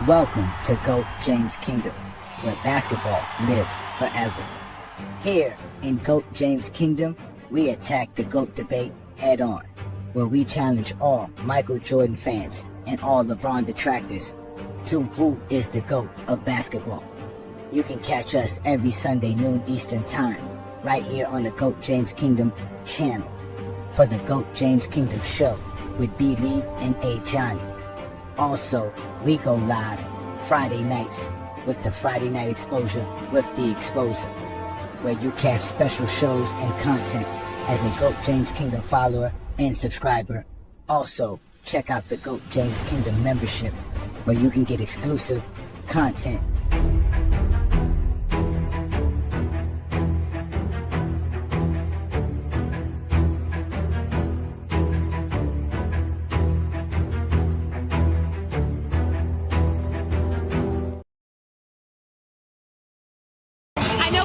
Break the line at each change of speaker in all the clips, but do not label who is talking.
Welcome to GOAT James Kingdom, where basketball lives forever. Here in GOAT James Kingdom, we attack the GOAT debate head on, where we challenge all Michael Jordan fans and all LeBron detractors to who is the GOAT of basketball. You can catch us every Sunday noon Eastern Time, right here on the GOAT James Kingdom channel, for the GOAT James Kingdom show with B. Lee and A. Johnny. Also, we go live Friday nights with the Friday Night Exposure with the Exposer, where you catch special shows and content as a GOAT James Kingdom follower and subscriber. Also, check out the GOAT James Kingdom membership, where you can get exclusive content.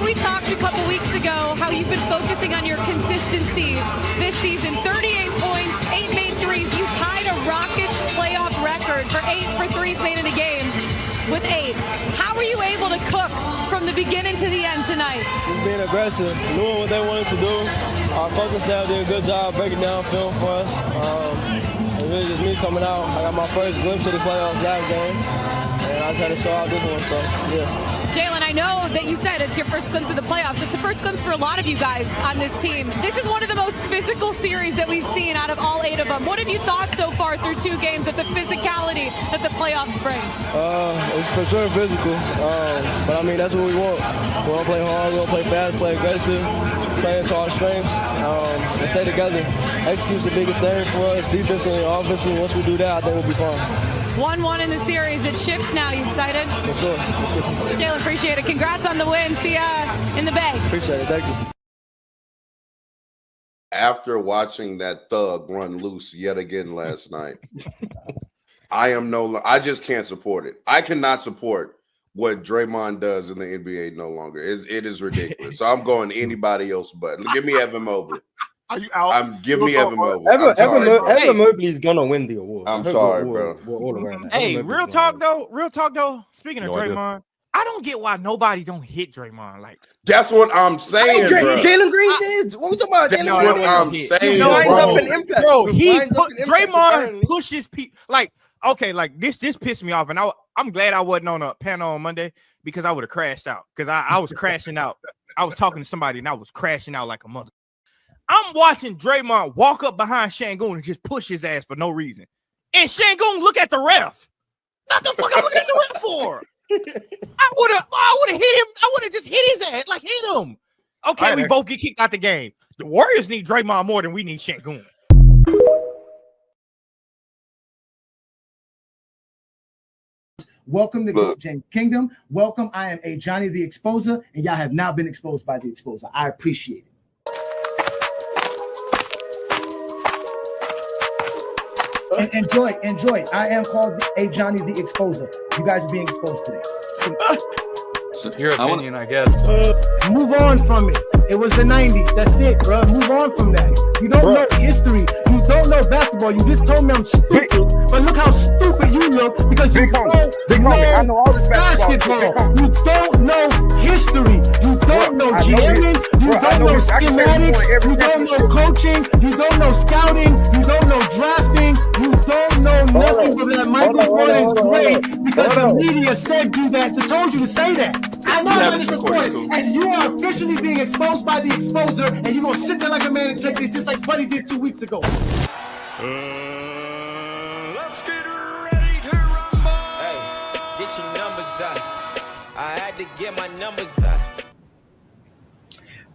We talked a couple weeks ago how you've been focusing on your consistency this season. 38 points, 8 made threes. You tied a Rockets playoff record for 8 for threes made in a game with 8. How were you able to cook from the beginning to the end tonight?
Just being aggressive, doing what they wanted to do. Our coaching staff did a good job breaking down film for us. It really just me coming out. I got my first glimpse of the playoffs last game, and I just had to show out this one, so yeah.
Jalen, I know that you said it's your first glimpse of the playoffs. It's the first glimpse for a lot of you guys on this team. This is one of the most physical series that we've seen out of all 8 of them. What have you thought so far through 2 games of the physicality that the playoffs brings?
It's for sure physical, but I mean, that's what we want. We want to play hard, we want to play fast, play aggressive, play into our strengths, and stay together. Execute's the biggest thing for us, defensively and offensively. Once we do that, I think we'll be fine.
1-1 in the series. It shifts now. You excited?
For sure.
Jalen, appreciate it. Congrats on the win. See ya in the Bay.
Appreciate it. Thank you.
After watching that thug run loose yet again last night, I just can't support it. I cannot support what Draymond does in the NBA no longer. It is ridiculous. So I'm going anybody else but. Give me Evan Mobley.
Are you out?
Give me Evan Mobley.
Evan Mobley's gonna win the award.
I'm sorry, bro.
Hey, real talk though. Speaking of Draymond, I don't get why nobody don't hit Draymond. Like
that's what I'm saying, bro.
Jalen Green did. What we talking about?
That's what I'm saying,
bro. Draymond pushes people. Like okay, like this pissed me off, and I'm glad I wasn't on a panel on Monday because I would have crashed out because I was crashing out. I was talking to somebody and I was crashing out like a mother. I'm watching Draymond walk up behind Şengün and just push his ass for no reason. And Şengün look at the ref. What the fuck I'm looking at the ref for? I would have hit him. I would have just hit his ass. Like, hit him. Okay, we both get kicked out the game. The Warriors need Draymond more than we need Şengün.
Welcome to GOAT James Kingdom. Welcome. I am A. Johnny the Exposer, and y'all have now been exposed by the Exposer. I appreciate it. And enjoy. I am called A. Johnny the Exposer. You guys are being exposed today.
Your opinion, I guess.
Move on from it. It was the 90s. That's it, bro. Move on from that. You don't know history. You don't know basketball. You just told me I'm stupid. But look how stupid you look because you don't know all this basketball. You don't know history. You don't know jamming. You don't know schematics. You don't know coaching. You don't know scouting. You don't know drafting. You don't know nothing but that Michael Jordan's great because the media said you that. So told you to say that. I know how this recorded, and you are officially being exposed by the Exposer, and you're going to sit there like a man and take this just like Buddy did 2 weeks ago.
Let's get ready to rumble.
Hey, get your numbers out. I had to get my numbers out.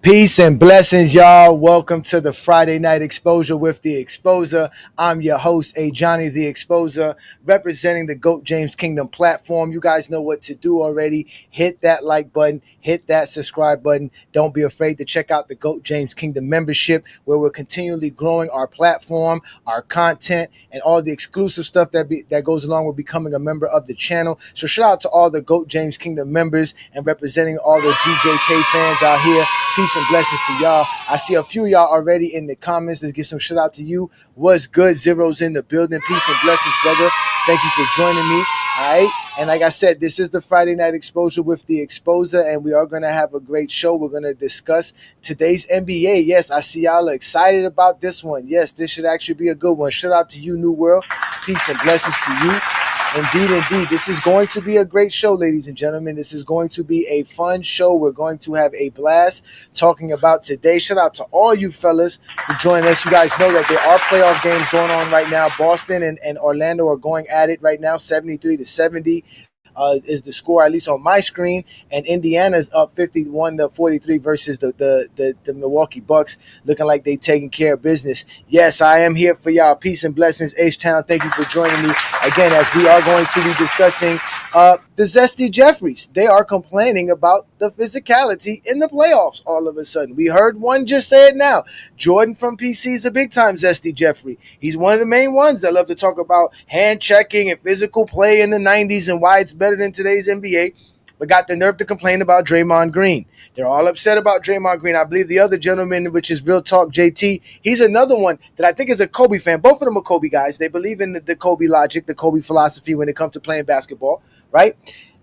Peace and blessings, y'all. Welcome to the Friday Night Exposure with the Exposer. I'm your host, A. Johnny the Exposer, representing the GOAT James Kingdom platform. You guys know what to do already. Hit that like button, hit that subscribe button. Don't be afraid to check out the GOAT James Kingdom membership, where we're continually growing our platform, our content, and all the exclusive stuff that goes along with becoming a member of the channel. So shout out to all the GOAT James Kingdom members and representing all the GJK fans out here. Peace and blessings to y'all. I see a few of y'all already in the comments. Let's give some shout out to you. What's good? Zero's in the building. Peace and blessings, brother. Thank you for joining me. All right. And like I said, this is the Friday Night Exposure with the Exposer, and we are going to have a great show. We're going to discuss today's NBA. Yes, I see y'all are excited about this one. Yes, this should actually be a good one. Shout out to you, New World. Peace and blessings to you. Indeed. This is going to be a great show, ladies and gentlemen. This is going to be a fun show. We're going to have a blast talking about today. Shout out to all you fellas who join us. You guys know that there are playoff games going on right now. Boston and Orlando are going at it right now, 73-70. Is the score, at least on my screen, and Indiana's up 51-43 versus the Milwaukee Bucks, looking like they taking care of business. Yes, I am here for y'all. Peace and blessings, H-Town. Thank you for joining me again, as we are going to be discussing the Zesty Jeffries. They are complaining about the physicality in the playoffs all of a sudden. We heard one just say it now. Jordan from PC is a big-time Zesty Jeffrey. He's one of the main ones that love to talk about hand-checking and physical play in the 90s and why it's better than today's NBA, but got the nerve to complain about Draymond Green. They're all upset about Draymond Green. I believe the other gentleman, which is Real Talk JT, he's another one that I think is a Kobe fan. Both of them are Kobe guys. They believe in the Kobe logic, the Kobe philosophy when it comes to playing basketball, right?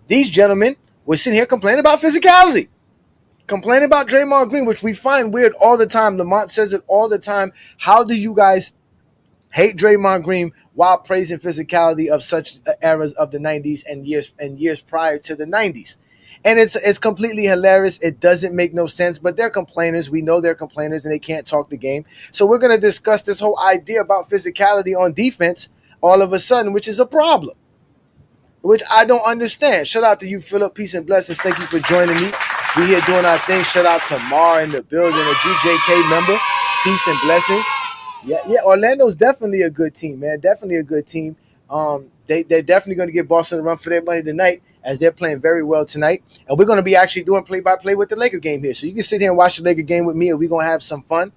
These gentlemen were sitting here complaining about physicality, complaining about Draymond Green, which we find weird all the time. Lamont says it all the time. How do you guys hate Draymond Green while praising physicality of such eras of the 90s and years prior to the 90s? And it's completely hilarious. It doesn't make no sense, but they're complainers. We know they're complainers and they can't talk the game. So we're going to discuss this whole idea about physicality on defense all of a sudden, which is a problem, which I don't understand. Shout out to you, Philip. Peace and blessings. Thank you for joining me. We here doing our thing. Shout out to Mar in the building, a GJK member. Peace and blessings. Yeah, Orlando's definitely a good team, man. Definitely a good team. They're definitely going to give Boston a run for their money tonight, as they're playing very well tonight. And we're going to be actually doing play-by-play with the Laker game here. So you can sit here and watch the Laker game with me, and we're going to have some fun.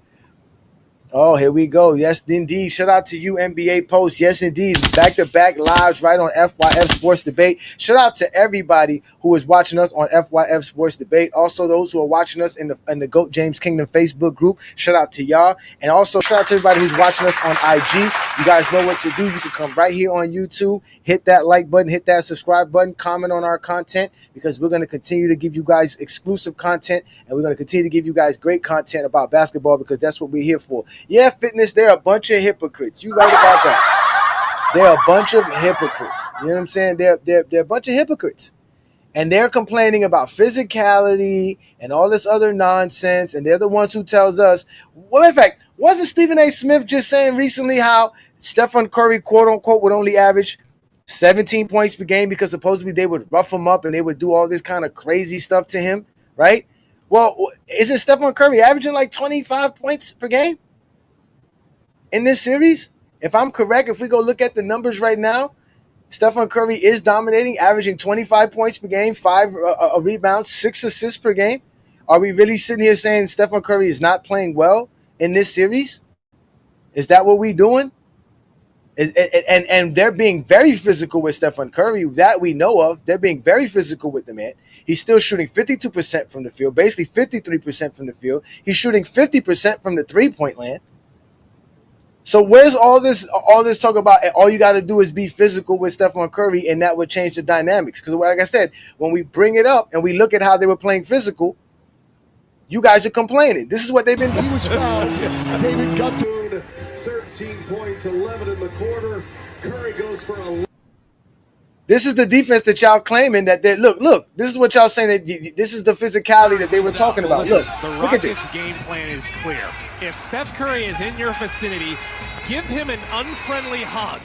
Oh, here we go. Yes, indeed. Shout out to you, NBA Post. Yes, indeed. Back-to-back lives right on FYF Sports Debate. Shout out to everybody who is watching us on FYF Sports Debate. Also, those who are watching us in the GOAT James Kingdom Facebook group. Shout out to y'all. And also, shout out to everybody who's watching us on IG. You guys know what to do. You can come right here on YouTube, hit that like button, hit that subscribe button, comment on our content, because we're going to continue to give you guys exclusive content, and we're going to continue to give you guys great content about basketball, because that's what we're here for. Yeah, fitness, they're a bunch of hypocrites. You right about that. They're a bunch of hypocrites. You know what I'm saying? They're a bunch of hypocrites. And they're complaining about physicality and all this other nonsense, and they're the ones who tells us, well, in fact, wasn't Stephen A. Smith just saying recently how Stephen Curry, quote-unquote, would only average 17 points per game because supposedly they would rough him up and they would do all this kind of crazy stuff to him, right? Well, isn't Stephen Curry averaging like 25 points per game in this series? If I'm correct, if we go look at the numbers right now, Stephen Curry is dominating, averaging 25 points per game, 5 rebounds, 6 assists per game. Are we really sitting here saying Stephen Curry is not playing well in this series? Is that what we're doing? And they're being very physical with Stephen Curry, that we know of. They're being very physical with the man. He's still shooting 52% from the field, basically 53% from the field. He's shooting 50% from the three-point land. So where's all this talk about all you got to do is be physical with Stephen Curry, and that would change the dynamics? Because like I said, when we bring it up and we look at how they were playing physical, you guys are complaining. This is what they've been doing.
He was fouled. David Guthrie, 13 points, 11 in the quarter. Curry goes for a...
This is the defense that y'all claiming that they look. This is what y'all saying, that this is the physicality that they were talking about.
Listen,
Look at this.
Game plan is clear. If Steph Curry is in your vicinity, give him an unfriendly hug.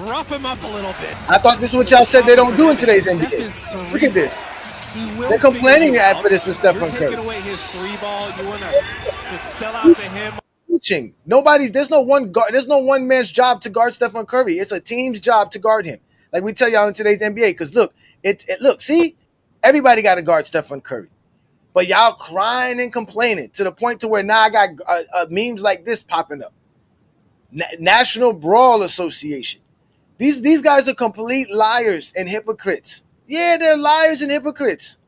Rough him up a little bit.
I thought this is what y'all said they don't do in today's NBA. Look at this. They're complaining for this with Stephen Curry.
Taking away his three ball. You want to sell out to him.
There's no one man's job to guard Stephen Curry. It's a team's job to guard him. Like we tell y'all in today's NBA, because look, see, everybody got to guard Stephen Curry, but y'all crying and complaining to the point to where now I got memes like this popping up. National Brawl Association. These guys are complete liars and hypocrites. Yeah, they're liars and hypocrites.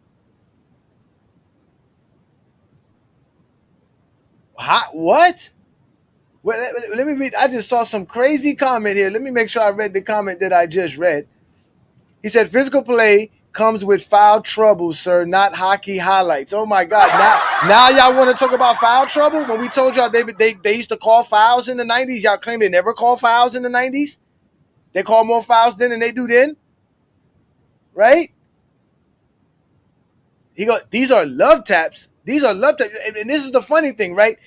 What? Well, let me read. I just saw some crazy comment here. Let me make sure I read the comment that I just read. He said, physical play comes with foul trouble, sir, not hockey highlights. Oh, my God. Now y'all want to talk about foul trouble? When we told y'all they used to call fouls in the 90s, y'all claim they never call fouls in the 90s? They call more fouls then than they do then? Right? He goes, these are love taps. These are love taps. And this is the funny thing, right?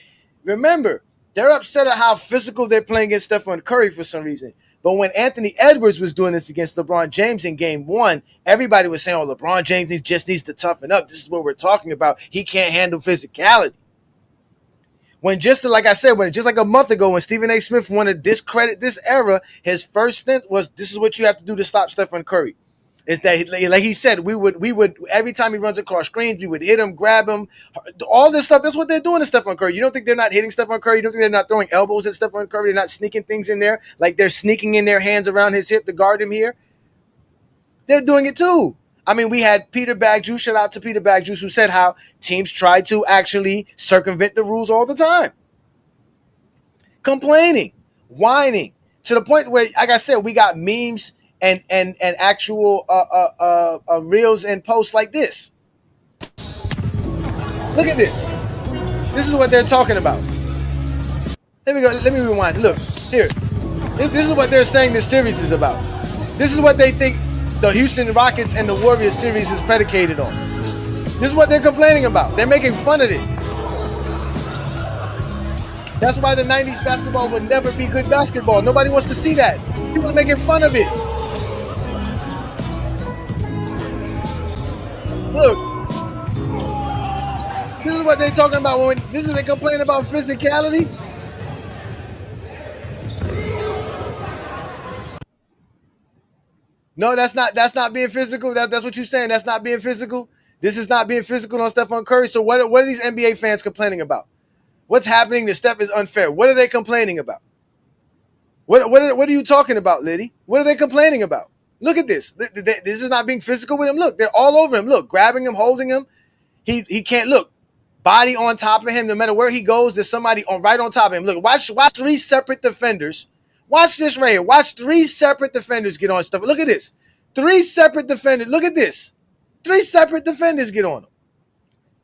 Remember, they're upset at how physical they're playing against Stephen Curry for some reason. But when Anthony Edwards was doing this against LeBron James in game 1, everybody was saying, oh, LeBron James just needs to toughen up. This is what we're talking about. He can't handle physicality. When just like I said, when just like a month ago, when Stephen A. Smith wanted to discredit this era, his first stint was, this is what you have to do to stop Stephen Curry. Is that, like he said, we would every time he runs across screens, we would hit him, grab him, all this stuff. That's what they're doing to Stephen Curry. You don't think they're not hitting Stephen Curry? You don't think they're not throwing elbows at Stephen Curry? They're not sneaking things in there, like they're sneaking in their hands around his hip to guard him here? They're doing it too. I mean, we had Peter Bagjuice, shout out to Peter Bagjuice, who said how teams try to actually circumvent the rules all the time. Complaining, whining, to the point where, like I said, we got memes and actual reels and posts like this. Look at this. This is what they're talking about. Let me rewind. Look, here. This is what they're saying this series is about. This is what they think the Houston Rockets and the Warriors series is predicated on. This is what they're complaining about. They're making fun of it. That's why the 90s basketball would never be good basketball. Nobody wants to see that. People are making fun of it. Look, this is what they're talking about when they complain about physicality. No, that's not being physical. That's what you're saying. That's not being physical. This is not being physical on Stephen Curry. So what are these NBA fans complaining about? What's happening to Steph is unfair. What are they complaining about? What are you talking about, Liddy? What are they complaining about? Look at this. This is not being physical with him. Look, they're all over him. Look, grabbing him, holding him. He can't look. Body on top of him. No matter where he goes, there's somebody right on top of him. Look, watch 3 separate defenders. Watch this right here. Watch 3 separate defenders get on stuff. Look at this. 3 separate defenders. Look at this. 3 separate defenders get on him.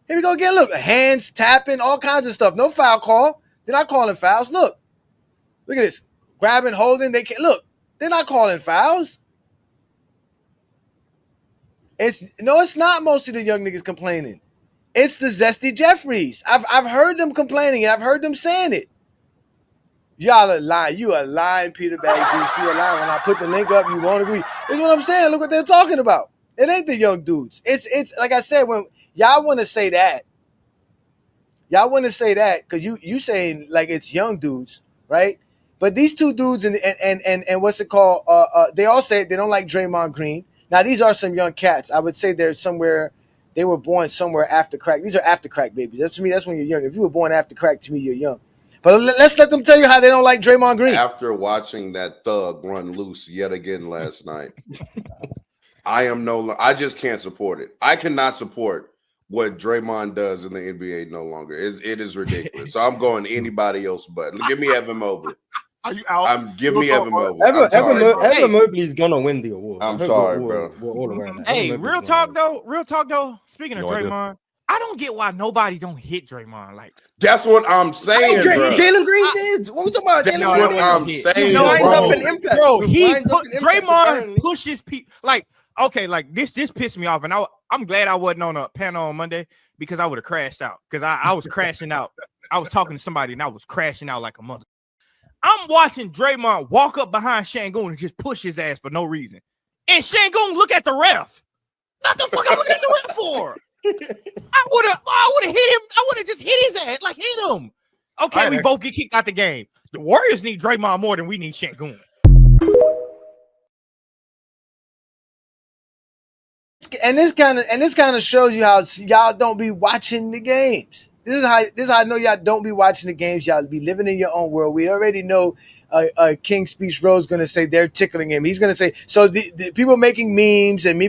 Here we go again. Look, hands, tapping, all kinds of stuff. No foul call. They're not calling fouls. Look at this. Grabbing, holding. They can't look. They're not calling fouls. It's not most of the young niggas complaining. It's the zesty Jeffries. I've heard them complaining and I've heard them saying it. Y'all are lying. You are lying, Peter Bagjuice. You are lying. When I put the link up, you won't agree. This is what I'm saying. Look what they're talking about. It ain't the young dudes. It's like I said, when y'all want to say that, because you saying like it's young dudes, right? But these 2 dudes and what's it called? They all say they don't like Draymond Green. Now these are some young cats. I would say they were born somewhere after crack. These are after crack babies. That's to me. That's when you're young. If you were born after crack, to me you're young. But let's let them tell you how they don't like Draymond Green.
After watching that thug run loose yet again last night, I just can't support it. I cannot support what Draymond does in the NBA no longer. It is ridiculous. So I'm going anybody else but. Give me Evan Mobley.
Are you out?
Give me Evan Mobley.
Evan Mobley's gonna win the award.
I'm sorry, bro.
All around.
Hey, real talk though. Speaking of Draymond, I don't get why nobody don't hit Draymond. Like
that's what I'm saying.
Jalen Green did. What we talking about?
That's what I'm saying,
bro. Draymond pushes people. Like okay, like this pissed me off, and I'm glad I wasn't on a panel on Monday because I would have crashed out because I was crashing out. I was talking to somebody and I was crashing out like a mother. I'm watching Draymond walk up behind Şengün and just push his ass for no reason. And Şengün look at the ref. What the fuck I'm looking at the ref for? I would have hit him. I would have just hit his ass. Like hit him. Okay, we both get kicked out the game. The Warriors need Draymond more than we need Şengün.
And this kind of shows you how y'all don't be watching the games. This is how I know y'all don't be watching the games. Y'all be living in your own world. We already know King Speech Rose going to say they're tickling him. He's going to say, so the people making memes and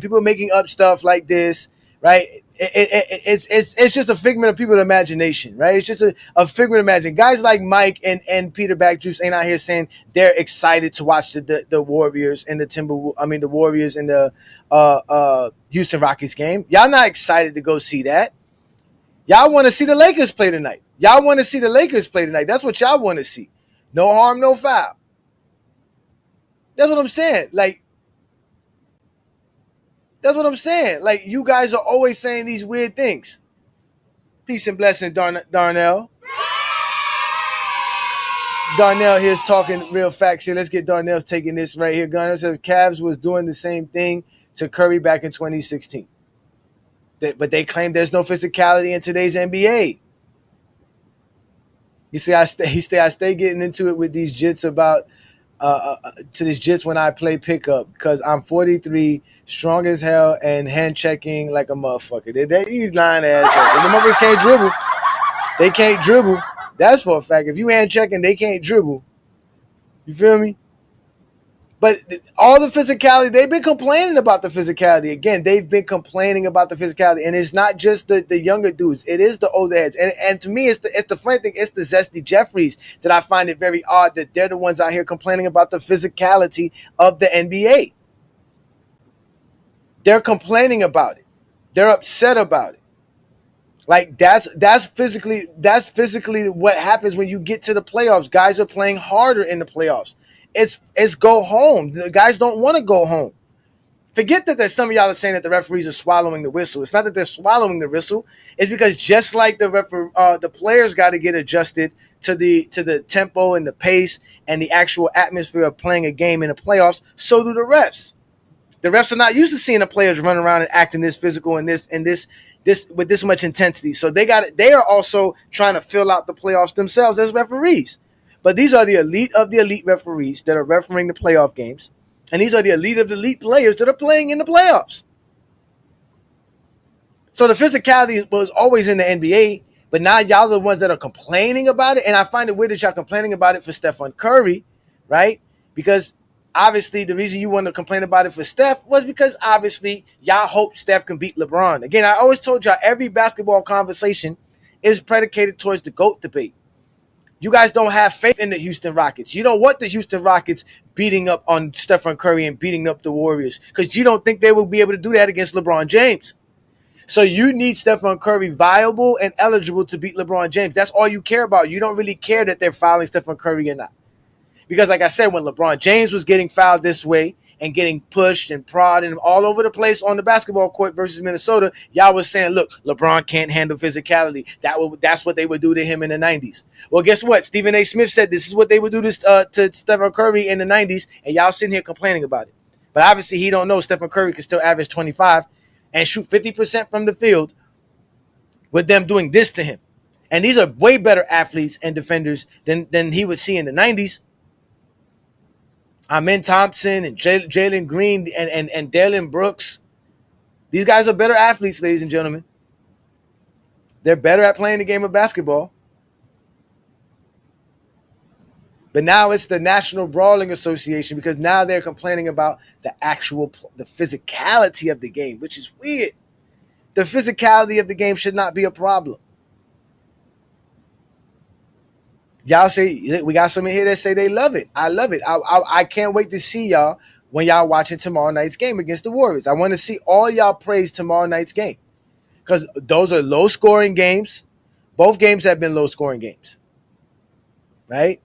people making up stuff like this, right? it's just a figment of people's imagination, right? It's just a figment of imagination. Guys like Mike and Peter Backjuice ain't out here saying they're excited to watch the Warriors and the Warriors and the Houston Rockets game. Y'all not excited to go see that. Y'all want to see the Lakers play tonight. Y'all want to see the Lakers play tonight. That's what y'all want to see. No harm, no foul. That's what I'm saying. That's what I'm saying. Like, you guys are always saying these weird things. Peace and blessing, Darnell. Darnell here's talking real facts here. Let's get Darnell's taking this right here. Darnell says Cavs was doing the same thing to Curry back in 2016. But they claim there's no physicality in today's NBA. You see, I stay getting into it with these jits about to this jits when I play pickup because I'm 43, strong as hell, and hand checking like a motherfucker. These lying ass. The motherfuckers can't dribble. They can't dribble. That's for a fact. If you hand checking, they can't dribble. You feel me? But all the physicality, they've been complaining about the physicality. Again, they've been complaining about the physicality. And it's not just the younger dudes. It is the older heads. And to me, it's the funny thing. It's the Zesty Jeffries that I find it very odd that they're the ones out here complaining about the physicality of the NBA. They're complaining about it. They're upset about it. Like that's physically what happens when you get to the playoffs. Guys are playing harder in the playoffs. It's go home. The guys don't want to go home. Forget that there's some of y'all are saying that the referees are swallowing the whistle. It's not that they're swallowing the whistle. It's because just like the players got to get adjusted to the tempo and the pace and the actual atmosphere of playing a game in the playoffs, so do the refs. The refs are not used to seeing the players run around and acting this physical and this with this much intensity. So they are also trying to fill out the playoffs themselves as referees. But these are the elite of the elite referees that are refereeing the playoff games. And these are the elite of the elite players that are playing in the playoffs. So the physicality was always in the NBA, but now y'all are the ones that are complaining about it. And I find it weird that y'all complaining about it for Stephen Curry, right? Because obviously the reason you want to complain about it for Steph was because obviously y'all hope Steph can beat LeBron. Again, I always told y'all every basketball conversation is predicated towards the GOAT debate. You guys don't have faith in the Houston Rockets. You don't want the Houston Rockets beating up on Stephen Curry and beating up the Warriors because you don't think they will be able to do that against LeBron James. So you need Stephen Curry viable and eligible to beat LeBron James. That's all you care about. You don't really care that they're fouling Stephen Curry or not. Because like I said, when LeBron James was getting fouled this way and getting pushed and prodded and all over the place on the basketball court versus Minnesota, y'all was saying, look, LeBron can't handle physicality. That's what they would do to him in the 90s. Well, guess what? Stephen A. Smith said this is what they would do to Stephen Curry in the 90s, and y'all sitting here complaining about it. But obviously he don't know Stephen Curry can still average 25 and shoot 50% from the field with them doing this to him. And these are way better athletes and defenders than he would see in the 90s. Amen Thompson and Jalen Green and Dalen Brooks. These guys are better athletes, ladies and gentlemen. They're better at playing the game of basketball. But now it's the National Brawling Association because now they're complaining about the physicality of the game, which is weird. The physicality of the game should not be a problem. Y'all say we got some in here that say they love it. I love it. I can't wait to see y'all when y'all watching tomorrow night's game against the Warriors. I want to see all y'all praise tomorrow night's game because those are low-scoring games. Both games have been low-scoring games, right?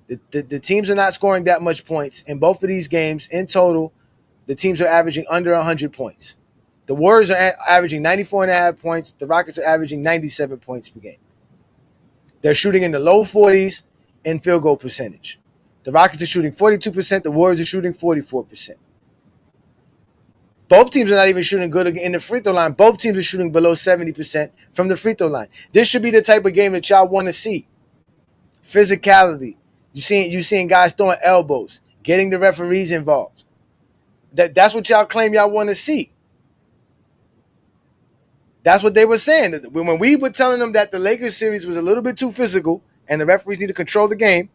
The teams are not scoring that much points. In both of these games, in total, the teams are averaging under 100 points. The Warriors are averaging 94.5 points. The Rockets are averaging 97 points per game. They're shooting in the low 40s in field goal percentage. The Rockets are shooting 42%. The Warriors are shooting 44%. Both teams are not even shooting good in the free throw line. Both teams are shooting below 70% from the free throw line. This should be the type of game that y'all want to see. Physicality. You seeing guys throwing elbows, getting the referees involved. That's what y'all claim y'all want to see. That's what they were saying. When we were telling them that the Lakers series was a little bit too physical and the referees need to control the game,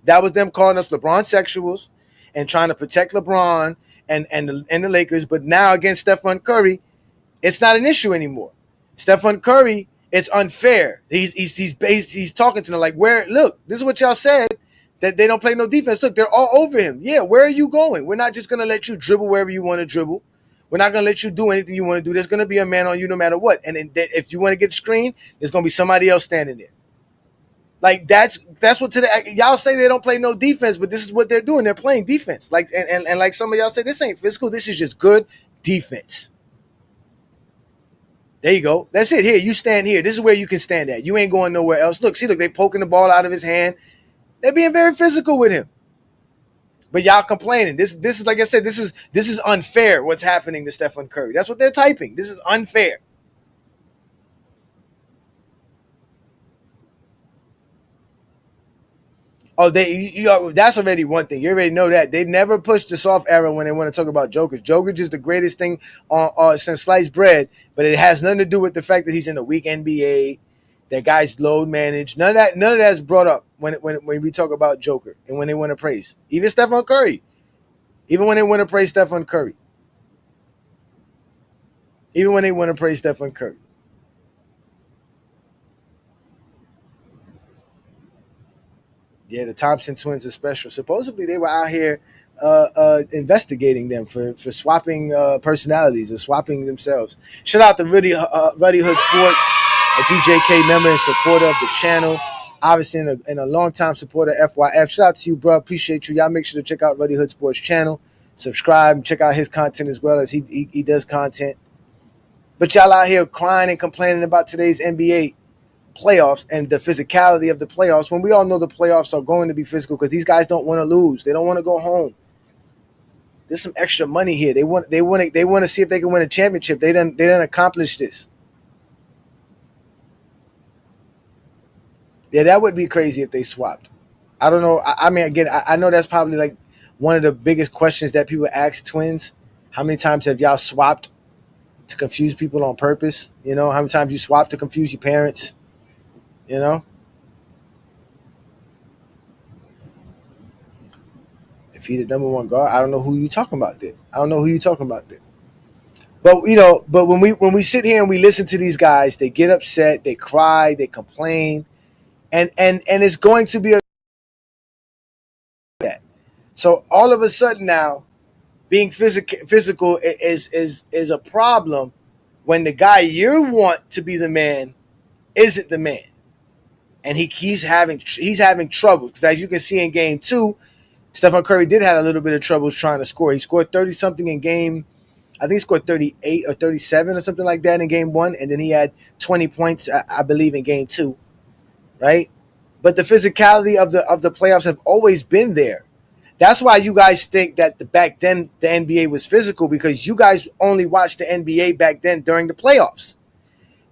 that was them calling us LeBron sexuals and trying to protect LeBron and the Lakers. But now against Stephen Curry, it's not an issue anymore. Stephen Curry, it's unfair. He's talking to them like, look, this is what y'all said, that they don't play no defense. Look, they're all over him. Yeah, where are you going? We're not just going to let you dribble wherever you want to dribble. We're not going to let you do anything you want to do. There's going to be a man on you no matter what. And if you want to get screened, there's going to be somebody else standing there. Like, that's what today, y'all say they don't play no defense, but this is what they're doing. They're playing defense. Like, and like some of y'all say, this ain't physical. This is just good defense. There you go. That's it. Here, you stand here. This is where you can stand at. You ain't going nowhere else. Look, they poking the ball out of his hand. They're being very physical with him. But y'all complaining. This is, like I said, this is unfair what's happening to Stephen Curry. That's what they're typing. This is unfair. Oh, that's already one thing. You already know that. They never pushed the soft era when they want to talk about Jokic. Jokic is the greatest thing since sliced bread, but it has nothing to do with the fact that he's in a weak NBA, that guy's load managed. None of that's brought up when we talk about Joker and when they want to praise. Even Stephen Curry. Even when they want to praise Stephen Curry. Even when they want to praise Stephen Curry. Yeah, the Thompson twins are special. Supposedly, they were out here investigating them for swapping personalities or swapping themselves. Shout out to Ruddy Hood Sports, a GJK member and supporter of the channel. Obviously, and a longtime supporter of FYF. Shout out to you, bro. Appreciate you. Y'all make sure to check out Ruddy Hood Sports channel. Subscribe and check out his content as well as he does content. But y'all out here crying and complaining about today's NBA playoffs and the physicality of the playoffs when we all know the playoffs are going to be physical because these guys don't want to lose. They don't want to go home. There's some extra money here. They want to see if they can win a championship. They done accomplish this. Yeah, that would be crazy if they swapped. I don't know. I mean, again, I know that's probably like one of the biggest questions that people ask twins. How many times have y'all swapped to confuse people on purpose? You know, how many times you swapped to confuse your parents? You know, if he the number one guard, I don't know who you talking about there. But when we sit here and we listen to these guys, they get upset, they cry, they complain, and it's going to be that. So all of a sudden now, being physical is a problem when the guy you want to be the man isn't the man. And he's having trouble because, as you can see in game 2, Stephen Curry did have a little bit of troubles trying to score. He scored 30-something in game, I think he scored 38 or 37 or something like that in game 1, and then he had 20 points, I believe, in game 2, right? But the physicality of the playoffs have always been there. That's why you guys think that back then the NBA was physical, because you guys only watched the NBA back then during the playoffs.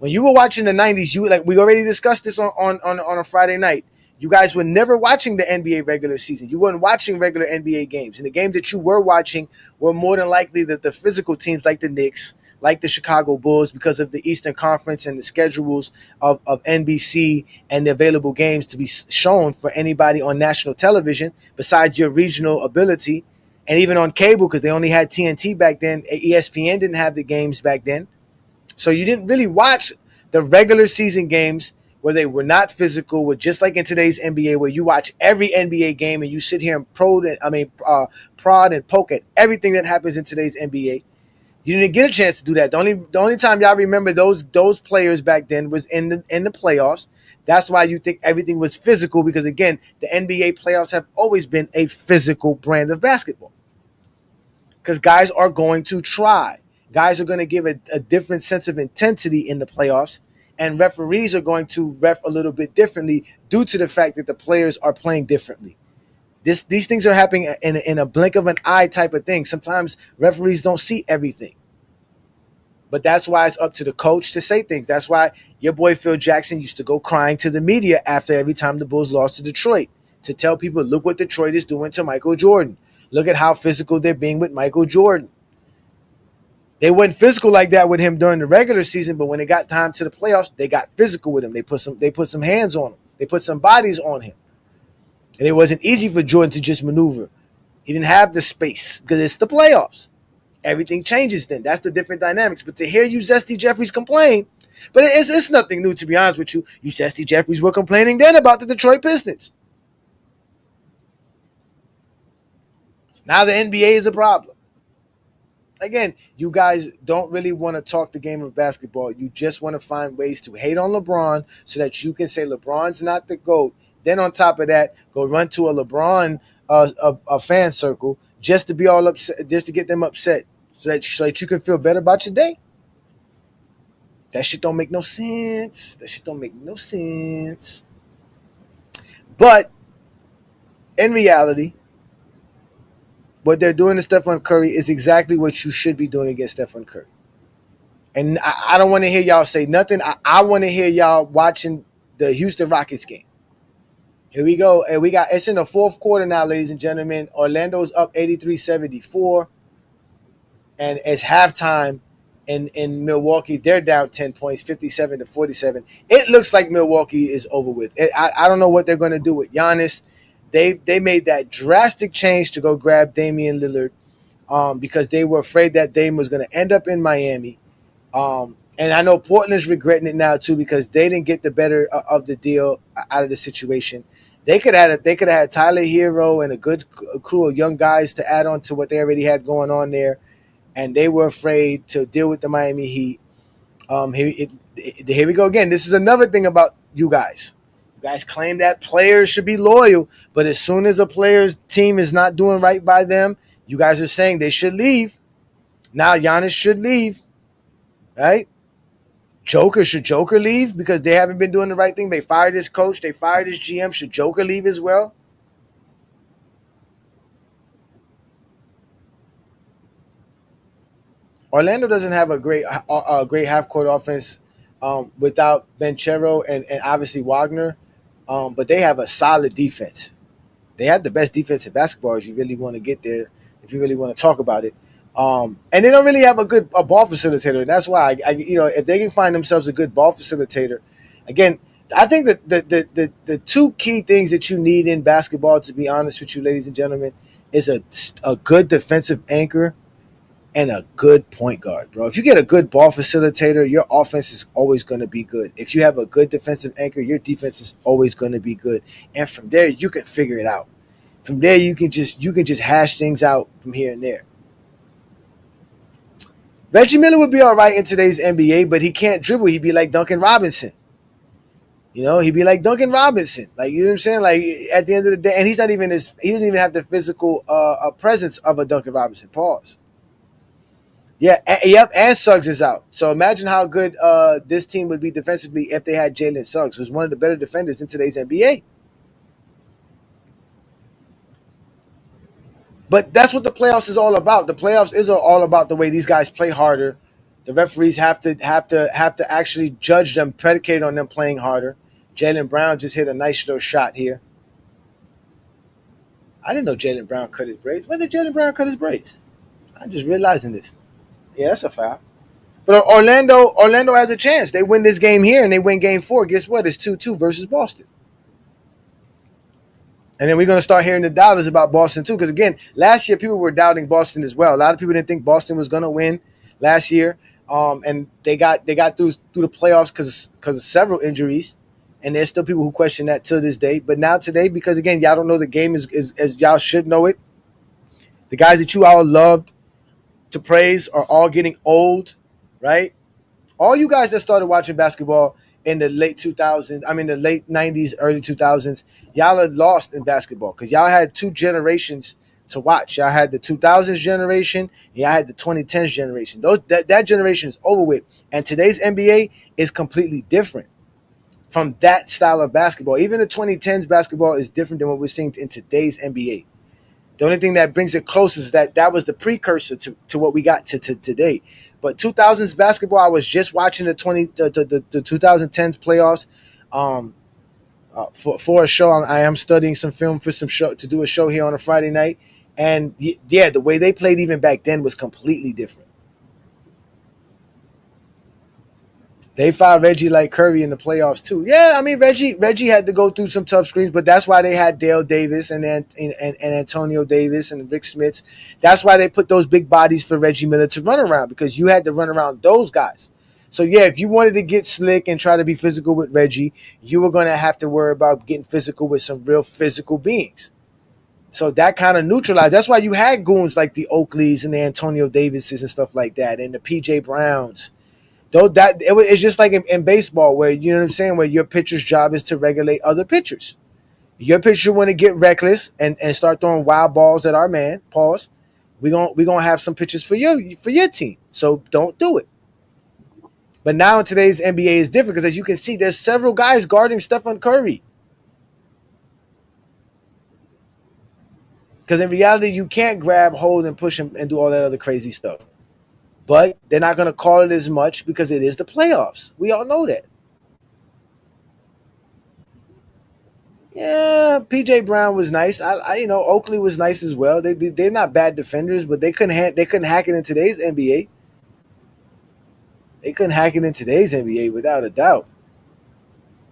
When you were watching the 90s, we already discussed this on a Friday night. You guys were never watching the NBA regular season. You weren't watching regular NBA games. And the games that you were watching were more than likely the physical teams like the Knicks, like the Chicago Bulls, because of the Eastern Conference and the schedules of NBC and the available games to be shown for anybody on national television besides your regional ability. And even on cable, because they only had TNT back then. ESPN didn't have the games back then. So you didn't really watch the regular season games where they were not physical, with just like in today's NBA, where you watch every NBA game and you sit here and prod and poke at everything that happens in today's NBA. You didn't get a chance to do that. The only time y'all remember those players back then was in the playoffs. That's why you think everything was physical, because again, the NBA playoffs have always been a physical brand of basketball. Because guys are going to try. Guys are going to give a different sense of intensity in the playoffs, and referees are going to ref a little bit differently due to the fact that the players are playing differently. These things are happening in a blink of an eye type of thing. Sometimes referees don't see everything. But that's why it's up to the coach to say things. That's why your boy Phil Jackson used to go crying to the media after every time the Bulls lost to Detroit, to tell people, look what Detroit is doing to Michael Jordan. Look at how physical they're being with Michael Jordan. They weren't physical like that with him during the regular season, but when it got time to the playoffs, they got physical with him. They put some hands on him. They put some bodies on him. And it wasn't easy for Jordan to just maneuver. He didn't have the space because it's the playoffs. everything changes then. That's the different dynamics. But to hear you, Zesty Jeffries, complain, but it's nothing new, to be honest with you. You, Zesty Jeffries, were complaining then about the Detroit Pistons. So now the NBA is a problem. Again, you guys don't really want to talk the game of basketball. You just want to find ways to hate on LeBron so that you can say LeBron's not the GOAT. Then on top of that, go run to a LeBron a fan circle just to be all upset, just to get them upset so that you can feel better about your day. That shit don't make no sense. But in reality, what they're doing to Stephen Curry is exactly what you should be doing against Stephen Curry. And I don't want to hear y'all say nothing. I want to hear y'all watching the Houston Rockets game. Here we go. And it's in the fourth quarter now, ladies and gentlemen. Orlando's up 83-74. And it's halftime in Milwaukee. They're down 10 points, 57-47. It looks like Milwaukee is over with. I don't know what they're going to do with Giannis. They made that drastic change to go grab Damian Lillard because they were afraid that Dame was going to end up in Miami. And I know Portland's regretting it now too because they didn't get the better of the deal out of the situation. They could have had Tyler Hero and a good crew of young guys to add on to what they already had going on there, and they were afraid to deal with the Miami Heat. Here we go again. This is another thing about you guys. You guys claim that players should be loyal, but as soon as a player's team is not doing right by them, you guys are saying they should leave. Now Giannis should leave, right? Should Joker leave because they haven't been doing the right thing? They fired his coach. They fired his GM. Should Joker leave as well? Orlando doesn't have a great half-court offense without Banchero and obviously Wagner, but they have a solid defense. They have the best defense in basketball if you really want to get there, if you really want to talk about it. And they don't really have a ball facilitator. And that's why, if they can find themselves a good ball facilitator, again, I think that the two key things that you need in basketball, to be honest with you, ladies and gentlemen, is a good defensive anchor and a good point guard, bro. If you get a good ball facilitator, your offense is always going to be good. If you have a good defensive anchor, your defense is always going to be good. And from there, you can figure it out. From there, you can just hash things out from here and there. Reggie Miller would be all right in today's NBA, but he can't dribble. He'd be like Duncan Robinson. He'd be like Duncan Robinson. Like, you know what I'm saying? Like, at the end of the day, and he doesn't even have the physical presence of a Duncan Robinson. Pause. Yeah, and Suggs is out. So imagine how good this team would be defensively if they had Jalen Suggs, who's one of the better defenders in today's NBA. But that's what the playoffs is all about. The playoffs is all about the way these guys play harder. The referees have to actually judge them, predicated on them playing harder. Jaylen Brown just hit a nice little shot here. I didn't know Jaylen Brown cut his braids. When did Jaylen Brown cut his braids? I'm just realizing this. Yeah, that's a foul. But Orlando has a chance. They win this game here and they win game 4. Guess what? It's 2-2 versus Boston. And then we're going to start hearing the doubters about Boston too. Because again, last year people were doubting Boston as well. A lot of people didn't think Boston was going to win last year. And they got through the playoffs because of several injuries. And there's still people who question that to this day. But now today, because again, y'all don't know the game as y'all should know it. The guys that you all loved to praise are all getting old, right? All you guys that started watching basketball in the late 90s, early 2000s, y'all are lost in basketball because y'all had 2 generations to watch. Y'all had the 2000s generation, and y'all had the 2010s generation. That generation is over with. And today's NBA is completely different from that style of basketball. Even the 2010s basketball is different than what we're seeing in today's NBA. The only thing that brings it close is that was the precursor to what we got to today. But 2000s basketball, I was just watching the 2010s playoffs for a show. I am studying some film for some show to do a show here on a Friday night. And yeah, the way they played even back then was completely different. They fouled Reggie like Curry in the playoffs too. Yeah, I mean Reggie had to go through some tough screens, but that's why they had Dale Davis and Antonio Davis and Rick Smits. That's why they put those big bodies for Reggie Miller to run around, because you had to run around those guys. So yeah, if you wanted to get slick and try to be physical with Reggie, you were going to have to worry about getting physical with some real physical beings. So that kind of neutralized. That's why you had goons like the Oakleys and the Antonio Davises and stuff like that, and the PJ Browns. Though it's just like in baseball, where you know what I'm saying, where your pitcher's job is to regulate other pitchers. Your pitcher want to get reckless and start throwing wild balls at our man. Pause. We gonna have some pitches for your team. So don't do it. But now in today's NBA is different, because as you can see, there's several guys guarding Stephen Curry. Because in reality, you can't grab, hold, and push him and do all that other crazy stuff. But they're not going to call it as much because it is the playoffs. We all know that. Yeah, PJ Brown was nice. Oakley was nice as well. They're not bad defenders, but they couldn't hack it in today's NBA. They couldn't hack it in today's NBA without a doubt.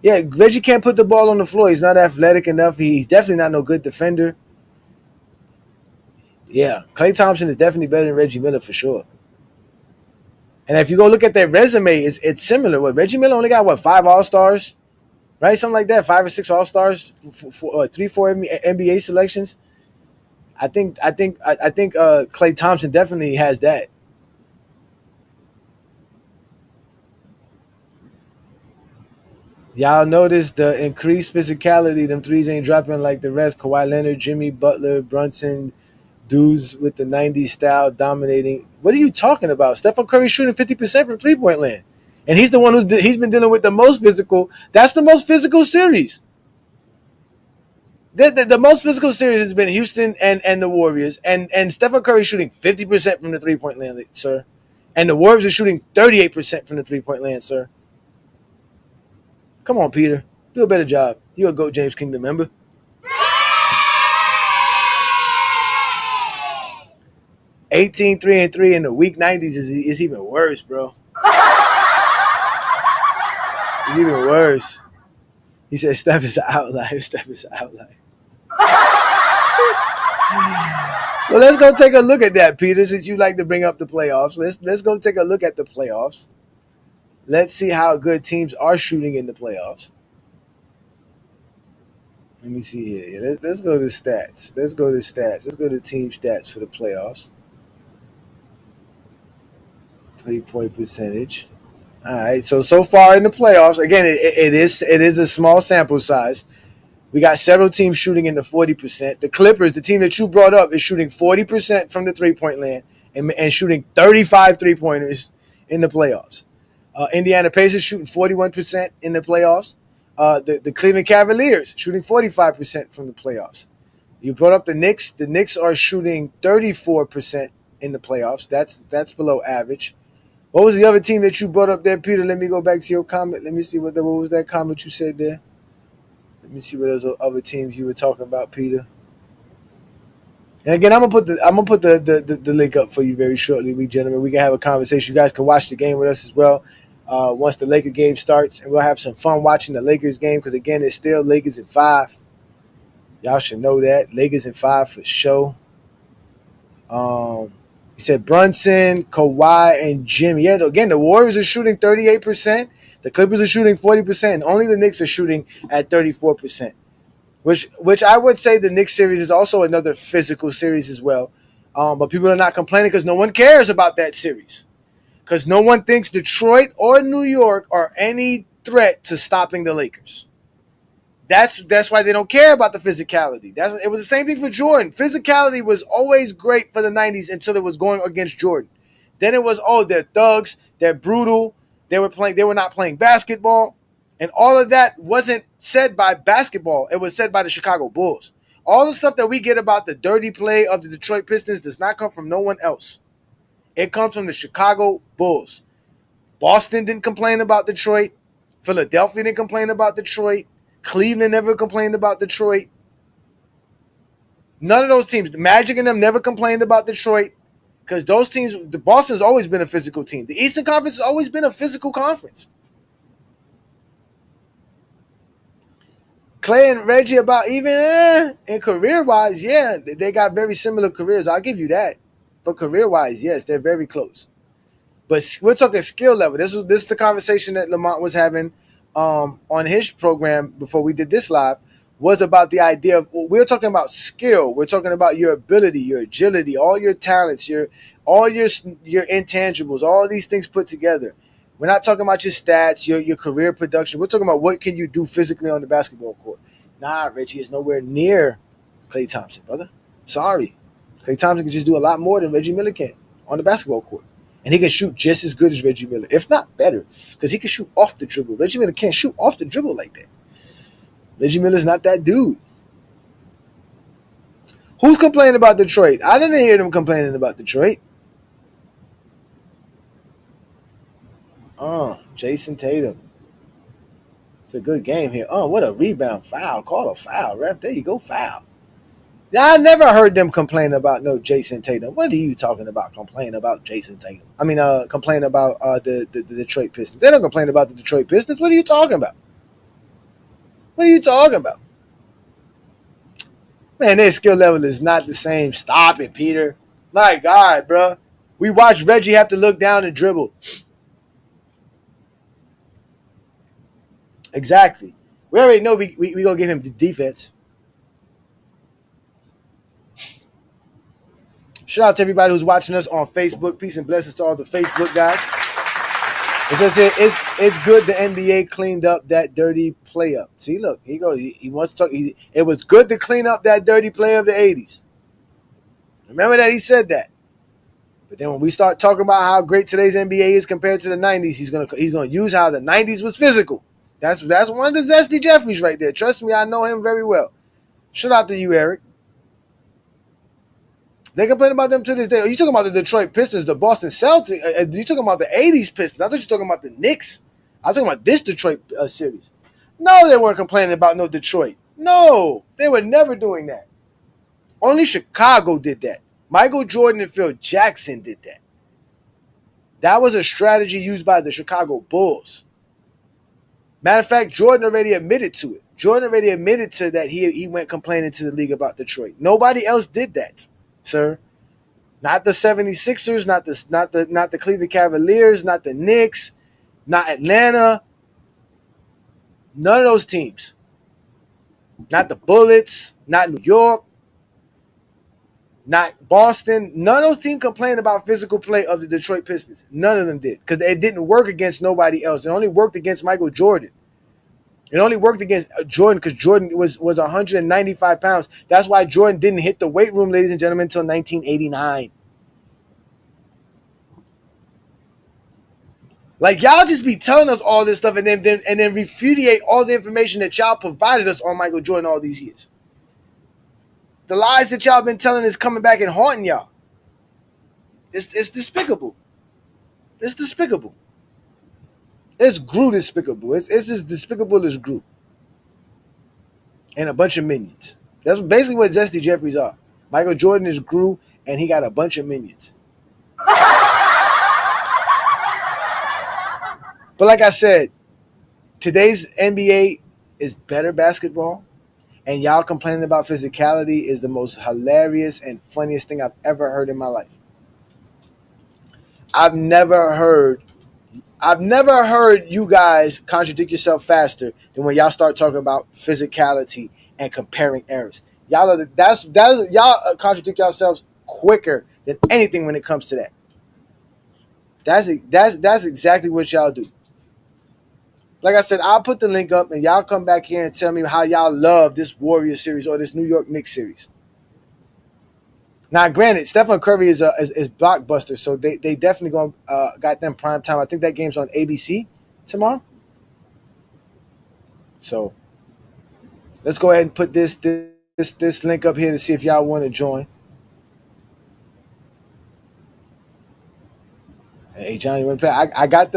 Yeah, Reggie can't put the ball on the floor. He's not athletic enough. He's definitely not no good defender. Yeah, Klay Thompson is definitely better than Reggie Miller for sure. And if you go look at their resume, it's similar. What, Reggie Miller only got 5 All-Stars, right? Something like that, 5 or 6 All-Stars, 3, 4 NBA selections. I think Klay Thompson definitely has that. Y'all notice the increased physicality. Them threes ain't dropping like the rest. Kawhi Leonard, Jimmy Butler, Brunson, dudes with the 90s style dominating. What are you talking about? Stephen Curry shooting 50% from three-point land. And he's the one he's been dealing with the most physical. That's the most physical series. The most physical series has been Houston and the Warriors. And Stephen Curry shooting 50% from the three-point land, sir. And the Warriors are shooting 38% from the three-point land, sir. Come on, Peter. Do a better job. You're a GOAT James Kingdom member. 18, 3-3 in the weak 90s is even worse, bro. It's even worse. He said Steph is an outlier. Steph is an outlier. Well, let's go take a look at that, Peter, since you like to bring up the playoffs. Let's go take a look at the playoffs. Let's see how good teams are shooting in the playoffs. Let me see here. Let's go to stats. Let's go to team stats for the playoffs. 3-point percentage. All right. So far in the playoffs, again, it is a small sample size. We got several teams shooting in the 40%. The Clippers, the team that you brought up, is shooting 40% from the three-point land and shooting 35 three-pointers in the playoffs. Indiana Pacers shooting 41% in the playoffs. The Cleveland Cavaliers shooting 45% from the playoffs. You brought up the Knicks. The Knicks are shooting 34% in the playoffs. That's below average. What was the other team that you brought up there, Peter? Let me go back to your comment. Let me see what was that comment you said there. Let me see what those other teams you were talking about, Peter. And again, I'm gonna put the link up for you very shortly, gentlemen. We can have a conversation. You guys can watch the game with us as well once the Laker game starts, and we'll have some fun watching the Lakers game because again, it's still Lakers in 5. Y'all should know that Lakers in 5 for sure. He said Brunson, Kawhi, and Jimmy. Yeah, again, the Warriors are shooting 38%. The Clippers are shooting 40%. And only the Knicks are shooting at 34%. Which I would say the Knicks series is also another physical series as well. But people are not complaining because no one cares about that series. Because no one thinks Detroit or New York are any threat to stopping the Lakers. That's why they don't care about the physicality. It was the same thing for Jordan. Physicality was always great for the 90s until it was going against Jordan. Then it was, they're thugs, they're brutal, they were not playing basketball. And all of that wasn't said by basketball. It was said by the Chicago Bulls. All the stuff that we get about the dirty play of the Detroit Pistons does not come from no one else. It comes from the Chicago Bulls. Boston didn't complain about Detroit. Philadelphia didn't complain about Detroit. Cleveland never complained about Detroit. None of those teams, the Magic and them never complained about Detroit because those teams, the Boston's always been a physical team. The Eastern Conference has always been a physical conference. Clay and Reggie about even in career-wise, yeah, they got very similar careers. I'll give you that. For career-wise, yes, they're very close. But we're talking skill level. This is the conversation that Lamont was having on his program before we did this live, was about the idea of, we're talking about skill. We're talking about your ability, your agility, all your talents, your intangibles, all these things put together. We're not talking about your stats, your career production. We're talking about what can you do physically on the basketball court. Nah, Reggie is nowhere near Klay Thompson, brother. Sorry. Klay Thompson can just do a lot more than Reggie Miller can on the basketball court. And he can shoot just as good as Reggie Miller, if not better, because he can shoot off the dribble. Reggie Miller can't shoot off the dribble like that. Reggie Miller's not that dude. Who's complaining about Detroit? I didn't hear them complaining about Detroit. Jason Tatum. It's a good game here. What a rebound. Foul. Call a foul, ref. There you go, foul. I never heard them complain about no Jason Tatum. What are you talking about? Complain about Jason Tatum? I mean, complain about the Detroit Pistons. They don't complain about the Detroit Pistons. What are you talking about? What are you talking about? Man, their skill level is not the same. Stop it, Peter. My God, bro. We watched Reggie have to look down and dribble. Exactly. We already know we going to give him the defense. Shout out to everybody who's watching us on Facebook. Peace and blessings to all the Facebook guys. It says here, it's good the NBA cleaned up that dirty play up. See, look, he goes. He wants to talk. It was good to clean up that dirty play of the 80s. Remember that he said that. But then when we start talking about how great today's NBA is compared to the 90s, he's gonna use how the 90s was physical. That's one of the Zesty Jeffries right there. Trust me, I know him very well. Shout out to you, Eric. They complain about them to this day. Are you talking about the Detroit Pistons, the Boston Celtics? Are you talking about the 80s Pistons? I thought you were talking about the Knicks. I was talking about this Detroit series. No, they weren't complaining about no Detroit. No, they were never doing that. Only Chicago did that. Michael Jordan and Phil Jackson did that. That was a strategy used by the Chicago Bulls. Matter of fact, Jordan already admitted to it. Jordan already admitted to that he went complaining to the league about Detroit. Nobody else did that, sir. Not the 76ers, not the Cleveland Cavaliers, not the Knicks, not Atlanta. None of those teams. Not the Bullets, not New York, not Boston. None of those teams complained about physical play of the Detroit Pistons. None of them did, because it didn't work against nobody else. It only worked against Michael Jordan. It only worked against Jordan because Jordan was 195 pounds. That's why Jordan didn't hit the weight room, ladies and gentlemen, until 1989. Like, y'all just be telling us all this stuff and then repudiate all the information that y'all provided us on Michael Jordan all these years. The lies that y'all been telling is coming back and haunting y'all. It's despicable. It's despicable. It's Groot despicable. It's as despicable as Groot. And a bunch of minions. That's basically what Zesty Jeffries are. Michael Jordan is Groot, and he got a bunch of minions. But like I said, today's NBA is better basketball, and y'all complaining about physicality is the most hilarious and funniest thing I've ever heard in my life. I've never heard you guys contradict yourself faster than when y'all start talking about physicality and comparing errors. Y'all contradict yourselves quicker than anything when it comes to that. That's exactly what y'all do. Like I said, I'll put the link up and y'all come back here and tell me how y'all love this Warriors series or this New York Knicks series. Now, granted, Steph Curry is blockbuster, so they definitely got them prime time. I think that game's on ABC tomorrow. So let's go ahead and put this link up here to see if y'all want to join. Hey Johnny, you want to play? I got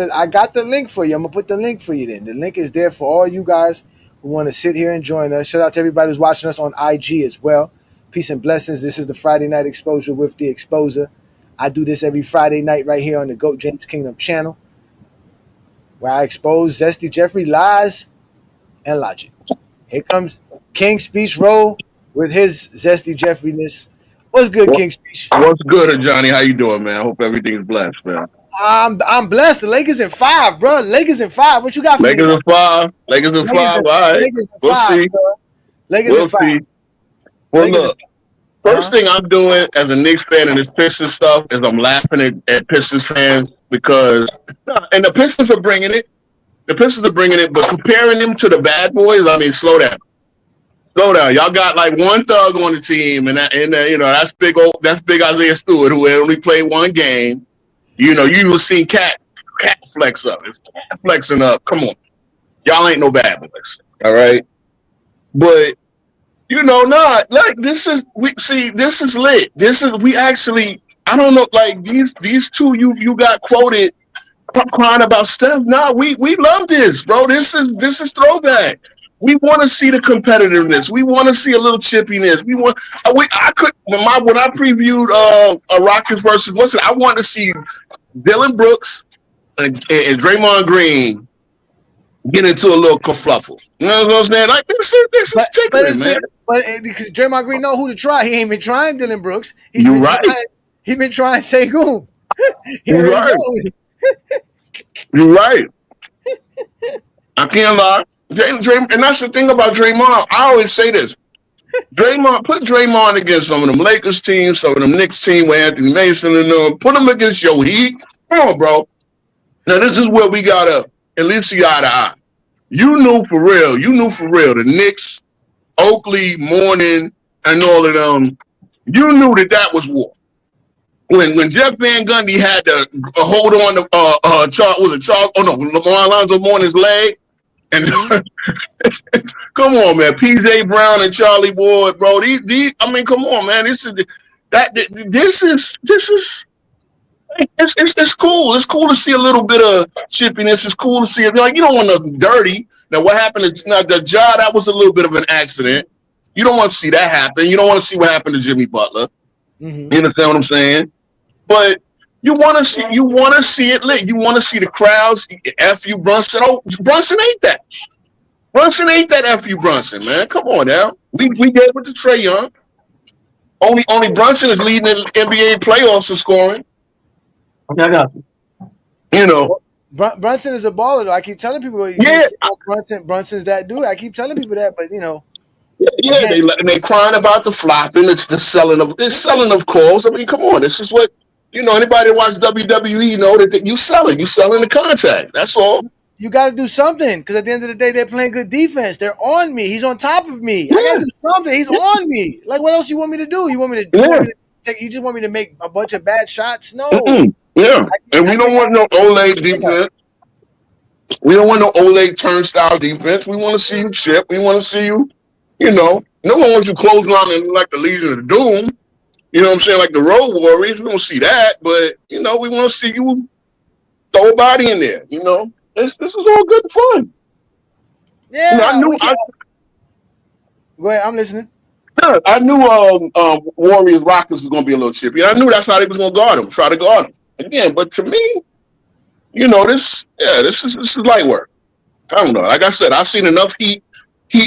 the link for you. I'm gonna put the link for you then. The link is there for all you guys who want to sit here and join us. Shout out to everybody who's watching us on IG as well. Peace and blessings. This is the Friday Night Exposure with the Exposer. I do this every Friday night right here on the GOAT James Kingdom channel, where I expose Zesty Jeffrey lies and logic. Here comes King Speech Roll with his zesty Jeffrey-ness. What's good, King Speech?
What's good, Johnny? How you doing, man? I hope everything is blessed, man.
I'm blessed. The Lakers in 5, bro. Lakers in 5. What you got for me?
Lakers in 5. Lakers in 5. All right. We'll see.
Lakers in 5.
Well, look. First thing I'm doing as a Knicks fan and this Pistons stuff is I'm laughing at Pistons fans because, and the Pistons are bringing it. The Pistons are bringing it, but comparing them to the bad boys, I mean, slow down. Slow down. Y'all got like one thug on the team, and that's big Isaiah Stewart, who only played one game. You know, you will see Cat flex up. It's Cat flexing up. Come on. Y'all ain't no bad boys. All right. But this is lit. I don't know, like these two you got quoted crying about Steph. Nah, we love this, bro. This is throwback. We want to see the competitiveness. We want to see a little chippiness. When I previewed a Rockets versus I want to see Dylan Brooks and Draymond Green get into a little kerfuffle. You know what I'm saying? Like this is tickling, man.
But because Draymond Green know who to try, he ain't been trying Dylan Brooks.
You're right.
He's been trying Sengun.
You're right. You're right. I can't lie. Draymond, and that's the thing about Draymond. I always say this. Put Draymond against some of them Lakers teams, some of them Knicks team with Anthony Mason and them. Put them against your Heat. Come on, bro. Now this is where we gotta at least see eye to eye. You knew for real. The Knicks, Oakley, Mourning, and all of them. You knew that was war. When Jeff Van Gundy had to hold on to Alonzo Mourning's leg, and come on, man, PJ Brown and Charlie Ward, bro. Come on, man. This is it's cool. It's cool to see a little bit of chippiness. It's cool to see it. Like, you don't want nothing dirty. Now, what happened to the Ja? That was a little bit of an accident. You don't want to see that happen. You don't want to see what happened to Jimmy Butler. Mm-hmm. You understand what I'm saying? But you want to see it lit. You want to see the crowds. F you, Brunson. Oh, Brunson ain't that. Brunson ain't that F you, Brunson, man. Come on now. We gave it to Trae Young. Only Brunson is leading the NBA playoffs in scoring. Okay, I got you. You know.
Brunson is a baller, though. I keep telling people, Brunson's that dude. I keep telling people that, but, you know.
Yeah, they crying about the flopping. It's the selling of calls. I mean, come on. This is what, anybody that watch WWE know that you selling the contact. That's all.
You got to do something, because at the end of the day, they're playing good defense. They're on me. He's on top of me. Yeah. I got to do something. He's on me. Like, what else you want me to do? You just want me to make a bunch of bad shots? No.
Mm-mm. Yeah, and we don't want no Olay defense. We don't want no Olay turnstile defense. We want to see you chip. We want to see you, no one wants you clothesline like the Legion of Doom. You know what I'm saying? Like the Road Warriors. We don't see that, but, we want to see you throw a body in there. This is all good fun.
Yeah. Go ahead, I'm listening.
Yeah, I knew Warriors Rockets was going to be a little chippy. I knew that's how they was going to guard him, try to guard him. Again, but to me, this is light work. I don't know. Like I said, I've seen enough Heat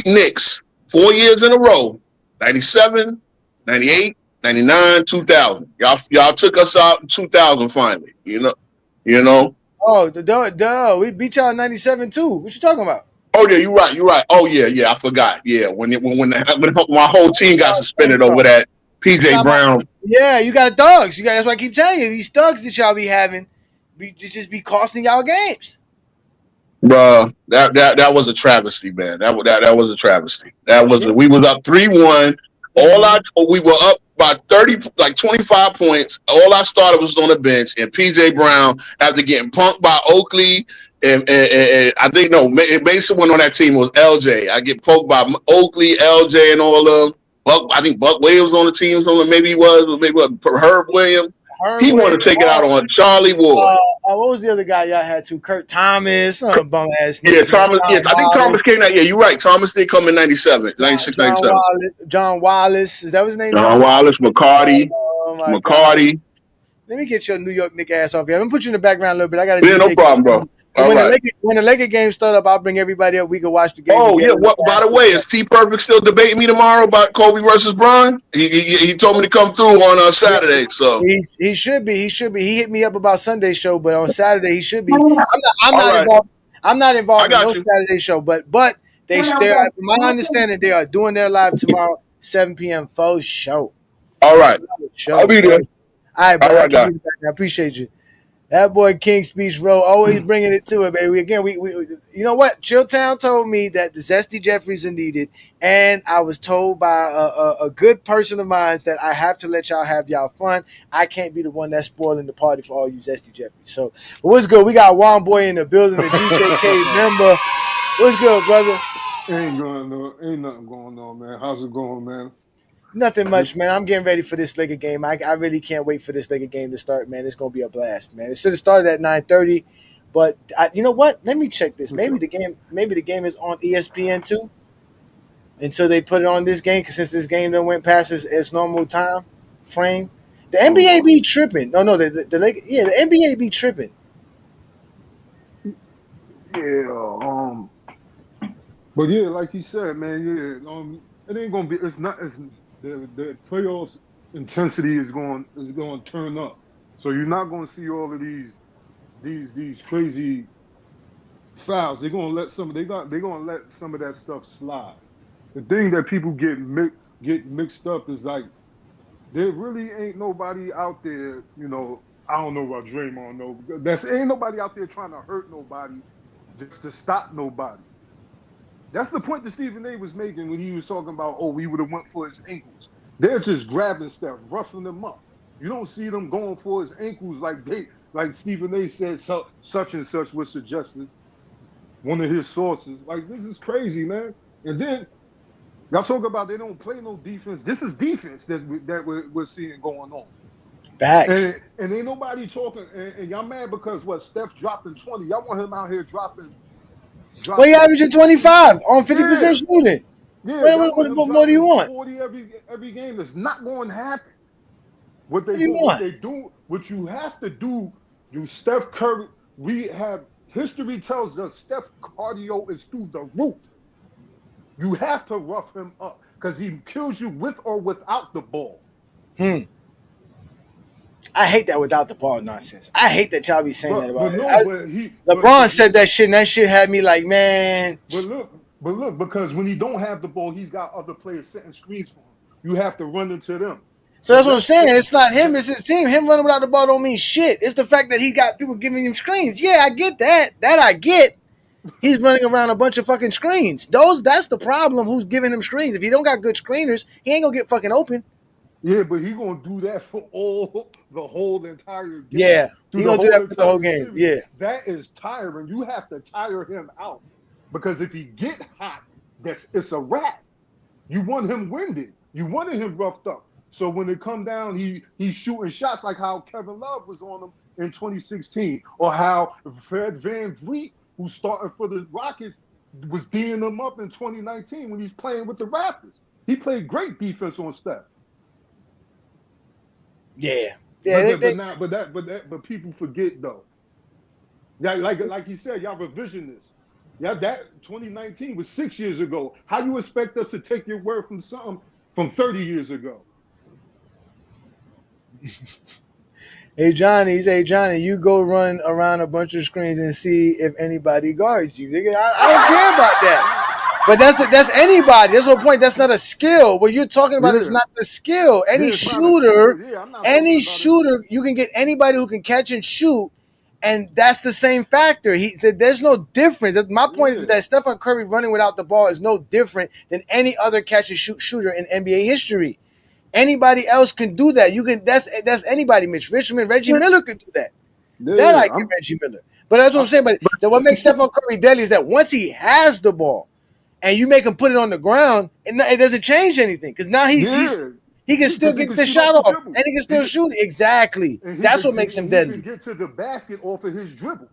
Knicks 4 years in a row, 97, 98, 99, 2000. Y'all took us out in 2000 finally,
Oh, we beat y'all in 97 too. What you talking about?
Oh yeah, you're right. Oh yeah, I forgot. Yeah, when my whole team got suspended over that PJ Brown.
Yeah, you got thugs. That's why I keep telling you, these thugs that y'all be having, just be costing y'all games.
Bruh, that was a travesty, man. That was a travesty. We was up 3-1. We were up by 25 points. All I started was on the bench, and PJ Brown, after getting punked by Oakley, and I think Mason went on that team. It was LJ. I get poked by Oakley, LJ, and all of them. I think Buck Williams on the team. Maybe Herb Williams. He wanted to take it out on Charlie Ward.
What was the other guy y'all had too? Kurt Thomas, bum ass.
Yeah, Thomas. I think Thomas came out. Yeah, you're right. Thomas did come in 97, 96, 97.
John Wallace. Is that his name?
John Wallace, McCarty. McCarty.
Let me get your New York Knick ass off here. I'm gonna put you in the background a little bit. I got to.
Yeah, no problem, bro.
When the Lakers game start up, I'll bring everybody up. We can watch the game.
Oh yeah. What? By the way, is T Perfect still debating me tomorrow about Kobe versus Bron? He told me to come through on Saturday. So
he should be. He hit me up about Sunday show, but on Saturday he should be. I'm not involved. I'm not involved in no Saturday show, but they're from my understanding they are doing their live tomorrow, 7 p.m. for show.
All right. I'll be there.
All right, bro. I appreciate you. That boy King Speech Road always bringing it to it, baby. Again, we you know what? Chilltown told me that the Zesty Jeffries are needed, and I was told by a good person of mine that I have to let y'all have y'all fun. I can't be the one that's spoiling the party for all you Zesty Jeffries. So, but what's good? We got Juan Boy in the building, the DJK member. What's good, brother?
Ain't nothing going on, man. How's it going, man?
Nothing much, man. I'm getting ready for this Laker game. I really can't wait for this Laker game to start, man. It's gonna be a blast, man. It should have started at 9:30, but you know what? Let me check this. Maybe the game is on ESPN too, until they put it on this game. Because since this game done went past its normal time frame, the NBA be tripping. No, the Lakers, the NBA be tripping.
Yeah. But yeah, like he said, man. Yeah. It ain't gonna be. It's not. The playoffs intensity is going to turn up, so you're not going to see all of these crazy fouls. They're going to let some of that stuff slide. The thing that people get mixed up is like there really ain't nobody out there. You know, I don't know about Draymond. No, ain't nobody out there trying to hurt nobody just to stop nobody. That's the point that Stephen A. was making when he was talking about, we would have went for his ankles. They're just grabbing stuff, roughing them up. You don't see them going for his ankles like Stephen A. said such and such was suggested, one of his sources. Like, this is crazy, man. And then y'all talk about they don't play no defense. This is defense that we're seeing going on.
Facts.
And ain't nobody talking. And y'all mad because Steph dropped in 20. Y'all want him out here dropping.
Well, he averaging 25 on 50% shooting. Yeah, what more do you want?
40 every game. That's not going to happen. What you have to do, Steph Curry. History tells us Steph cardio is through the roof. You have to rough him up because he kills you with or without the ball.
I hate that without the ball nonsense. I hate that y'all be saying that about it. LeBron said that shit, and that shit had me like, man.
But look, because when he don't have the ball, he's got other players setting screens for him. You have to run into them.
So that's what I'm saying. It's not him, it's his team. Him running without the ball don't mean shit. It's the fact that he got people giving him screens. Yeah, I get that. That I get. He's running around a bunch of fucking screens. That's the problem. Who's giving him screens? If he don't got good screeners, he ain't gonna get fucking open.
Yeah, but he gonna do that for the whole entire game.
Yeah, he gonna do that for the whole game. Series. Yeah,
that is tiring. You have to tire him out because if he get hot, it's a wrap. You want him winded. You wanted him roughed up. So when it come down, he's shooting shots like how Kevin Love was on him in 2016, or how Fred VanVleet, who's starting for the Rockets, was D'ing them up in 2019 when he's playing with the Raptors. He played great defense on Steph.
Yeah.
But people forget though. Yeah, like you said, y'all revisionists. Yeah, that 2019 was 6 years ago. How you expect us to take your word from something from 30 years ago?
Hey Johnny, you go run around a bunch of screens and see if anybody guards you. I don't care about that. But that's anybody. That's the point. That's not a skill. What you're talking about is not the skill. Any shooter, you can get anybody who can catch and shoot, and that's the same factor. There's no difference. My point is that Stephen Curry running without the ball is no different than any other catch and shoot shooter in NBA history. Anybody else can do that. You can. That's anybody. Mitch Richmond, Reggie Miller could do that. Yeah, I get Reggie Miller. But that's what I'm saying. But what makes Stephen Curry deadly is that once he has the ball, and you make him put it on the ground, it doesn't change anything because now he can still get the shot off and he can still shoot. Exactly. That's what makes him deadly.
He can get to the basket off of his dribble.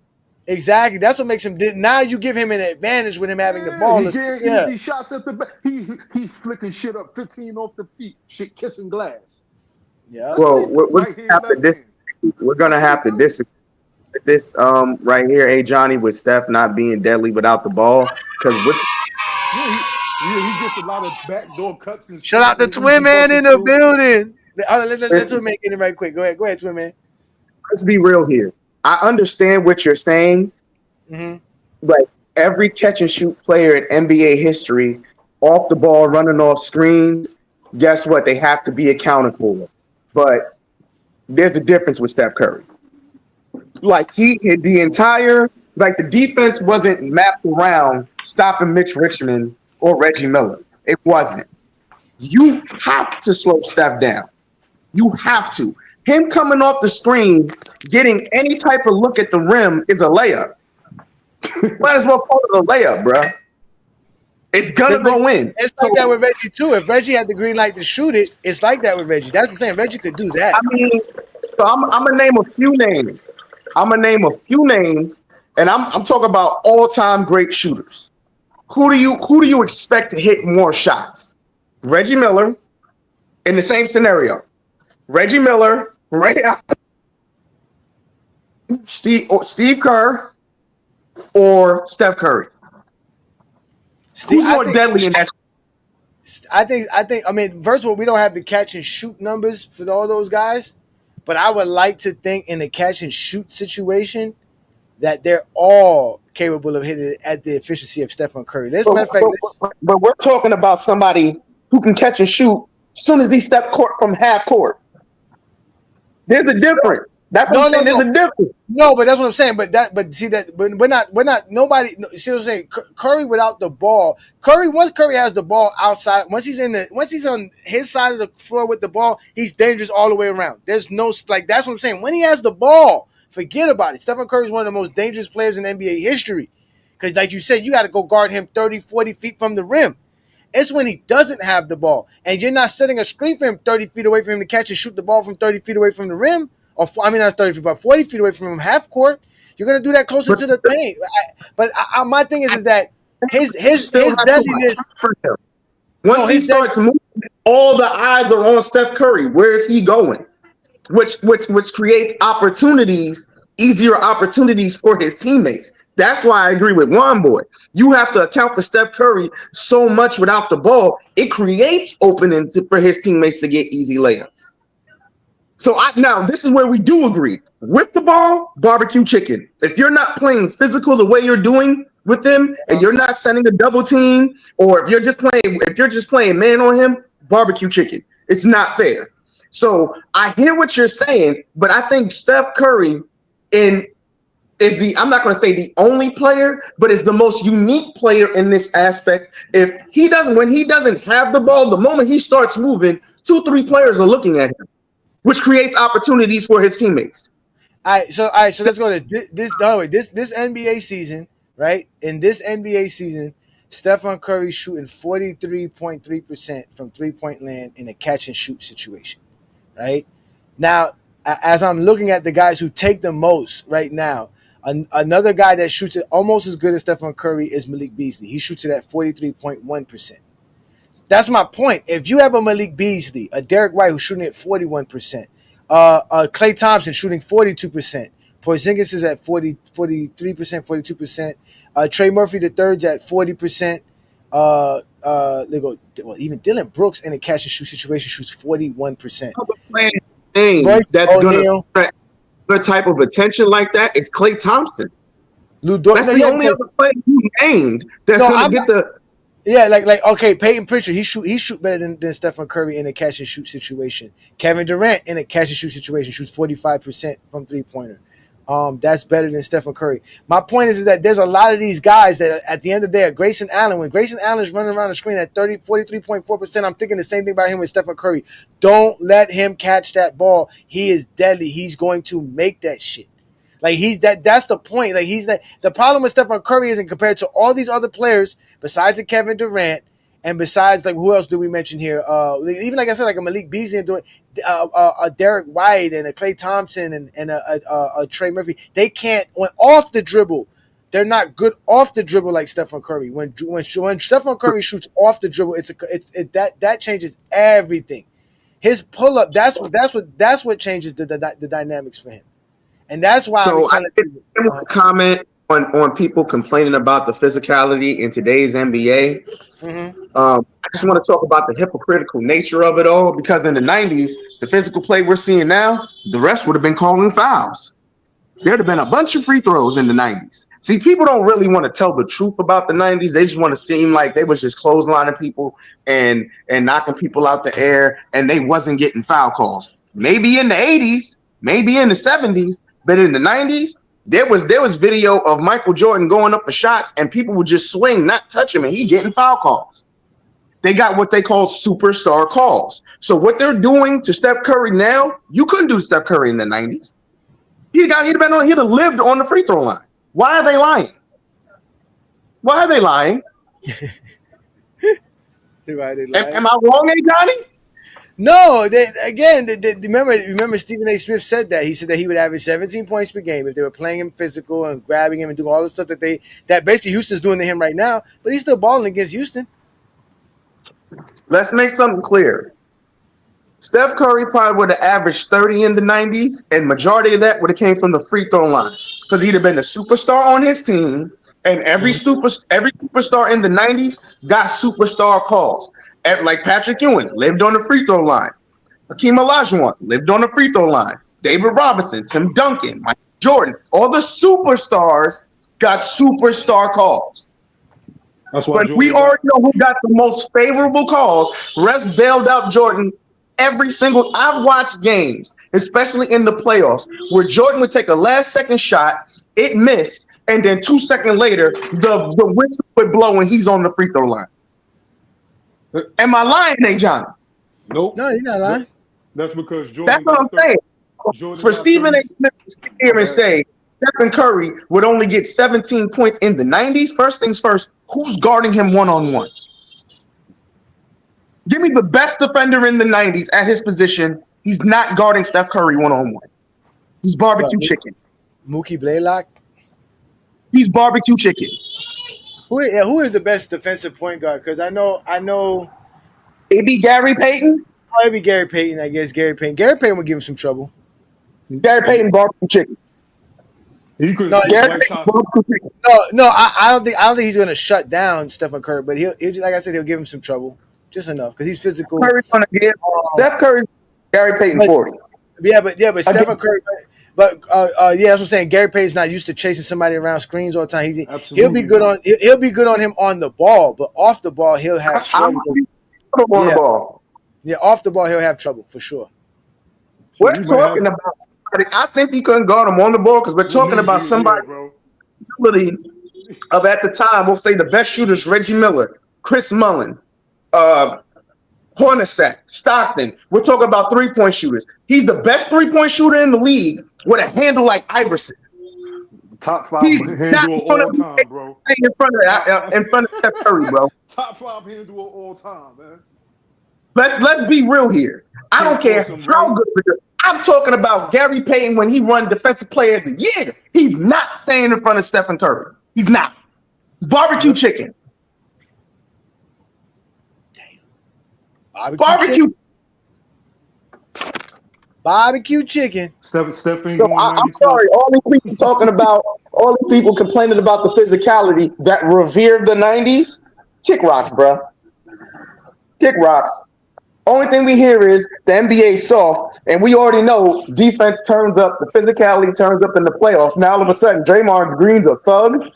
Exactly. That's what makes him deadly. Now you give him an advantage with him having the ball.
He getting easy shots at the back. He's flicking shit up 15 off the feet, shit kissing glass.
Yeah.
Well, we're gonna have to disagree this right here, Johnny, with Steph not being deadly without the ball, because with
he gets a lot of backdoor cuts and
shout out the Twin Man in the building. Let Twin Man get it right quick. Go ahead, Twin Man.
Let's be real here. I understand what you're saying.
Mm-hmm.
Like every catch and shoot player in NBA history, off the ball, running off screens, guess what? They have to be accounted for. But there's a difference with Steph Curry. Like the defense wasn't mapped around stopping Mitch Richmond or Reggie Miller. It wasn't. You have to slow Steph down. You have to. Him coming off the screen, getting any type of look at the rim is a layup. Might as well call it a layup, bro. It's gonna go in.
It's like that with Reggie too. If Reggie had the green light to shoot it, it's like that with Reggie. That's the same. Reggie could do that.
I mean, so I'm gonna name a few names. And I'm talking about all-time great shooters. Who do you expect to hit more shots? Reggie Miller in the same scenario. Reggie Miller, Steve Kerr, or Steph Curry. Who's more deadly in that?
I think. I mean, first of all, we don't have the catch and shoot numbers for all those guys, but I would like to think in the catch and shoot situation that they're all capable of hitting it at the efficiency of Stephen Curry.
But we're talking about somebody who can catch and shoot as soon as he steps court from half court. There's a difference. That's what I'm saying. There's a difference.
No, but that's what I'm saying. But we're not. Nobody. See what I'm saying? Curry without the ball. Once Curry has the ball outside. Once he's on his side of the floor with the ball, he's dangerous all the way around. There's no that's what I'm saying. When he has the ball, forget about it. Stephen Curry is one of the most dangerous players in NBA history. Because like you said, you got to go guard him 30, 40 feet from the rim. It's when he doesn't have the ball, and you're not setting a screen for him 30 feet away from him to catch and shoot the ball from 30 feet away from the rim, not 30 feet, but 40 feet away from him, half court. You're gonna do that closer to the paint. But my thing is that his deadliness.
Once he starts moving, all the eyes are on Steph Curry. Where is he going? Which creates easier opportunities for his teammates. That's why I agree with Juan Boy. You have to account for Steph Curry so much without the ball. It creates openings for his teammates to get easy layups. So now this is where we do agree. With the ball, barbecue chicken. If you're not playing physical the way you're doing with him, and you're not sending a double team, or if you're just playing man on him, barbecue chicken. It's not fair. So I hear what you're saying, but I think Steph Curry I'm not going to say the only player, but is the most unique player in this aspect. When he doesn't have the ball, the moment he starts moving, 2-3 players are looking at him, which creates opportunities for his teammates.
All right, so let's go to this NBA season, right? In this NBA season, Stephen Curry shooting 43.3% from three-point land in a catch and shoot situation, right? Now, as I'm looking at the guys who take the most right now, another guy that shoots it almost as good as Stephen Curry is Malik Beasley. He shoots it at 43.1%. That's my point. If you have a Malik Beasley, a Derek White who's shooting at 41%, Klay Thompson shooting 42%, Porzingis is at 43%, 42%, Trey Murphy III's at 40%. Even Dylan Brooks in a catch and shoot situation shoots 41%.
That's going to the type of attention like that is Klay Thompson. That's the only other player you named that's going to get the.
Yeah, okay, Peyton Pritchard, he shoot better than Stephen Curry in a catch and shoot situation. Kevin Durant in a catch and shoot situation shoots 45% from three-pointer. That's better than Stephen Curry. My point is that there's a lot of these guys that at the end of the day are Grayson Allen. When Grayson Allen is running around the screen at 43.4%, I'm thinking the same thing about him with Stephen Curry. Don't let him catch that ball. He is deadly. He's going to make that shit. That's the point. The problem with Stephen Curry isn't compared to all these other players besides Kevin Durant and besides who else do we mention here? Even like I said, like a Malik Beasley and a Derek White and a Klay Thompson and a Trey Murphy. They can't off the dribble. They're not good off the dribble like Stephen Curry. When Stephen Curry shoots off the dribble, that changes everything. His pull up, that's what changes the dynamics for him. And that's why
So I want to comment on people complaining about the physicality in today's NBA. I just want to talk about the hypocritical nature of it all, because in the 90s, the physical play we're seeing now, the rest would have been calling fouls. There'd have been a bunch of free throws in the 90s. See, people don't really want to tell the truth about the 90s. They just want to seem like they was just clotheslining people and knocking people out the air, and they wasn't getting foul calls. Maybe in the 80s, maybe in the 70s, but in the 90s, there was video of Michael Jordan going up for shots, and people would just swing, not touch him, and he getting foul calls. They got what they call superstar calls. So what they're doing to Steph Curry now, you couldn't do to Steph Curry in the 90s. He'd have lived on the free throw line. Why are they lying? Why are they lying? Am I wrong, Johnny?
No, remember Stephen A. Smith said that. He said that he would average 17 points per game if they were playing him physical and grabbing him and doing all the stuff that basically Houston's doing to him right now, but he's still balling against Houston.
Let's make something clear. Steph Curry probably would have averaged 30 in the 90s, and majority of that would have came from the free throw line, because he'd have been a superstar on his team, and every superstar in the 90s got superstar calls. Like Patrick Ewing lived on the free throw line. Hakeem Olajuwon lived on the free throw line. David Robinson, Tim Duncan, Michael Jordan, all the superstars got superstar calls. But we already know who got the most favorable calls. Refs bailed out Jordan I've watched games, especially in the playoffs, where Jordan would take a last-second shot, it missed, and then 2 seconds later, the whistle would blow and he's on the free throw line. Am I lying, Nate Johnny?
Nope.
No, you're not lying.
That's because Jordan.
That's what I'm saying. For Stephen A. Smith to sit here and say Stephen Curry would only get 17 points in the 90s, first things first, who's guarding him one-on-one? Give me the best defender in the 90s at his position. He's not guarding Steph Curry one-on-one. He's barbecue chicken.
Mookie Blaylock?
He's barbecue chicken.
Who is the best defensive point guard? Because I know.
Maybe Gary Payton?
Maybe Gary Payton, I guess. Gary Payton would give him some trouble.
Gary Payton, barbecue chicken.
He could.
No, I don't think he's going to shut down Stephen Curry, but he'll just, like I said, he'll give him some trouble, just enough, because he's physical.
Steph Curry, Gary Payton 40.
Yeah, but Stephen Curry. But that's what I'm saying. Gary Payton's not used to chasing somebody around screens all the time. He'll be good on him on the ball, but off the ball he'll have trouble.
On the ball.
Yeah, off the ball he'll have trouble for sure.
We're talking about. I think he couldn't guard him on the ball, because we're talking about somebody of at the time. We'll say the best shooters: Reggie Miller, Chris Mullin, Hornacek, Stockton. We're talking about 3-point shooters. He's the best 3-point shooter in the league with a handle like Iverson.
Top 5 handle of all time, bro.
In front of Steph Curry, bro.
Top 5 handle of all time, man.
Let's be real here. I don't care how good. I'm talking about Gary Payton when he won Defensive Player of the Year. He's not staying in front of Stephen Curry. He's not. Barbecue chicken.
Barbecue chicken.
Steph ain't going.
I'm sorry. All these people complaining about the physicality that revered the 90s. Kick rocks, bro. Kick rocks. Only thing we hear is the NBA soft, and we already know defense turns up, the physicality turns up in the playoffs. Now all of a sudden, Draymond Green's a thug.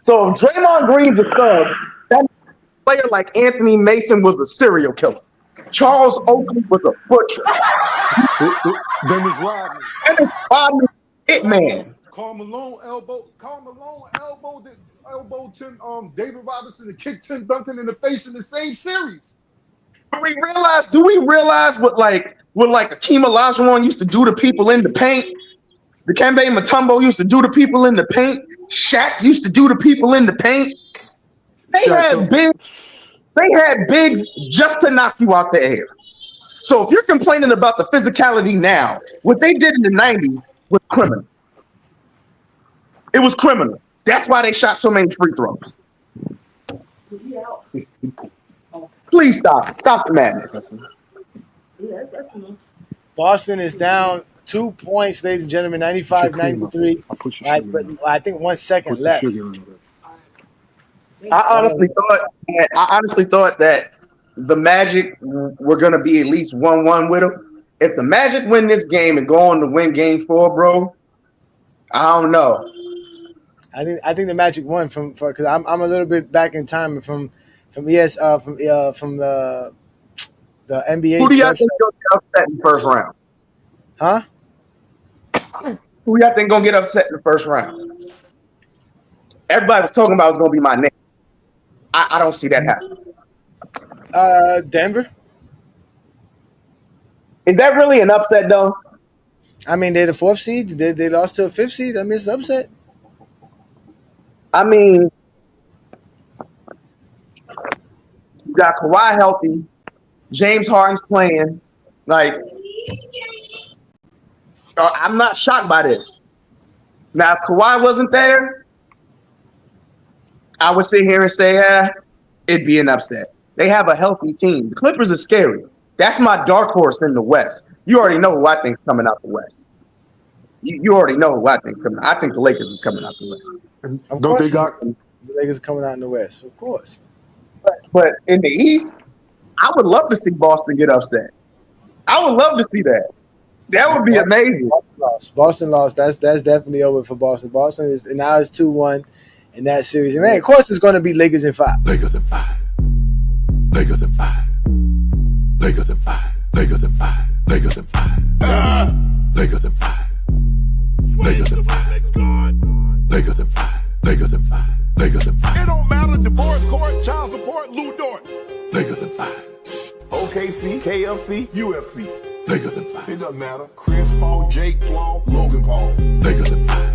So if Draymond Green's a thug, that player like Anthony Mason was a serial killer. Charles Oakley was a butcher.
Dennis Rodman.
Hitman.
Karl Malone elbowed David Robinson and kicked Tim Duncan in the face in the same series.
Do we realize what Hakeem Olajuwon used to do to people in the paint? Dikembe Mutombo used to do to people in the paint. Shaq used to do to people in the paint. They had bigs just to knock you out the air. So if you're complaining about the physicality now, what they did in the 90s was criminal. It was criminal. That's why they shot so many free throws. Please stop. Stop the madness.
Boston is down 2 points, ladies and gentlemen, 95-93. Right, but I think 1 second left.
I honestly thought that the Magic were going to be at least 1-1 with them. If the Magic win this game and go on to win Game 4, bro, I don't know.
I think the Magic won because I'm a little bit back in time from the NBA.
Who do y'all think gonna get upset in the first round?
Huh?
Who y'all think gonna get upset in the first round? Everybody was talking about it was gonna be my Knicks. I don't see that happening.
Denver.
Is that really an upset though?
I mean, they're the 4th seed. They lost to a 5th seed. I mean, it's an upset.
I mean, you got Kawhi healthy, James Harden's playing. Like, I'm not shocked by this. Now, if Kawhi wasn't there, I would sit here and say, it'd be an upset. They have a healthy team. The Clippers are scary. That's my dark horse in the West. You already know who I think's coming out the West. You already know who I think's coming. I think the Lakers is coming out the West.
Of course, the Lakers are coming out in the West, of course.
But in the East, I would love to see Boston get upset. I would love to see that. That would be amazing.
Boston lost. That's definitely over for Boston. Boston is now it's 2-1 in that series. And man, of course, it's going to be Lakers in 5.
Lakers in 5. Lakers in 5. Lakers in 5. Lakers in 5. Lakers in 5. Lakers in 5. Lakers in 5. Lakers in 5. Lakers in 5. Lakers in 5.
It don't matter. Divorce court, child support, Lou Dort.
Lakers in 5.
OKC, KFC, UFC.
Lakers in 5.
It doesn't matter. Chris Paul, Jake Paul, Logan Paul.
Lakers in 5.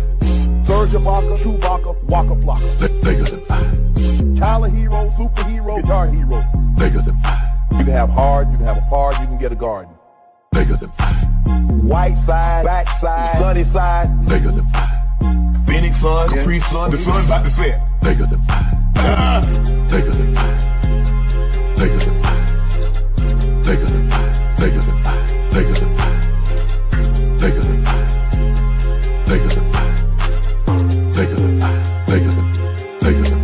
Serge Ibaka, Chewbacca, Waka Flocka.
Lakers in 5.
Tyler Hero, superhero, guitar hero.
Lakers in 5.
You can have hard, you can have a par, you can get a garden.
Lakers in 5.
White side, back side, sunny side.
Lakers in 5.
Phoenix Sun, Capri Sun, the sun's about to set.
Lakers in 5. Lakers in 5. Lakers in 5. Lakers in 5. Lakers in 5. Lakers in 5. Lakers in 5. Lakers in 5. Lakers in 5. Lakers in 5. Lakers in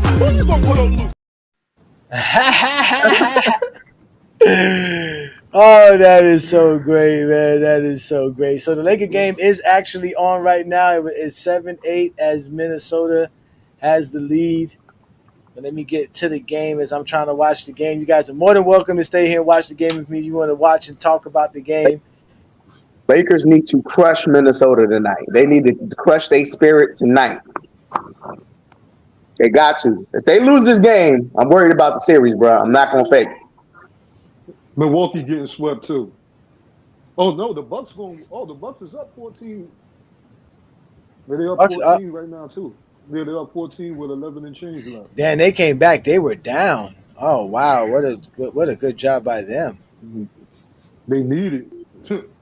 5.
Who you gonna put on loose?
Oh, that is so great, man. That is so great. So the Laker game is actually on right now. It's 7-8 as Minnesota has the lead. But let me get to the game as I'm trying to watch the game. You guys are more than welcome to stay here and watch the game with me. If you want to watch and talk about the game.
Lakers need to crush Minnesota tonight. They need to crush their spirit tonight. They got to. If they lose this game, I'm worried about the series, bro. I'm not going to fake it.
Milwaukee getting swept too. Oh no, the Bucks going. Oh, the Bucks is up 14. They're up 14 right now too. They're up 14 with 11 and change left.
Damn, they came back. They were down. Oh wow, what a good job by them.
They need it.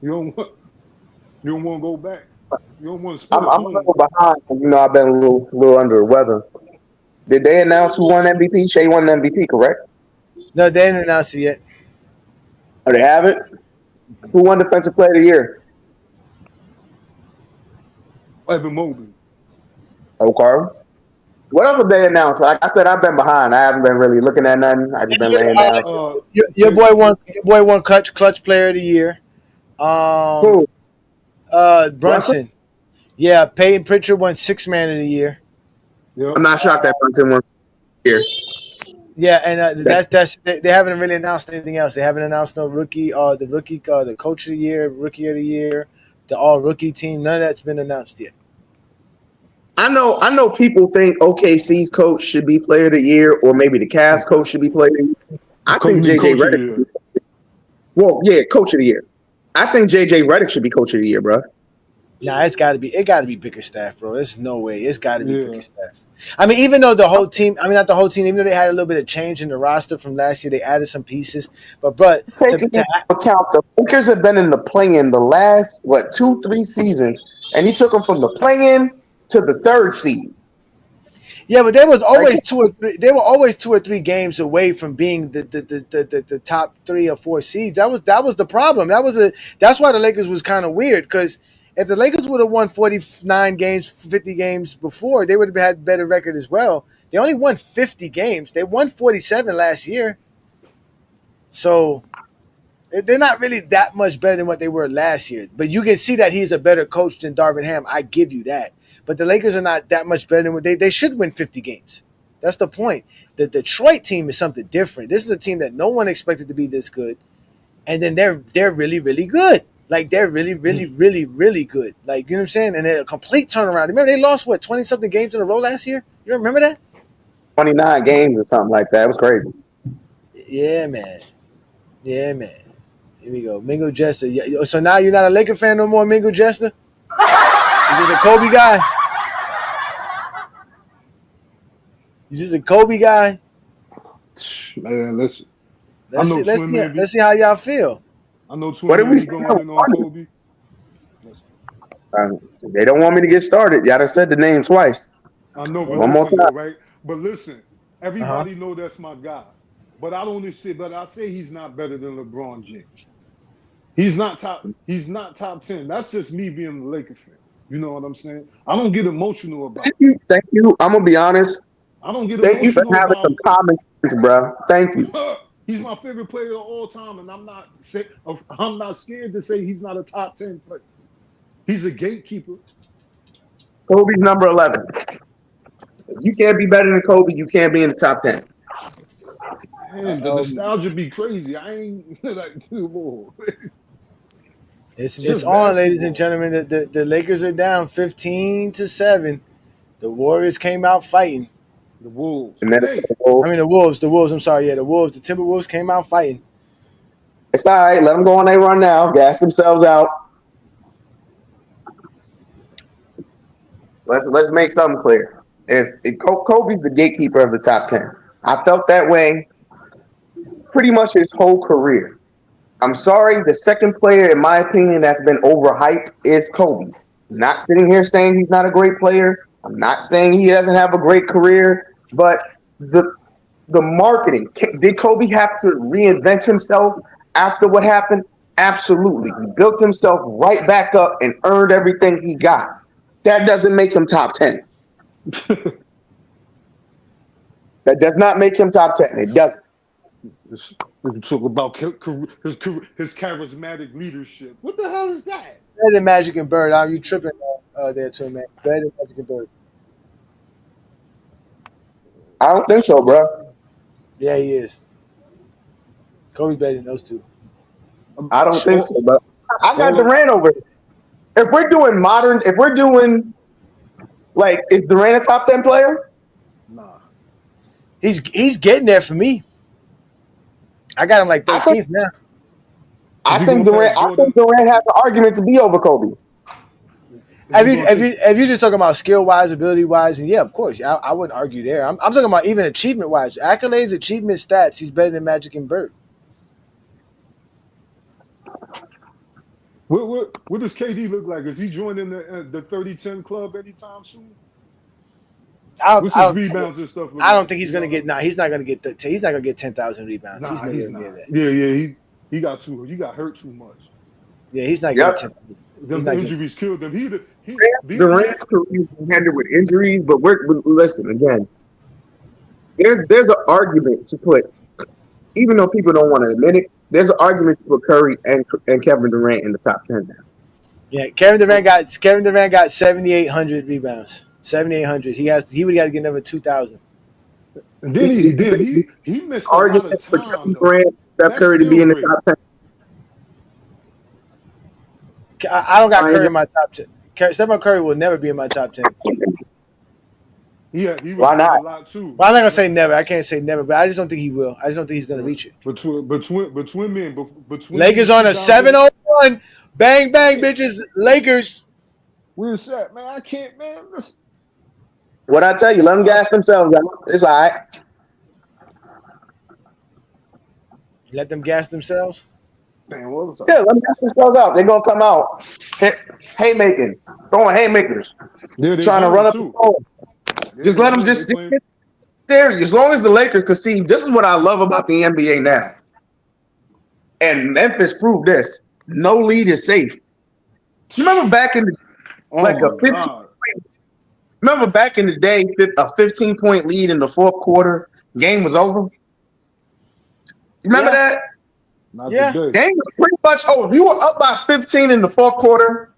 You don't want to go back. You don't want to split.
I'm a little behind. You know, I've been a little under the weather. Did they announce who won MVP? Shea won the MVP, correct?
No, they didn't announce it yet.
Oh, they haven't? Who won Defensive Player of the Year?
Evan Mobley.
Okay. What else have they announced? Like I said, I've been behind. I haven't been really looking at nothing. I just been laying down.
Your boy won clutch player of the year.
Who?
Brunson. Yeah, Peyton Pritchard won 6th man of the year.
Yep.
I'm not shocked that Brunson won here.
Yeah, and that's they haven't really announced anything else. They haven't announced no rookie the coach of the year, rookie of the year, the all rookie team. None of that's been announced yet.
I know people think OKC's coach should be player of the year, or maybe the Cavs coach should be player of the year. I think JJ Redick. Well, yeah, coach of the year. I think JJ Redick should be coach of the year, bro.
Nah, it got to be Bickerstaff, bro. There's no way. It's got to be Bickerstaff. I mean, even though not the whole team, even though they had a little bit of change in the roster from last year, they added some pieces. But
take into account the Lakers have been in the play-in the last 2-3 seasons, and he took them from the play-in to the 3rd seed.
Yeah, but there was always 2 or 3. They were always 2 or 3 games away from being the top 3 or 4 seeds. That was the problem. That's why the Lakers was kind of weird because If the Lakers would have won 49 games, 50 games before, they would have had a better record as well. They only won 50 games. They won 47 last year. So they're not really that much better than what they were last year. But you can see that he's a better coach than Darvin Ham. I give you that. But the Lakers are not that much better than what they should win 50 games. That's the point. The Detroit team is something different. This is a team that no one expected to be this good. And then they're really, really good. Like, they're really, really, really, really good. Like, you know what I'm saying? And they're a complete turnaround. Remember, they lost, 20-something games in a row last year? You remember that?
29 games or something like that. It was crazy.
Yeah, man. Yeah, man. Here we go. Mingo Jester. Yeah, so now you're not a Laker fan no more, Mingo Jester? You're just a Kobe guy? You just a Kobe guy?
Man, let's
see how y'all feel.
I know Twin going in on Kobe.
They don't want me to get started. Y'all done said the name twice.
I know, but
one more time,
though, right? But listen, everybody know that's my guy. But I don't say, but I say he's not better than LeBron James. He's not top 10. That's just me being a Laker fan. You know what I'm saying? I don't get emotional about it.
Thank you. I'm gonna be honest.
I don't get
Thank you for
emotional
having some common sense, bro. Thank you.
He's my favorite player of all time, and I'm not scared to say he's not a top 10 player. He's a gatekeeper.
Kobe's number 11. If you can't be better than Kobe, you can't be in the top 10.
Man, the nostalgia be crazy. I ain't like, whoa.
It's on, ladies and gentlemen. The Lakers are down 15-7. The Warriors came out fighting.
The Wolves.
The Wolves. The Wolves. I'm sorry. Yeah, the Wolves. The Timberwolves came out fighting.
It's all right. Let them go on their run now. Gas themselves out. Let's make something clear. If Kobe's the gatekeeper of the top 10. I felt that way pretty much his whole career. I'm sorry, the second player, in my opinion, that's been overhyped is Kobe. I'm not sitting here saying he's not a great player. I'm not saying he doesn't have a great career, but the marketing, did Kobe have to reinvent himself after what happened? Absolutely. He built himself right back up and earned everything he got. That doesn't make him top 10. That does not make him top 10. It doesn't.
We can talk about his charismatic leadership. What the hell is that?
Better than Magic and Bird. Are you tripping there too, man? Better than Magic and Bird.
I don't think so, bro.
Yeah, he is. Kobe's better than those two.
I don't think so, bro. I got Durant over here. If we're doing like, is Durant a top 10 player?
Nah.
He's getting there for me. I got him like 13th now.
I think Durant has an argument to be over Kobe.
If you're just talking about skill wise, ability wise, and yeah, of course, I wouldn't argue there. I'm talking about even achievement wise, accolades, achievement stats. He's better than Magic and Bird.
What does KD look like? Is he joining the 30-10 club anytime soon? What's his rebounds and stuff?
I don't think he's going to get. He's not going to get. He's not going to get 10,000 rebounds. He's never going to get that.
Yeah. He got hurt too much.
Yeah, he's not getting 10.
Them injuries killed him.
Durant's career is hindered with injuries, but listen again. There's an argument to put, even though people don't want to admit it. There's an argument to put Curry and Kevin Durant in the top 10 now.
Yeah, Kevin Durant got 7,800 rebounds. 7,800. He would have to get another 2,000.
And then he missed a lot of
for
time.
Kevin Durant, Steph Curry to be in the top 10.
I don't got Curry in my top 10. Stephen Curry will never be in my top 10.
Yeah, he
why not?
A lot too.
Well, I'm not gonna say never. I can't say never, but I just don't think he will. I just don't think he's gonna reach it.
Between
Lakers on a 7-0-1. Bang bang, bitches. Lakers.
Where's that, man? I can't, man.
What I tell you, let them gas themselves out. It's all right.
Let them gas themselves.
Man, what was
let them gas themselves out. They're gonna come out haymaking, throwing haymakers, trying to run up the floor. Just let them just sit there. As long as the Lakers could see, this is what I love about the NBA now. And Memphis proved this. No lead is safe. Remember back in the Remember back in the day, a 15-point lead in the fourth quarter, game was over. You remember that?
Yeah.
Game was pretty much over. If you were up by 15 in the fourth quarter,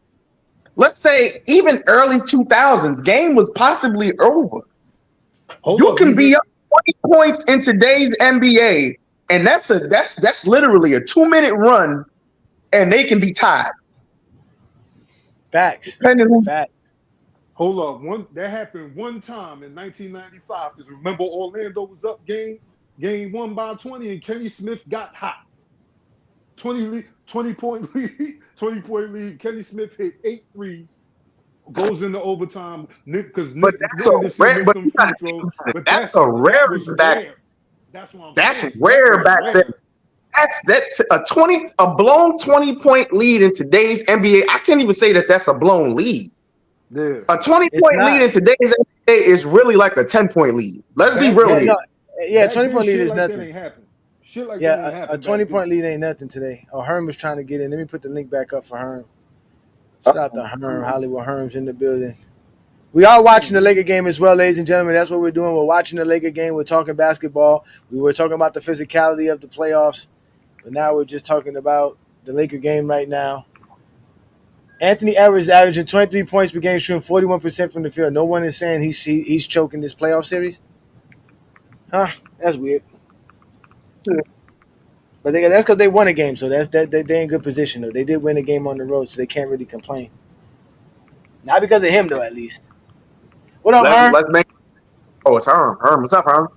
let's say even early 2000s, game was possibly over. You can be up 20 points in today's NBA, and that's literally a 2-minute run, and they can be tied.
Facts. Facts.
Hold up. That happened one time in 1995. Because remember, Orlando was up game 1 by 20, and Kenny Smith got hot. 20-point lead. Kenny Smith hit 8 threes. Goes into overtime. That's
rare back then. That's a blown 20-point lead in today's NBA. I can't even say that's a blown lead.
Yeah.
A 20-point lead in today's NBA is really like a 10-point lead. Let's be real here.
Yeah, 20-point lead is nothing.
Shit like
a 20-point lead ain't nothing today. Oh, Herm was trying to get in. Let me put the link back up for Herm. Shout out to Herm. Hollywood Herm's in the building. We are watching the Laker game as well, ladies and gentlemen. That's what we're doing. We're watching the Laker game. We're talking basketball. We were talking about the physicality of the playoffs, but now we're just talking about the Laker game right now. Anthony Edwards is averaging 23 points per game, shooting 41% from the field. No one is saying he's choking this playoff series. Huh? That's weird. But that's because they won a game, so they're in good position though. They did win a game on the road, so they can't really complain. Not because of him though, at least. What up, Herm?
It's Herm. Herm, what's up, Herm?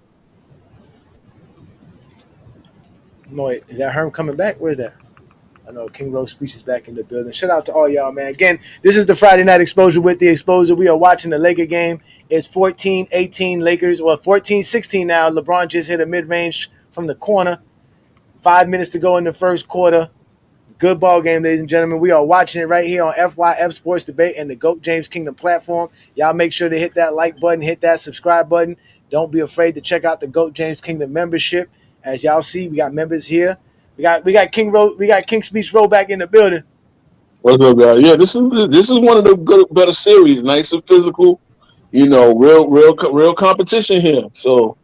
No, wait, is that Herm coming back? Where's that? I know King Rose Speech is back in the building. Shout out to all y'all, man. Again, this is the Friday Night Exposure with the Exposure. We are watching the Laker game. It's 14-18 Lakers, or 14-16 now. LeBron just hit a mid-range from the corner. 5 minutes to go in the first quarter. Good ball game, ladies and gentlemen. We are watching it right here on FYF Sports Debate and the GOAT James Kingdom platform. Y'all make sure to hit that like button, hit that subscribe button. Don't be afraid to check out the GOAT James Kingdom membership. As y'all see, we got members here. We got King Speech Row back in the building.
What's up, guys? Yeah, this is one of the better series. Nice and physical. You know, real competition here. So,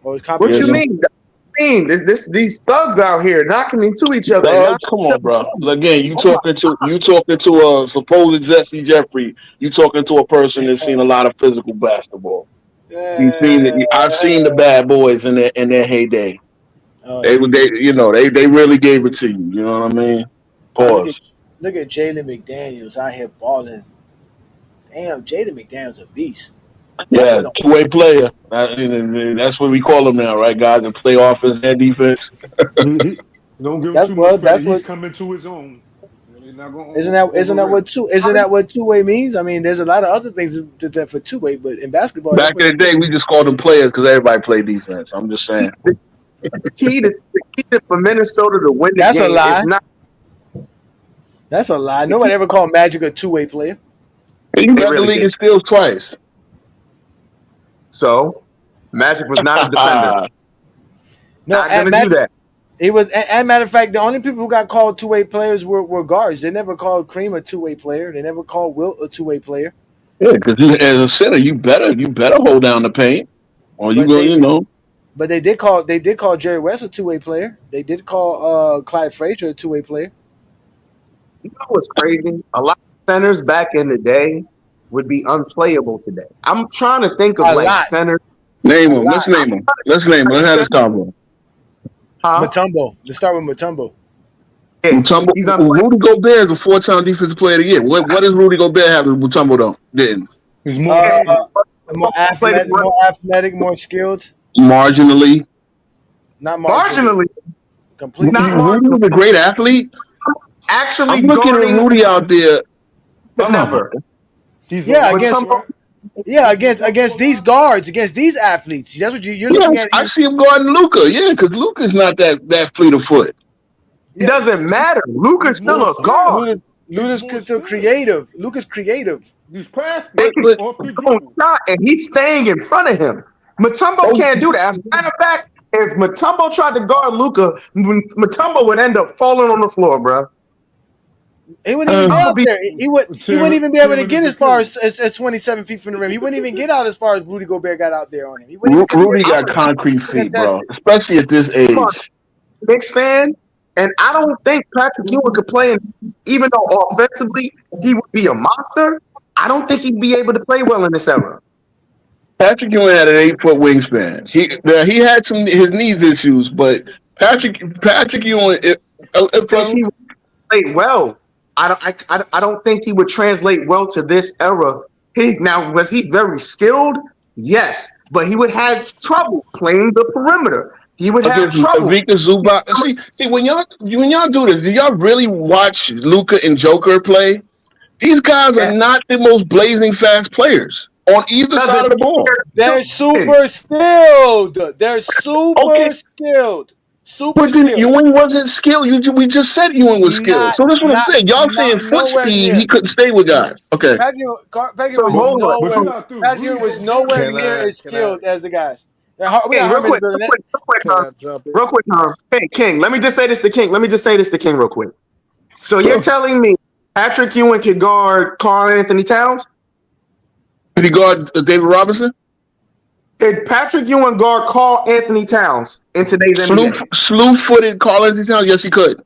what you mean? These thugs out here knocking into each other.
Come on, bro. Again, you talking to a supposed Jesse Jeffrey. You talking to a person that's seen a lot of physical basketball. I've seen the bad boys in their heyday. They really gave it to you. You know what I mean? Pause.
Look at Jalen McDaniels out here balling. Damn, Jalen McDaniels a beast.
Yeah, two-way player. That's what we call him now, right, guys? And play offense and defense.
Don't give him too much credit. He's coming to his own.
Isn't that what two-way means? I mean, there's a lot of other things that for two-way, but in basketball,
back in the day, we just called them players because everybody played defense. I'm just saying.
The key for Minnesota to win the
game
a lie.
That's a lie. Nobody ever called Magic a two-way player.
You got the league in steals twice.
So, Magic was not a defender.
Not gonna do that. It was, and matter of fact, the only people who got called two-way players were guards. They never called Kareem a two-way player. They never called Wilt a two-way player.
Yeah, because as a center, you better hold down the paint, or
But they did call Jerry West a two-way player. They did call Clyde Frazier a two-way player.
You know what's crazy? A lot of centers back in the day would be unplayable today. I'm trying to think of centers.
Name them. Let's name them. Let's have this combo.
Mutombo. Let's start with Mutombo.
Mutombo. Rudy Gobert is a 4-time defensive player of the year. What does Rudy Gobert have that Mutombo didn't?
He's
more athletic, more skilled.
Marginally.
Not marginally.
Completely. Rudy was a great athlete.
Actually,
I'm looking at Rudy out there.
Never.
Against these guards, against these athletes. That's what you're looking at.
I see him guarding Luka. Yeah, because Luka's not that fleet of foot.
It doesn't matter. Luka's still a guard.
Luka's still creative. Luka's creative.
He's crafty.
And he's staying in front of him. Mutombo can't do that. As a matter of fact, if Mutombo tried to guard Luka, Mutombo would end up falling on the floor, bro.
He wouldn't even get out there. He wouldn't even be able to get as far as 27 feet from the rim. He wouldn't even get out as far as Rudy Gobert got out there on him. He wouldn't even
Rudy got concrete feet, bro. Especially at this age.
Knicks fan, and I don't think Patrick Ewing could play. Even though offensively he would be a monster, I don't think he'd be able to play well in this era.
Patrick Ewing had an 8-foot wingspan. He had his knees issues, but Patrick Ewing,
he played well. I don't think he would translate well to this era. Was he very skilled? Yes, but he would have trouble playing the perimeter. He would have trouble.
See, when y'all do this, do y'all really watch Luka and Joker play? These guys are not the most blazing fast players on either side of the ball.
They're super skilled. Skilled.
But then Ewing wasn't skilled. We just said Ewing was skilled. So that's what I'm saying. Y'all saying foot speed, he couldn't stay with guys. Okay.
Patrick was nowhere near as skilled as the guys.
Real quick, Herm. Hey, King, let me just say this to King real quick. So you're telling me Patrick Ewing could guard Karl Anthony Towns?
Did he guard David Robinson?
Did Patrick Ewing guard Karl Anthony Towns in today's NBA?
Slew-footed Karl Anthony Towns? Yes, he could.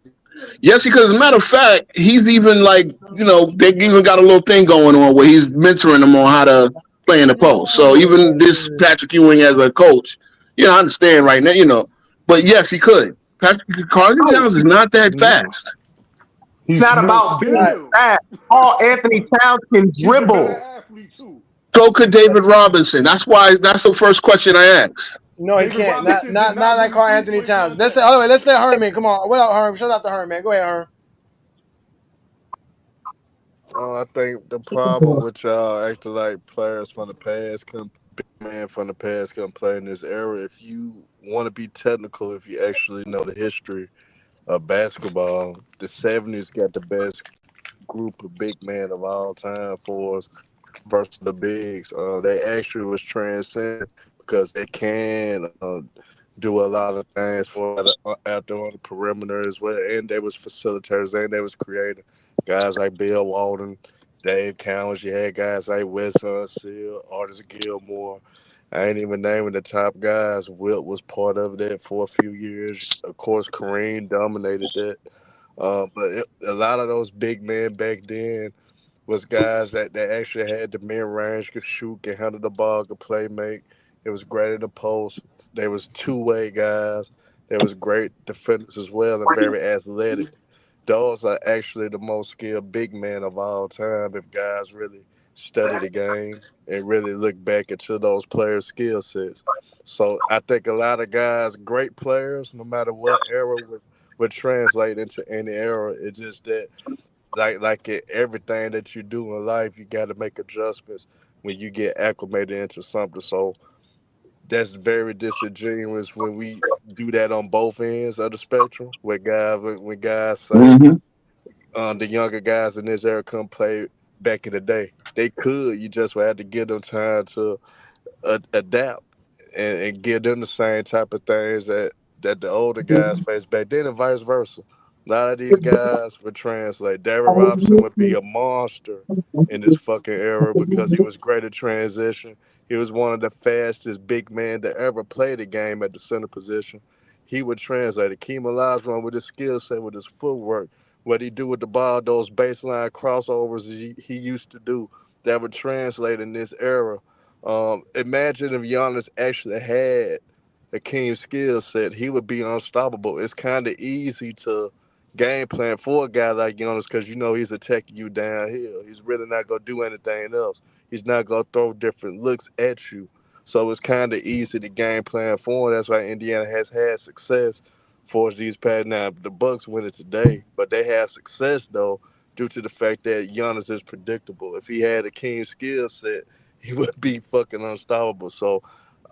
As a matter of fact, he's even they even got a little thing going on where he's mentoring them on how to play in the post. So even this Patrick Ewing as a coach, I understand right now, but yes, he could. Karl Anthony Towns is not that fast.
It's not about being fast. Karl Anthony Towns can dribble.
So could David Robinson. That's the first question I asked.
No, he can't. Not like Karl Anthony Towns. Let's let Herm in. Come on. What up, Herm? Shout out to Herm, man. Go ahead, Herm.
I think the problem with y'all acting like players from the past can play in this era. If you want to be technical, if you actually know the history of basketball, the 70s got the best group of big men of all time for us versus the bigs. They actually was transcended because they can do a lot of things for out there on the perimeter as well, and they was facilitators and they was creative. Guys like Bill Walton, Dave Cowens, you had guys like Wes Unseld, Artis Gilmore. I ain't even naming the top guys. Wilt was part of that for a few years. Of course, Kareem dominated that. But a lot of those big men back then was guys that actually had the mid-range, could shoot, could handle the ball, could play make. It was great at the post. They was two-way guys. They was great defenders as well and very athletic. Those are actually the most skilled big men of all time if guys really study the game and really look back into those players' skill sets. So I think a lot of guys, great players, no matter what era, would translate into any era. It's just that, like everything that you do in life, you got to make adjustments when you get acclimated into something. So that's very disingenuous when we do that on both ends of the spectrum. When guys say the younger guys in this era couldn't play back in the day, they could. You just would have to give them time to adapt and give them the same type of things that the older guys faced back then, and vice versa. A lot of these guys would translate. Darren Robinson would be a monster in this fucking era because he was great at transition. He was one of the fastest big men to ever play the game at the center position. He would translate. Akeem Olajuwon with his skill set, with his footwork, what he do with the ball, those baseline crossovers he used to do, that would translate in this era. Imagine if Giannis actually had Akeem's skill set, he would be unstoppable. It's kind of easy to game plan for a guy like Giannis because he's attacking you downhill. He's really not going to do anything else. He's not going to throw different looks at you. So it's kind of easy to game plan for him. That's why Indiana has had success for these past. Now, the Bucks win it today, but they have success, though, due to the fact that Giannis is predictable. If he had a keen skill set, he would be fucking unstoppable. So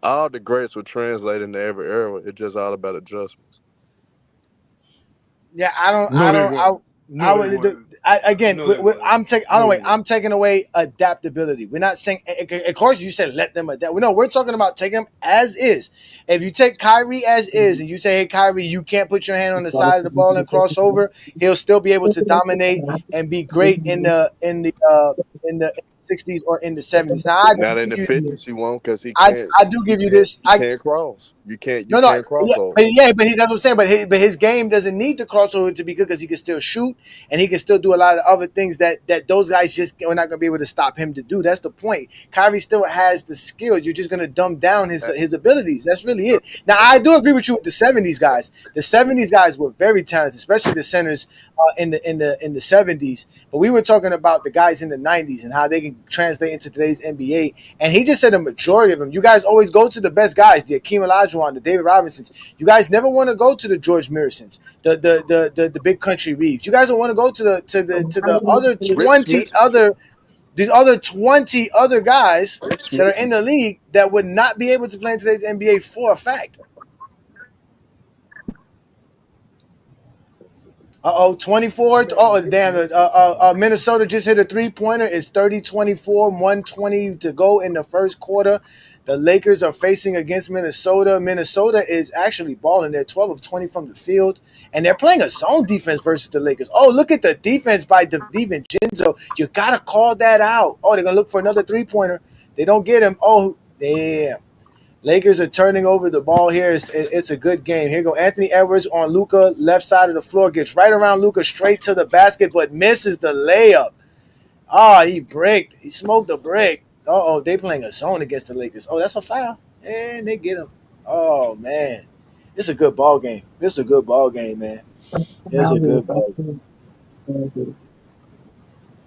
all the greats would translate into every era. It's just all about adjustments.
Yeah,
No,
I'm taking away adaptability. We're not saying, of course, you said let them adapt. No, we're talking about taking them as is. If you take Kyrie as is, and you say, "Hey, Kyrie, you can't put your hand on the side of the ball and cross over," he'll still be able to dominate and be great in the 60s or in the 70s. Now,
not in the 50s, he won't because he can't.
I do give you this.
You can't cross. You can't cross over.
But that's what I'm saying. But his game doesn't need to cross over to be good because he can still shoot and he can still do a lot of other things that those guys just are not going to be able to stop him to do. That's the point. Kyrie still has the skills. You're just going to dumb down his abilities. That's really it. Now, I do agree with you with the 70s guys. The 70s guys were very talented, especially the centers in the 70s. But we were talking about the guys in the 90s and how they can translate into today's NBA. And he just said the majority of them. You guys always go to the best guys, the Akeem Olajuwon, the David Robinsons. You guys never want to go to the George Morrisons, the Big Country Reeves. You guys don't want to go to the other 20 other guys that are in the league that would not be able to play in today's NBA for a fact. 24. Oh, damn. Minnesota just hit a three-pointer. It's 30-24, 120 to go in the first quarter. The Lakers are facing against Minnesota. Minnesota is actually balling. They're 12 of 20 from the field, and they're playing a zone defense versus the Lakers. Oh, look at the defense by DiVincenzo. You got to call that out. Oh, they're going to look for another three-pointer. They don't get him. Oh, damn. Lakers are turning over the ball here. It's a good game. Here go Anthony Edwards on Luka, left side of the floor. Gets right around Luka, straight to the basket, but misses the layup. He bricked. He smoked a brick. They playing a zone against the Lakers. Oh, that's a foul. And they get him. Oh, man. It's a good ball game. Man. It's a good ball game.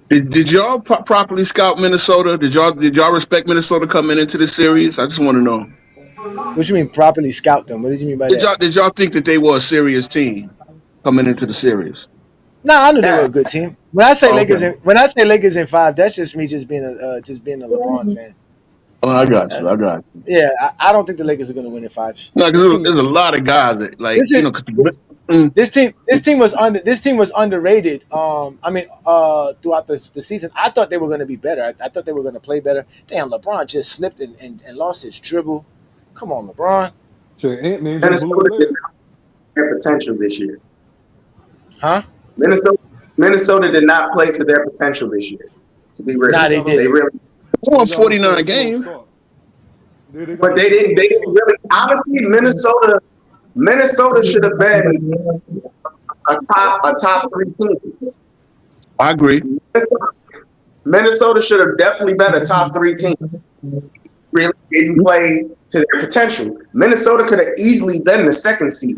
Did y'all properly scout Minnesota? Did y'all respect Minnesota coming into the series? I just want to know.
What you mean properly scout them? What did you mean by that?
Did y'all think that they were a serious team coming into the series?
No, I knew they were a good team. When I say Lakers in 5, that's just me being a LeBron fan.
Oh, I got you.
Yeah, I don't think the Lakers are going to win in 5.
No, because there's a lot of guys that
this team was underrated. Throughout the season, I thought they were going to be better. I thought they were going to play better. Damn, LeBron just slipped and lost his dribble. Come on, LeBron.
Minnesota did not play their potential this year.
Huh?
Minnesota did not play to their potential this year. To be real,
they did.
They really
won 49 games,
but they didn't really. Honestly, Minnesota should have been a top 3 team.
I agree.
Minnesota should have definitely been a top 3 team. Really didn't play to their potential. Minnesota could have easily been the 2nd seed.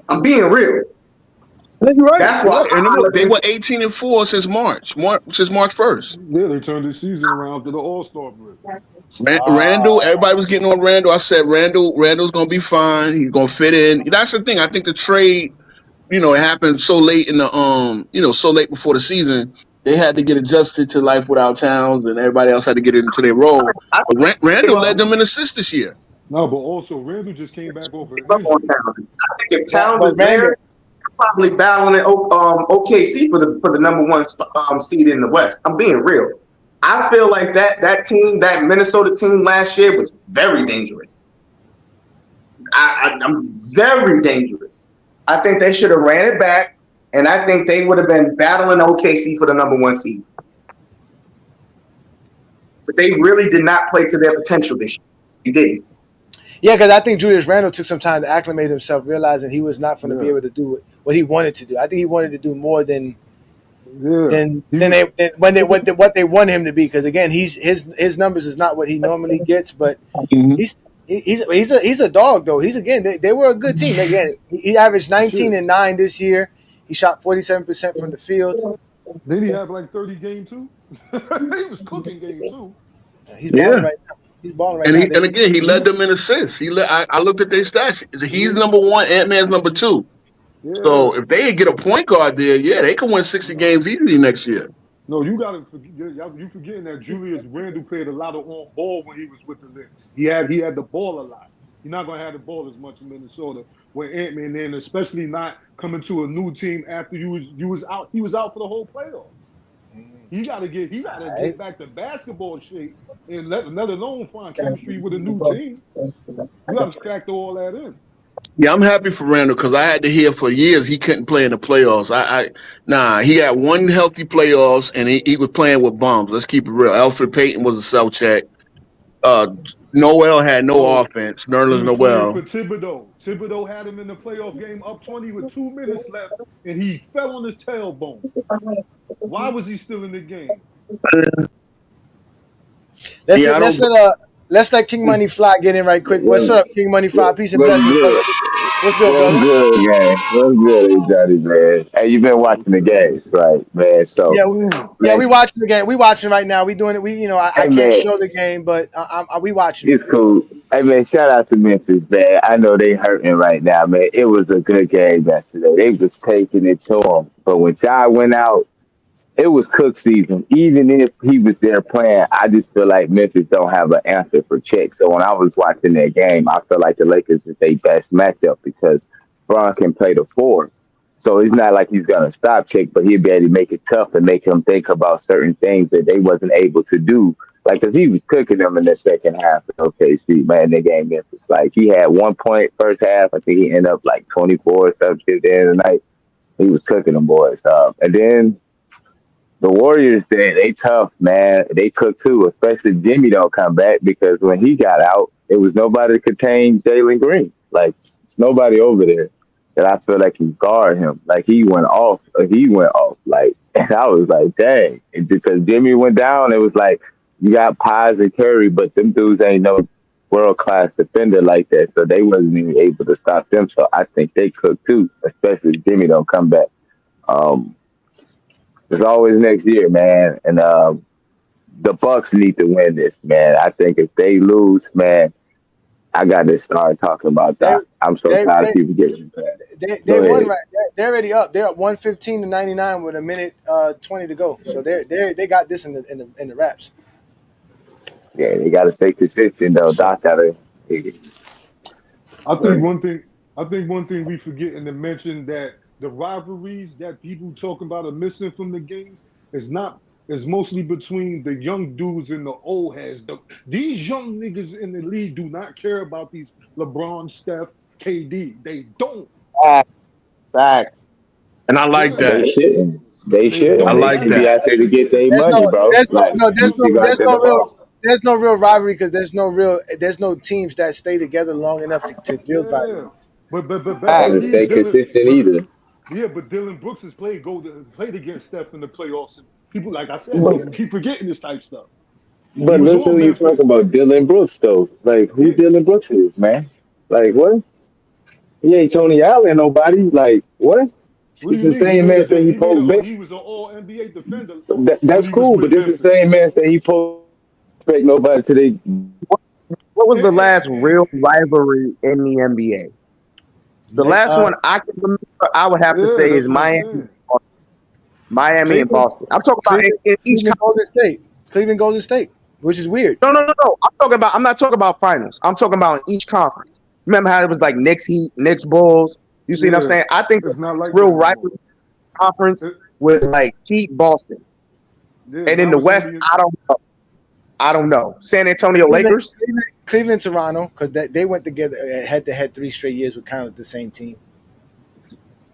I'm being real.
Right. That's why they were 18-4 since March 1st.
Yeah, they turned the season around to the All-Star break.
Randall, everybody was getting on Randall. I said Randall's gonna be fine. He's gonna fit in. That's the thing. I think the trade, it happened so late in the so late before the season. They had to get adjusted to life without Towns, and everybody else had to get into their role. But Randall led them in assists this year.
No, but also Randall just came back over.
I think if Towns is there, probably battling OKC for the number 1 seed in the West. I'm being real. I feel like that team, that Minnesota team last year was very dangerous. I'm very dangerous. I think they should have ran it back, and I think they would have been battling OKC for the number 1 seed. But they really did not play to their potential this year. He didn't.
Yeah, because I think Julius Randle took some time to acclimate himself, realizing he was not going to be able to do what he wanted to do. I think he wanted to do more than what they want him to be. Because again, his numbers is not what he normally gets, but he's a dog though. They were a good team. Again, he averaged 19 and 9 this year. He shot 47% from the field.
Did he have like 30 game 2? He was cooking game 2.
He's balling right now. He's balling right now.
And again, he led them in assists. I looked at their stats. He's number 1. Ant-Man's number 2. Yeah. So if they get a point guard there, they can win 60 games easily next year.
No, you forgetting that Julius Randle played a lot of on ball when he was with the Knicks. He had the ball a lot. You're not gonna have the ball as much in Minnesota with Ant-Man, and especially not coming to a new team after you was out. He was out for the whole playoff. He got to get back to basketball shape, and let alone find chemistry with a new team. You got to factor all that in.
Yeah, I'm happy for Randall because I had to hear for years he couldn't play in the playoffs. He had one healthy playoffs and he was playing with bums. Let's keep it real. Alfred Payton was a self check. Noel had no offense.
He
Nerlens
was playing
Noel.
for Thibodeau. Thibodeau had him in the playoff game up 20 with 2 minutes left, and he fell on his tailbone. Why was he still in the game?
Let's let King Money Fly get in right quick. What's up, King Money Fly? Peace and blessings, brother. What's good, brother?
What's good, gang? What's good, Johnny, man? Hey, you've been watching the games, right, man? So
we watching the game. We watching right now. We doing it. I can't show the game, but we watching.
It's cool. Hey, man, shout out to Memphis, man. I know they hurting right now, man. It was a good game yesterday. They was taking it to them, but when Jai went out, it was Cook season. Even if he was there playing, I just feel like Memphis don't have an answer for Check. So when I was watching that game, I feel like the Lakers is their best matchup because Bron can play the 4. So it's not like he's going to stop Check, but he'll be able to make it tough and make him think about certain things that they wasn't able to do. Like, because he was cooking them in the second half of OKC, man, the game Memphis. Like, he had 1 point first half. I think he ended up like 24 or something at the end of the night. He was cooking them boys. And then the Warriors, they tough, man. They cook too, especially if Jimmy don't come back because when he got out, it was nobody to contain Jalen Green. Like, it's nobody over there that I feel like can guard him. Like, he went off. Like, and I was like, dang. And because Jimmy went down, it was like, you got Pies and Curry, but them dudes ain't no world-class defender like that, so they wasn't even able to stop them. So I think they cook too, especially if Jimmy don't come back. There's always next year, man. And the Bucks need to win this, man. I think if they lose, man, I got to start talking about that. I'm so tired of people getting bad.
They won right. They're already up. They're up 115-99 with a minute 20 to go. So they got this in the wraps.
Yeah, they got to stay consistent though. Doc got to.
I think one thing we forgetting to mention that the rivalries that people talking about are missing from the games is mostly between the young dudes and the old heads. These young niggas in the league do not care about these LeBron, Steph, KD. They don't.
Facts.
And I like that.
They should.
I like that.
Be out there to get their money, bro.
There's no real rivalry because there's no teams that stay together long enough to build rivalries.
But
stay consistent either.
Yeah, but Dylan Brooks has played against Steph in the playoffs. And people, like I said, keep forgetting this type stuff.
But listen, when you talking about Dylan Brooks, though, like who Dylan Brooks is, man? Like what? He ain't Tony Allen, nobody. Like what? It's the same man say he posed.
He was an All NBA defender.
That's cool, but this is the same man say he posed. Nobody today.
What was the last real rivalry in the NBA? The last one I can remember, I would have to say, is Miami and Boston. I'm talking about in each
Cleveland Golden State, which is weird.
No. I'm not talking about finals. I'm talking about in each conference. Remember how it was like Knicks Heat, Knicks Bulls? You see what I'm saying? I think it's not like real rivalry conference with like Heat Boston. Yeah, and in the West, I don't know. San Antonio Lakers?
Cleveland, Toronto, because they went together head-to-head 3 straight years with kind of the same team.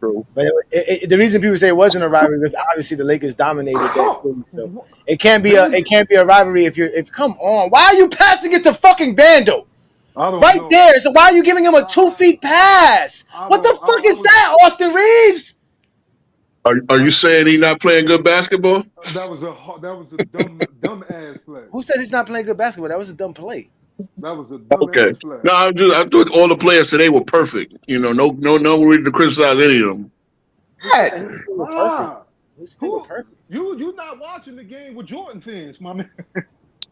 True.
But the reason people say it wasn't a rivalry because obviously the Lakers dominated that series. So it can't be a rivalry if come on. Why are you passing it to fucking Bando? Right there. So why are you giving him a 2 feet pass? What the fuck is that, Austin Reeves?
Are you saying he's not playing good basketball?
That was a dumb ass play.
Who said he's not playing good basketball? That was a dumb play.
That was a dumb ass play.
No, I thought all the players today were perfect. You know, no reason to criticize any of them.
You not watching the game with Jordan fans, my man.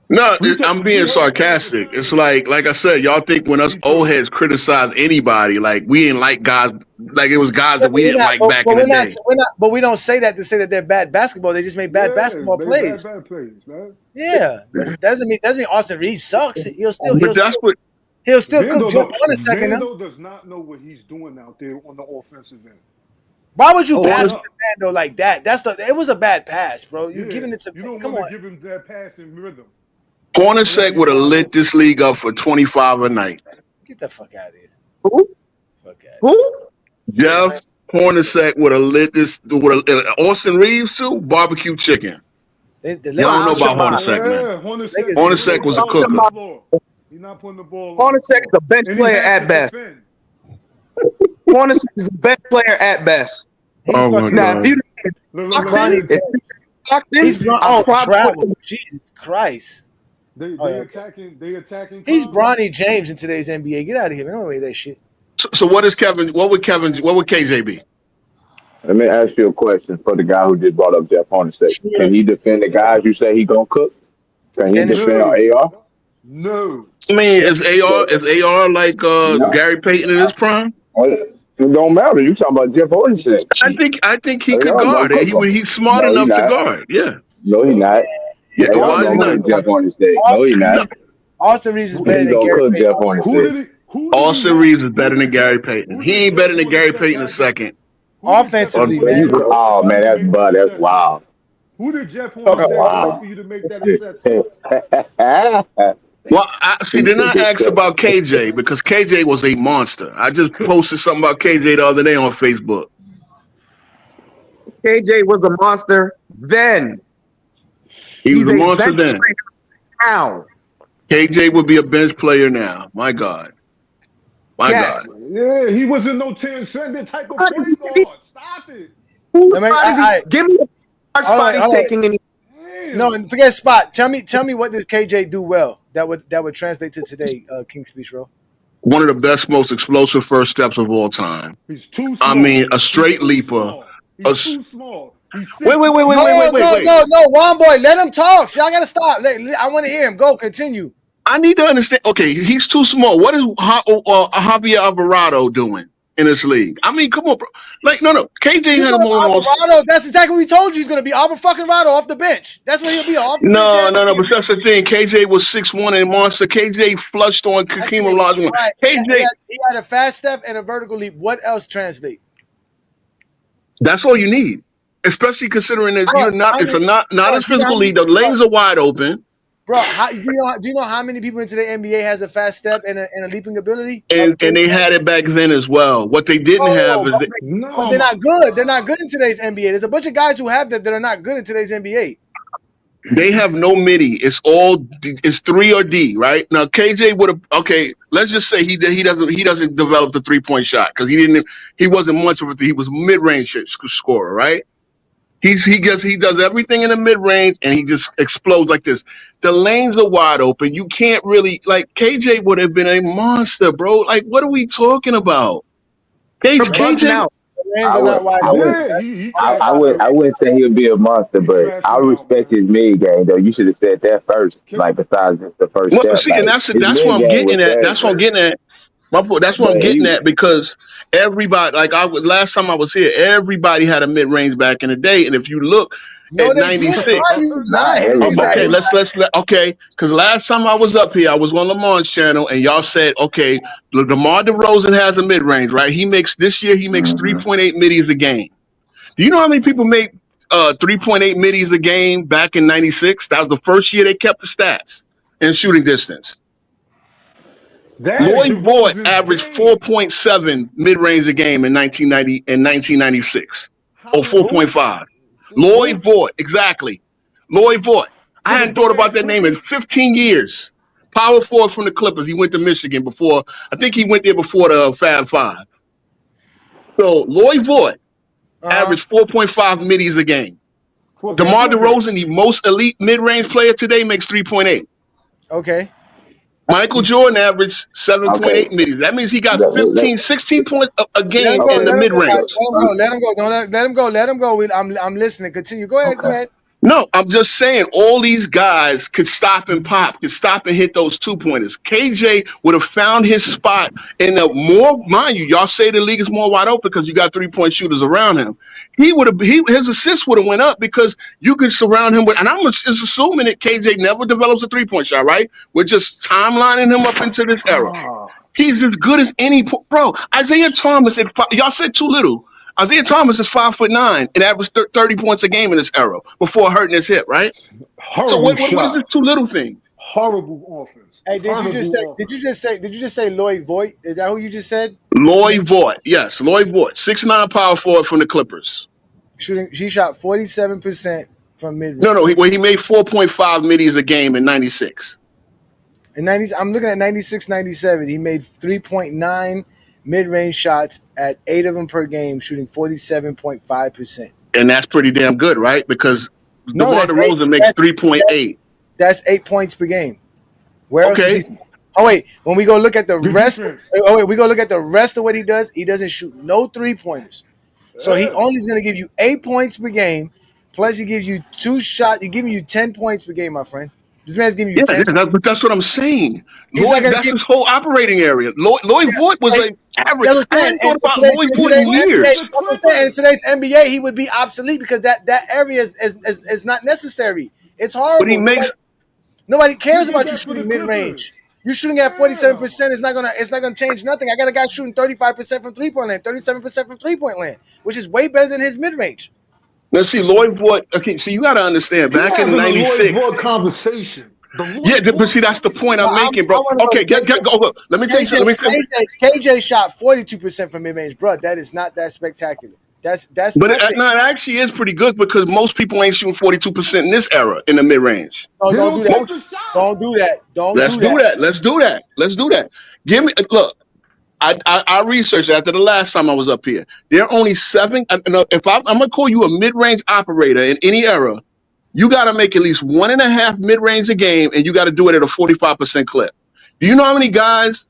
No, I'm being sarcastic. It's like I said, y'all think when us old heads criticize anybody, like we ain't like guys, like it was guys that we didn't like back in the day.
But we don't say that to say that they're bad basketball. They just made bad basketball plays.
Bad plays, man.
Yeah, doesn't mean Austin Reeves sucks. He'll still cook Jeff Hornacek.
Vando does not know what he's doing out there on the offensive end.
Why would you pass to Vando like that? It was a bad pass, bro. You're giving it to
you. Don't want to give him that passing rhythm.
Hornacek would have lit this league up for 25 a night.
Get the fuck out of here.
Who?
Jeff Hornacek would have lit this. Austin Reeves too. Barbecue chicken. Y'all don't know about Hornacek, man. Hornacek was a cooker.
He's not putting the ball.
Hornacek is a bench player at best. Hornacek is a bench player at best.
Oh my God.
Jesus Christ.
They attacking.
He's Bronny James in today's NBA. Get out of here, man. Don't wait that shit.
So what would KJ be?
Let me ask you a question for the guy who just brought up Jeff Hornacek. Can he defend the guys you say he gonna cook? Can he defend AR?
No.
I mean, is AR like Gary Payton in his prime?
It don't matter. You talking about Jeff Hornacek?
I think he could guard it. He's smart enough to guard. Yeah.
No, he's not.
Yeah, why not?
Jeff Hornacek. No, he's not.
Austin Reeves is better than Gary Payton.
Austin Reeves is better than Gary Payton. He ain't better than Gary Payton a second.
Offensively, man.
Oh man, that's wild.
Who did Jeff Hornacek for you to make that assessment?
Well, did not ask about KJ because KJ was a monster. I just posted something about KJ the other day on Facebook.
KJ was a monster then.
He was a monster then.
Now.
KJ would be a bench player now. My God. My God.
Yeah, he wasn't no 10 cent type of point guard. Stop it.
Give me a spot he's taking any.
No, and forget spot. Tell me what does KJ do well that would translate to today, King Speech Row.
One of the best, most explosive first steps of all time.
He's too small.
I mean, a straight leaper.
He's too small.
Wait.
No, Juan boy, let him talk. Y'all gotta stop. I want to hear him. Go, continue.
I need to understand. Okay, he's too small. What is Javier Alvarado doing in this league? I mean, come on, bro. Like, no. KJ had more.
Alvarado. That's exactly what we told you. He's going to be Alvarado off the bench. That's what he'll be.
No. But that's the thing. KJ was 6'1" and monster. KJ flushed on Hakeem Olajuwon.
Right.
KJ
he had a fast step and a vertical leap. What else translate?
That's all you need, especially considering that you're not. It's not as physical league. The lanes are wide open.
Bro, do you know how many people in today's NBA has a fast step and a leaping ability?
And they had it back then as well. What they didn't have is
they're not good. They're not good in today's NBA. There's a bunch of guys who have that are not good in today's NBA.
They have no midi. It's 3 or D, right? Now KJ would have let's just say he doesn't develop the 3-point shot because he wasn't much of a he was mid-range scorer, right? He does everything in the mid-range and he just explodes like this. The lanes are wide open. You can't really KJ would have been a monster, bro. Like, what are we talking about? KJ
I wouldn't say he would be a monster, but I respect his mid game though. You should have said that first. Like besides just the first step.
See, and that's what I'm getting at. That's what I'm getting at. That's what I'm getting at because everybody, last time I was here, everybody had a mid range back in the day, and if you look at 96, because last time I was up here, I was on Lamont's channel, and y'all said, okay, DeMar DeRozan has a mid range, right? This year he makes 3.8 middies a game. Do you know how many people make 3.8 middies a game back in 96? That was the first year they kept the stats in shooting distance. Lloyd Boyd averaged 4.7 mid-range a game in 1996, or 4.5. Lloyd Boyd, exactly. Lloyd Boyd. I hadn't thought about that name in 15 years. Power forward from the Clippers. He went to Michigan before. I think he went there before the Fab Five. So Lloyd Boyd averaged 4.5 middies a game. DeMar DeRozan, the most elite mid-range player today, makes 3.8.
Okay.
Michael Jordan averaged 7.8 middies. That means he got 16 points a game in the mid-range.
Let him go. I'm listening. Continue. Go ahead.
No, I'm just saying all these guys could stop and pop, could stop and hit those 2-pointers. KJ would have found his spot in the more, mind you, y'all say the league is more wide open because you got 3-point shooters around him. His assists would have went up because you could surround him with, and I'm just assuming that KJ never develops a 3-point shot, right? We're just timelining him up into this era. He's as good as any, bro. Isaiah Thomas, y'all said too little. Isaiah Thomas is 5'9" and averaged 30 points a game in this era before hurting his hip, right? So what is this too little thing?
Horrible offense.
Hey, did you just say Lloyd Voigt? Is that who you just said?
Lloyd Voigt, yes, Lloyd Voigt, 6'9" power forward from the Clippers.
He shot 47% from mid.
No, he made 4.5 middies a game in '96.
In 90s, I'm looking at 96, 97. He made 3.9 mid-range shots at 8 of them per game, shooting 47.5%.
And that's pretty damn good, right? Because DeMar DeRozan makes 3.8.
That's 8 points per game. Where else is he? Oh wait, when we go look at the rest, we go look at the rest of what he does. He doesn't shoot no 3-pointers, so he only is going to give you 8 points per game. Plus, he gives you 2 shots. He's giving you 10 points per game, my friend. This man's giving you 10.
But that's what I'm saying. That's his whole operating area. Lloyd Voigt was like average. I hadn't thought about Lloyd Voigt in years.
In today's NBA, he would be obsolete because that area is not necessary. It's horrible.
But
nobody cares about you shooting mid range. You're shooting at 47%. It's not gonna change nothing. I got a guy shooting 35% from 3-point land, 37% from 3-point land, which is way better than his mid range.
Now, see, Lloyd Voigt. Okay, so you got to understand. Back in '96,
Lloyd Voigt conversation.
But see, that's the point I'm making, bro. Okay, go. Let me tell you something.
KJ shot 42% from mid range, bro. That is not that spectacular. That's.
But it actually is pretty good because most people ain't shooting 42% in this era in the mid range.
No, don't do that. Don't do that.
Let's do that. Give me look. I researched after the last time I was up here. There are only 7. If I'm gonna call you a mid-range operator in any era, you got to make at least 1.5 mid-range a game, and you got to do it at a 45% clip. Do you know how many guys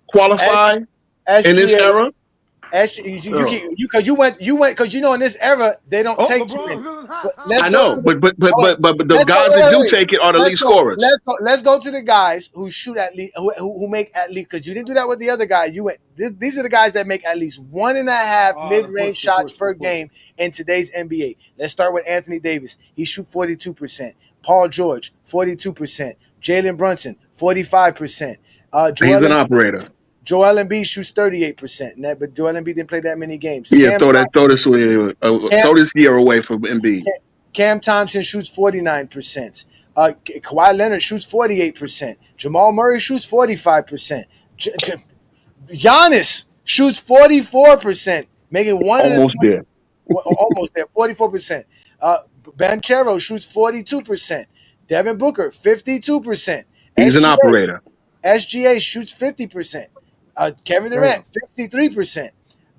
qualify in this era?
Because you went because in this era they don't take too many.
I know, but the guys that do take it are the lead scorers.
Let's go to the guys who shoot at least who make at least, because you didn't do that with the other guy. You went. These are the guys that make at least 1.5 mid-range shots per game in today's NBA. Let's start with Anthony Davis. He shoots 42%. Paul George 42%. Jalen Brunson 45%.
He's an operator.
Joel Embiid shoots 38%, but Joel Embiid didn't play that many games.
Yeah, throw this year away from Embiid.
Cam Thompson shoots 49%. Kawhi Leonard shoots 48%. Jamal Murray shoots 45%. Giannis shoots 44%, making almost there, 44%. Banchero shoots 42%. Devin Booker 52%.
He's an operator.
SGA shoots 50%. Kevin Durant, 53%.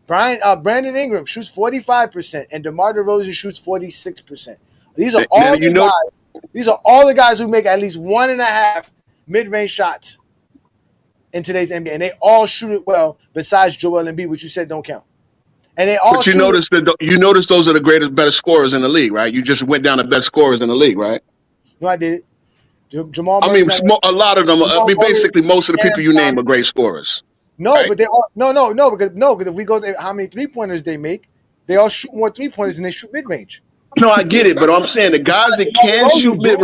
Brandon Ingram shoots 45%, and DeMar DeRozan shoots 46%. These are all the guys who make at least 1.5 mid-range shots in today's NBA, and they all shoot it well. Besides Joel Embiid, which you said don't count, and they all.
But you notice those are the better scorers in the league, right? You just went down the best scorers in the league, right?
No, I did it. Jamal.
I mean, a lot of them. Basically, most of the people you name are great scorers.
No, right? But they all because if we go to how many 3-pointers they make, they all shoot more 3-pointers than they shoot mid range.
No, I get it, but I'm saying the guys that can shoot mid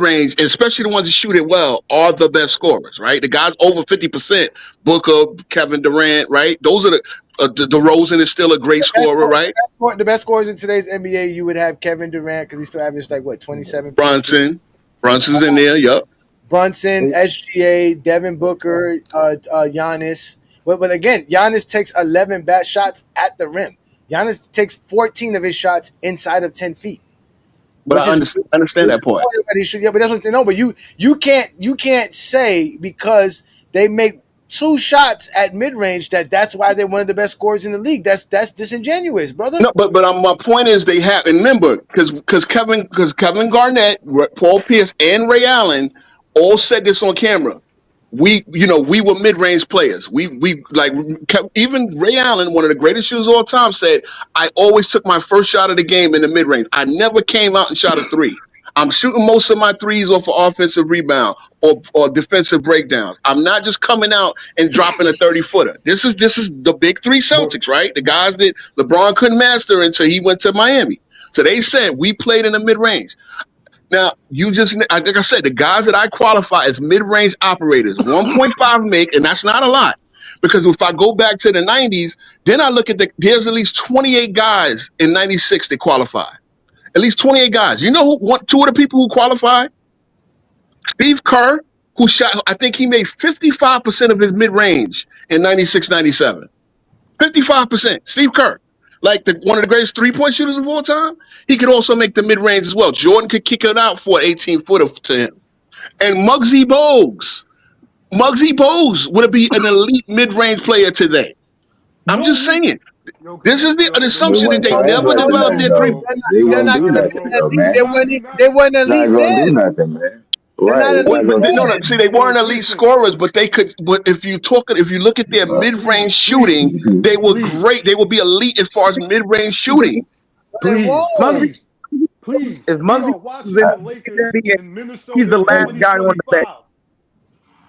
range, especially the ones that shoot it well, are the best scorers, right? The guys over 50%, Booker, Kevin Durant, right? Those are the DeRozan is still a great scorer, right?
The best scorers in today's NBA, you would have Kevin Durant because he still averages 27.
Brunson's in there, yep.
Brunson, SGA, Devin Booker, Giannis. But again, Giannis takes 11 bad shots at the rim. Giannis takes 14 of his shots inside of 10 feet.
But I understand that point.
But that's what I'm saying. No, but you can't say because they make 2 shots at mid range that's why they're one of the best scorers in the league. That's disingenuous, brother.
No, but my point is they have, and remember, because Kevin Garnett, Paul Pierce, and Ray Allen all said this on camera. we were mid-range players. We like even Ray Allen, one of the greatest shooters of all time, said, I always took my first shot of the game in the mid-range. I never came out and shot a three. I'm shooting most of my threes off of offensive rebound or defensive breakdowns. I'm not just coming out and dropping a 30-footer. This is the big three Celtics, right? The guys that LeBron couldn't master until he went to Miami. So they said we played in the mid-range. Now, like I said, the guys that I qualify as mid-range operators, 1.5 make, and that's not a lot. Because if I go back to the 90s, then I look at there's at least 28 guys in 96 that qualify. At least 28 guys. You know two of the people who qualified? Steve Kerr, who shot, I think he made 55% of his mid-range in 96, 97. 55%. Steve Kerr. Like one of the greatest three-point shooters of all time, he could also make the mid-range as well. Jordan could kick it out for an 18-footer to him. And Muggsy Bogues would be an elite mid-range player today. I'm just saying. This is an assumption that they never developed their three.
They weren't elite then.
No. See, they weren't elite scorers, but they could. But if you look at their mid-range shooting, they were great. They will be elite as far as mid-range shooting.
Please.
If Muggsy is in Minnesota, he's the last guy on the bench.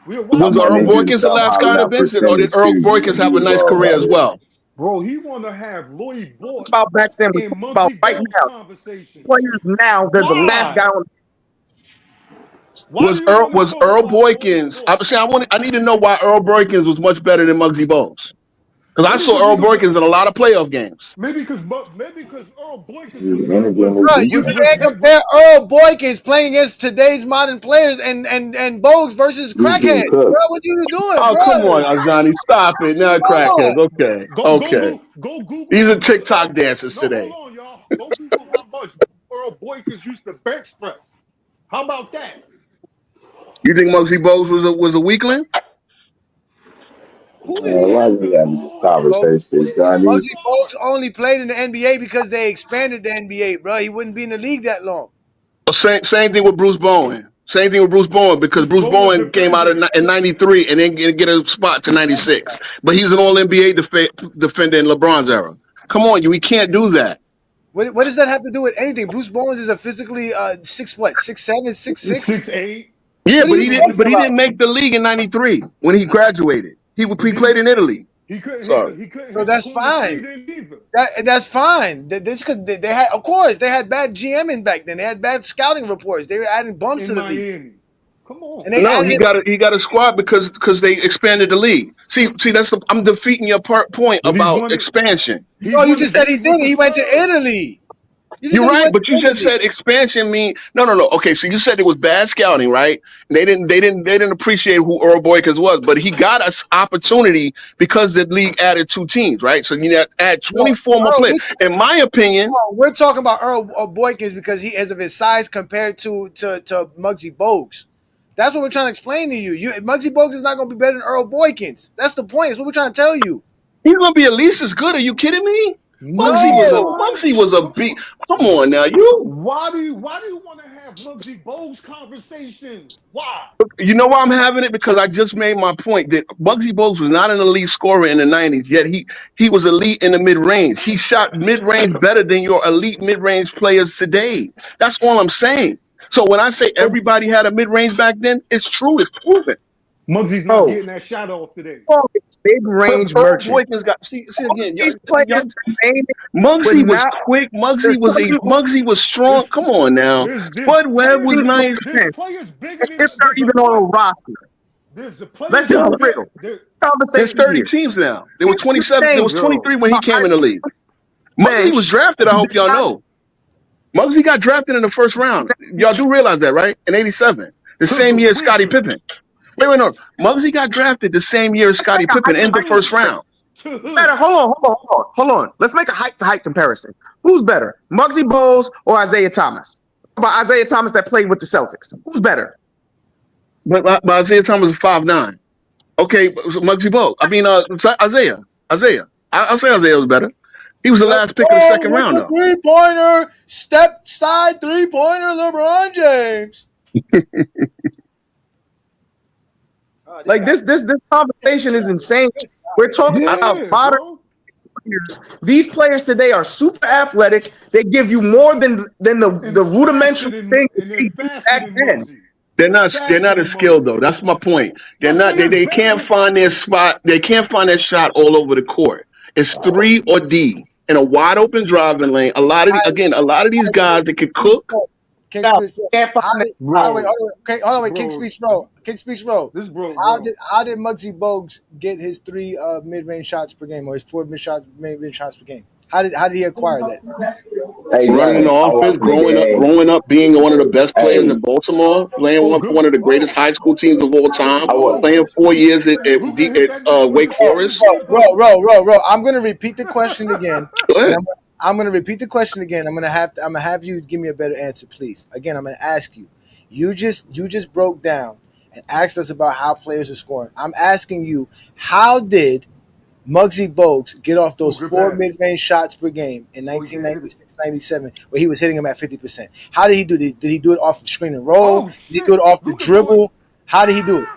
Was Earl Boykins the last guy on the bench, or did Earl Boykins have a nice career as well?
Bro, he want to have Lloyd Boyd
about back then. About right now. Players now, they're the last guy on.
Was Earl Boykins? I need to know why Earl Boykins was much better than Muggsy Bogues. Because I saw Earl Boykins in a lot of playoff games.
Maybe because Earl Boykins.
You can't compare Earl Boykins playing against today's modern players and Bogues versus crackheads. Bro, what you doing?
Oh,
bro?
come on, Johnny, stop it. Now crackheads. Okay.
Go Google.
These are TikTok dancers today.
Hold on, y'all. Go Google how much Earl Boykins used to bench press. How about that?
You think Muggsy Bogues was a weakling?
Why we having this conversation, Johnny?
Muggsy Bogues only played in the NBA because they expanded the NBA, bro. He wouldn't be in the league that long.
Same thing with Bruce Bowen. Same thing with Bruce Bowen because Bruce Bowen came out in 93 and then get a spot to 96. But he's an all-NBA defender in LeBron's era. Come on, we can't do that.
What does that have to do with anything? Bruce Bowen is a physically 6'7", 6'6",
6'8".
Yeah, but he didn't make the league in 93 when he graduated. He played in Italy.
He couldn't.
So that's fine. That's fine. They had, of course, they had bad GMing back then. They had bad scouting reports. They were adding bumps to the league.
Come on.
And he got a squad because they expanded the league. See, I'm defeating your point about expansion.
No, you just said he did it. He went to Italy.
You're right, but you just said expansion mean no. Okay, so you said it was bad scouting, right? And they didn't appreciate who Earl Boykins was, but he got us opportunity because the league added 2 teams, right? So you add 24 more players. In my opinion,
we're talking about Earl Boykins because he is of his size compared to Muggsy Bogues. That's what we're trying to explain to you. Muggsy Bogues is not going to be better than Earl Boykins. That's the point. That's what we're trying to tell you.
He's going to be at least as good. Are you kidding me? Muggsy was a beat. Come on now,
Why do you want to have Muggsy Bogues conversations? Why?
You know why I'm having it? Because I just made my point that Muggsy Bogues was not an elite scorer in the 90s, yet he was elite in the mid-range. He shot mid-range better than your elite mid-range players today. That's all I'm saying. So when I say everybody had a mid-range back then, it's true. It's proven.
Muggsy's not getting that shot off today.
Mid-range merchant.
See again. Muggsy was quick. Muggsy was strong. Come on now. Bud Webb was nice.
If they're even on a roster. Let's just be real.
There's 30 teams now. There were 27. There was 23 when he came in the league. Muggsy was drafted. I hope y'all know. Muggsy got drafted in the first round. Y'all do realize that, right? In '87, the same year as Scottie Pippen. Wait, no. Muggsy got drafted the same year as Scottie Pippen in the first round.
Better. Hold on. Let's make a height-to-height comparison. Who's better, Muggsy Bogues or Isaiah Thomas? About Isaiah Thomas that played with the Celtics. Who's better?
But Isaiah Thomas was 5'9". Okay, Muggsy Bogues. I mean, Isaiah. I'll say Isaiah was better. He was the last pick of the second round, though.
Three-pointer, step side three-pointer, LeBron James.
Like this conversation is insane. We're talking about modern players. These players today are super athletic. They give you more than the rudimentary thing back then.
They're not as skilled though. That's my point. They're not. They can't find their spot. They can't find their shot all over the court. It's 3 or D in a wide open driving lane. A lot of these guys that can cook.
King Speech Road. King Speech Road. How did Muggsy Bogues get his 3 mid-range shots per game, or his 4 mid-range shots per game? How did he acquire that?
Running the offense, growing up, being one of the best players in Baltimore, playing one of the greatest high school teams of all time, playing 4 years at Wake Forest.
Bro. I'm gonna repeat the question again. I'm gonna repeat the question again. I'm gonna have you give me a better answer, please. Again, I'm gonna ask you. You just broke down and asked us about how players are scoring. I'm asking you, how did Muggsy Bogues get off those 4 mid-range shots per game in 1996-97 where he was hitting them at 50%? How did he do it? Did he do it off the screen and roll? Did he do it off the dribble? How did he do it?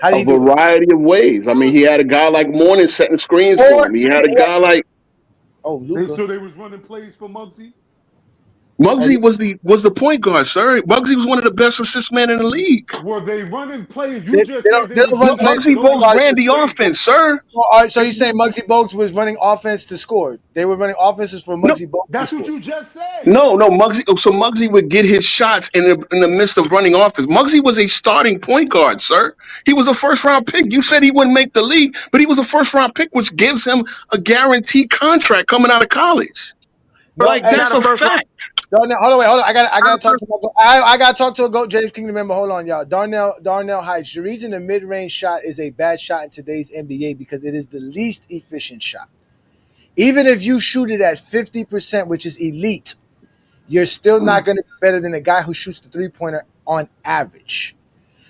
A variety of ways. I mean, he had a guy like Morning setting screens for him. He had a guy like
Luka.
So they was running plays for Muggsy?
Muggsy was the point guard, sir. Muggsy was one of the best assist men in the league.
Were they running plays? You just said
Muggsy Bogues ran the offense, sir.
So you're saying Muggsy Bogues was running offense to score? They were running offenses for Muggsy Bogues.
That's what you just said.
No, Muggsy. So Muggsy would get his shots in the midst of running offense. Muggsy was a starting point guard, sir. He was a first-round pick. You said he wouldn't make the league, but he was a first-round pick, which gives him a guaranteed contract coming out of college. That's a fact.
Hold on. I gotta talk to I gotta talk to a GOAT James Kingdom member. Hold on, y'all. Darnell Heights. The reason the mid-range shot is a bad shot in today's NBA because it is the least efficient shot. Even if you shoot it at 50%, which is elite, you're still not going to be better than a guy who shoots the 3-pointer on average.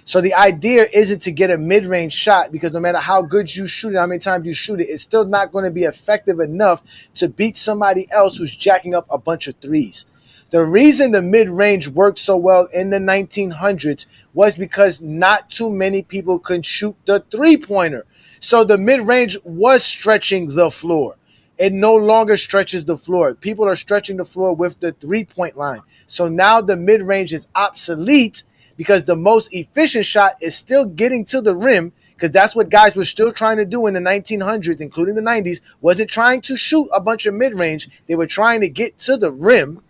So the idea isn't to get a mid-range shot because no matter how good you shoot it, how many times you shoot it, it's still not going to be effective enough to beat somebody else who's jacking up a bunch of threes. The reason the mid-range worked so well in the 1900s was because not too many people could shoot the 3-pointer. So the mid-range was stretching the floor. It no longer stretches the floor. People are stretching the floor with the 3-point line. So now the mid-range is obsolete because the most efficient shot is still getting to the rim, because that's what guys were still trying to do in the 1900s, including the 90s, wasn't trying to shoot a bunch of mid-range. They were trying to get to the rim,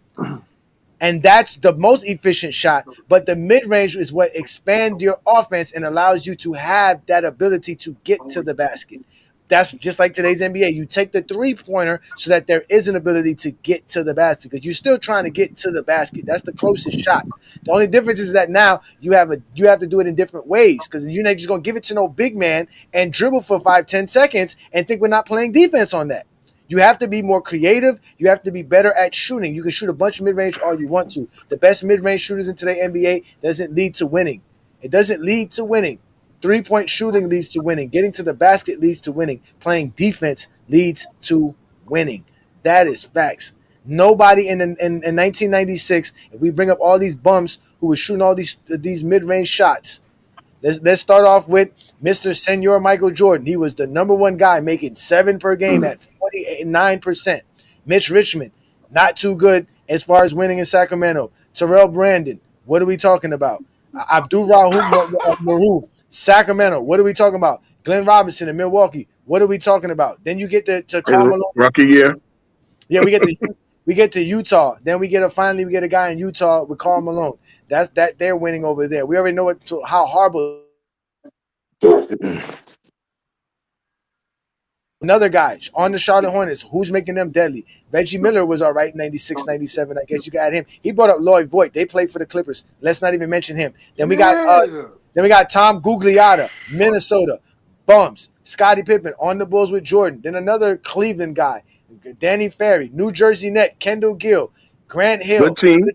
and that's the most efficient shot. But the mid-range is what expands your offense and allows you to have that ability to get to the basket. That's just like today's NBA. You take the 3-pointer so that there is an ability to get to the basket because you're still trying to get to the basket. That's the closest shot. The only difference is that now you have to do it in different ways because you're not just going to give it to no big man and dribble for 5-10 seconds and think we're not playing defense on that. You have to be more creative. You have to be better at shooting. You can shoot a bunch of mid-range all you want to. The best mid-range shooters in today's NBA doesn't lead to winning. It doesn't lead to winning. 3-point shooting leads to winning. Getting to the basket leads to winning. Playing defense leads to winning. That is facts. Nobody in 1996, if we bring up all these bums who were shooting all these mid-range shots, let's start off with Mr. Senor Michael Jordan. He was the number one guy making 7 per game at 49%. Mitch Richmond, not too good as far as winning in Sacramento. Terrell Brandon, what are we talking about? Abdul-Rahim Maru, Sacramento, what are we talking about? Glenn Robinson in Milwaukee, what are we talking about? Then you get to Karl Malone.
Rookie year.
Yeah, we get to Utah. Then we get a guy in Utah with Karl Malone. That's they're winning over there. We already know how horrible. Another guy on the Charlotte Hornets, who's making them deadly? Reggie Miller was all right in 96, 97. I guess you got him. He brought up Lloyd Voigt. They played for the Clippers. Let's not even mention him. Then we got Tom Gugliotta, Minnesota. Bums. Scottie Pippen on the Bulls with Jordan. Then another Cleveland guy, Danny Ferry. New Jersey Net, Kendall Gill, Grant Hill.
Good team.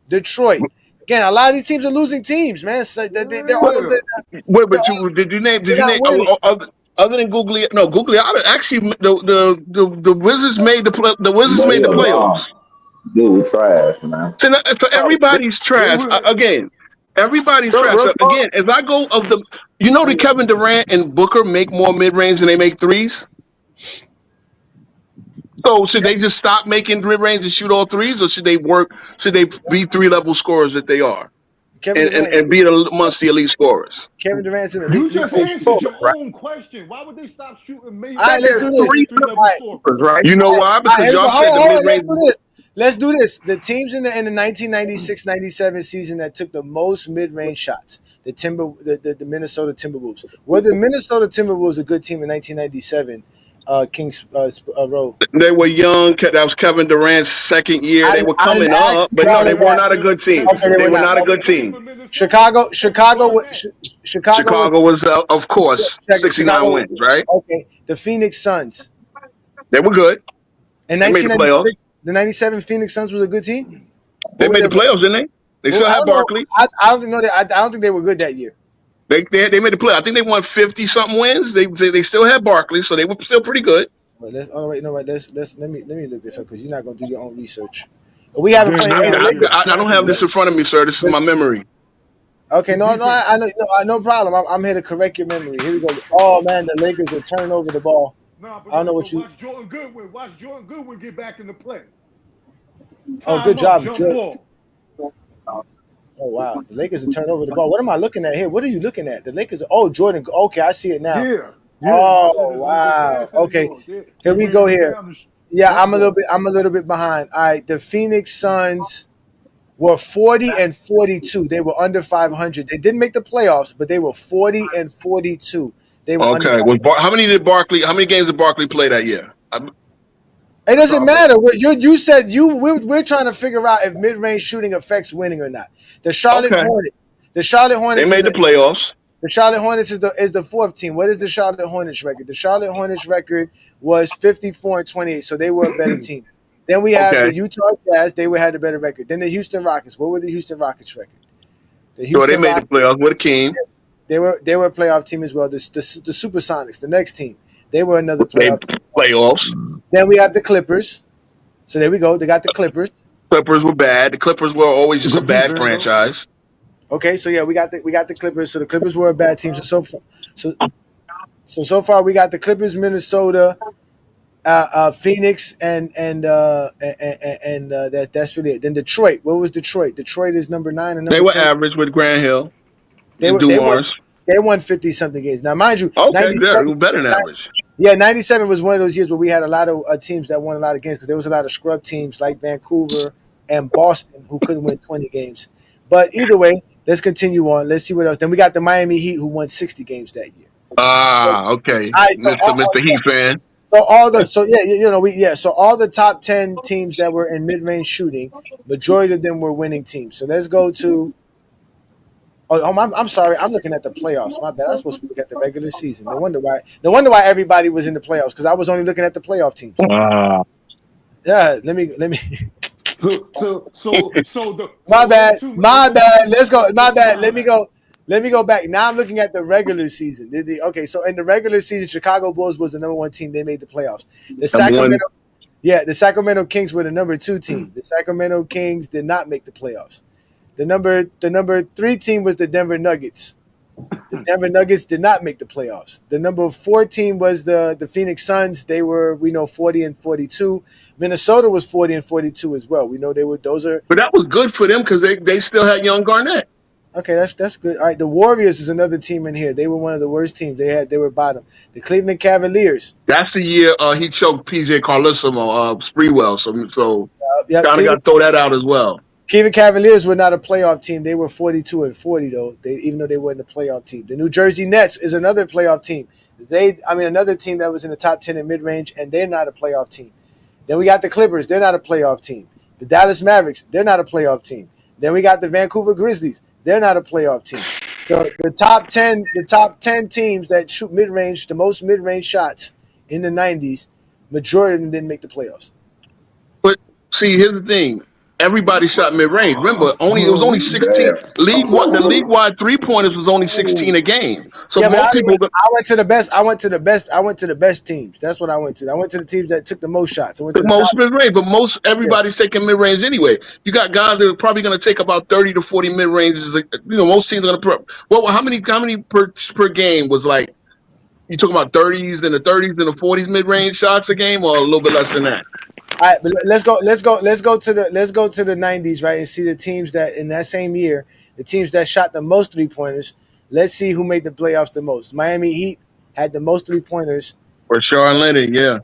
Detroit. Again, a lot of these teams are losing teams, man. So they're all.
Wait, but did you name? Other than Gugliotta, actually, the Wizards made the playoffs.
Dude, trash, man.
So everybody's trash. Again, Everybody's trash. Again, if I go of the, that Kevin Durant and Booker make more mid-range than they make threes? So should they just stop making mid-range and shoot all threes, or should they be 3-level scorers that they are? And be amongst the elite scorers.
Kevin Durant's an
You
elite
just answered your own question. Why would they stop shooting maybe?
All right, let's do this.
Right? You know why? Because y'all said the mid-range.
Let's do this. The teams in the 1996-97 season that took the most mid-range shots, the Minnesota Timberwolves. Were the Minnesota Timberwolves a good team in 1997? Kings Row.
They were young. That was Kevin Durant's second year. They were coming up, but no, they were not a good team. They were not a good team.
Chicago
was of course 69 wins, right?
Okay. The Phoenix Suns.
They were good.
In
they made the playoffs.
The 97 Phoenix Suns was a good team.
They made the playoffs, didn't they? They still had Barkley.
I don't know that. I don't think they were good that year.
They made the play. I think they won 50-something wins. They still had Barkley, so they were still pretty good.
But let me look this up because you're not gonna do your own research. We haven't played.
I don't have this in front of me, sir. This is my memory.
Okay, I know, no problem. I'm here to correct your memory. Here we go. Oh man, the Lakers are turning over the ball. I don't know what you.
Watch Jordan Goodwin get back into play.
Oh, good job, Jordan. Oh wow, the Lakers are turning over the ball. What am I looking at here? What are you looking at? The Lakers. Jordan. Okay, I see it now.
Yeah.
Oh wow. Okay, here we go. Here. Yeah, I'm a little bit behind. All right, the Phoenix Suns were 40-42. They were under 500. They didn't make the playoffs, but they were 40-42. They were
okay. How many games did Barkley play that year?
It doesn't matter. You said we're trying to figure out if mid-range shooting affects winning or not. The Charlotte Hornets. They
made the playoffs.
The Charlotte Hornets is the fourth team. What is the Charlotte Hornets record? The Charlotte Hornets record was 54-28, so they were a better team. Then we have the Utah Jazz. They had a better record. Then the Houston Rockets. What were the Houston Rockets record?
They made the playoffs with Akeem.
They were a playoff team as well. The Supersonics, the next team, they were another
playoffs.
Then we have the Clippers. So there we go. They got the Clippers.
Clippers were bad. The Clippers were always just a bad franchise.
Okay, so yeah, we got the Clippers. So the Clippers were a bad team. So far we got the Clippers, Minnesota, Phoenix, and that's really it. Then Detroit. What was Detroit? Detroit is number 9 and number 10.
They were average with Grant Hill.
They won 50-something games. Now, mind you,
okay, they were better than average.
Yeah, 97 was one of those years where we had a lot of teams that won a lot of games because there was a lot of scrub teams like Vancouver and Boston who couldn't win 20 games. But either way, let's continue on. Let's see what else. Then we got the Miami Heat who won 60 games that year.
Okay. Right, so Mr. Heat fan.
So all the top 10 teams that were in mid-range shooting, majority of them were winning teams. So let's go to. I'm sorry. I'm looking at the playoffs. My bad. I'm supposed to look at the regular season. No wonder why everybody was in the playoffs because I was only looking at the playoff teams. Yeah. Let me. So my bad. Let's go. My bad. Let me go back. Now I'm looking at the regular season. Okay, so in the regular season, Chicago Bulls was the number 1 team. They made the playoffs. The Sacramento Kings were the number 2 team. The Sacramento Kings did not make the playoffs. The number 3 team was the Denver Nuggets. The Denver Nuggets did not make the playoffs. The number 4 team was the Phoenix Suns. They were 40-42. Minnesota was 40-42 as well. We know they were. But
that was good for them because they still had young Garnett.
Okay, that's good. All right, the Warriors is another team in here. They were one of the worst teams. They were bottom. The Cleveland Cavaliers.
That's the year he choked PJ Carlesimo, Spreewell. So got to throw that out as well.
Cleveland Cavaliers were not a playoff team. They were 42-40 though. Even though they weren't a playoff team. The New Jersey Nets is another playoff team. Another team that was in the top 10 in mid-range, and they're not a playoff team. Then we got the Clippers. They're not a playoff team. The Dallas Mavericks. They're not a playoff team. Then we got the Vancouver Grizzlies. They're not a playoff team. So the top 10 teams that shoot mid-range, the most mid-range shots in the 90s, majority of them didn't make the playoffs.
But see, here's the thing. Everybody shot mid range. Remember, it was only 16 the league wide 3-pointers was only 16 a game. So
yeah,
most people.
I went to the best. I went to the best teams. That's what I went to. I went to the teams that took the most shots. I went to the
most
top.
mid range, but everybody's taking mid range anyway. You got guys that are probably going to take about 30 to 40 mid ranges. Most teams are going to. Well, how many per game was like? You talking about 30s and the 40s mid range shots a game, or a little bit less than that?
All right, but let's go to the 90s, right, and see the teams that in that same year, the teams that shot the most 3-pointers. Let's see who made the playoffs the most. Miami Heat had the most 3-pointers.
For Sean Leonard, yeah,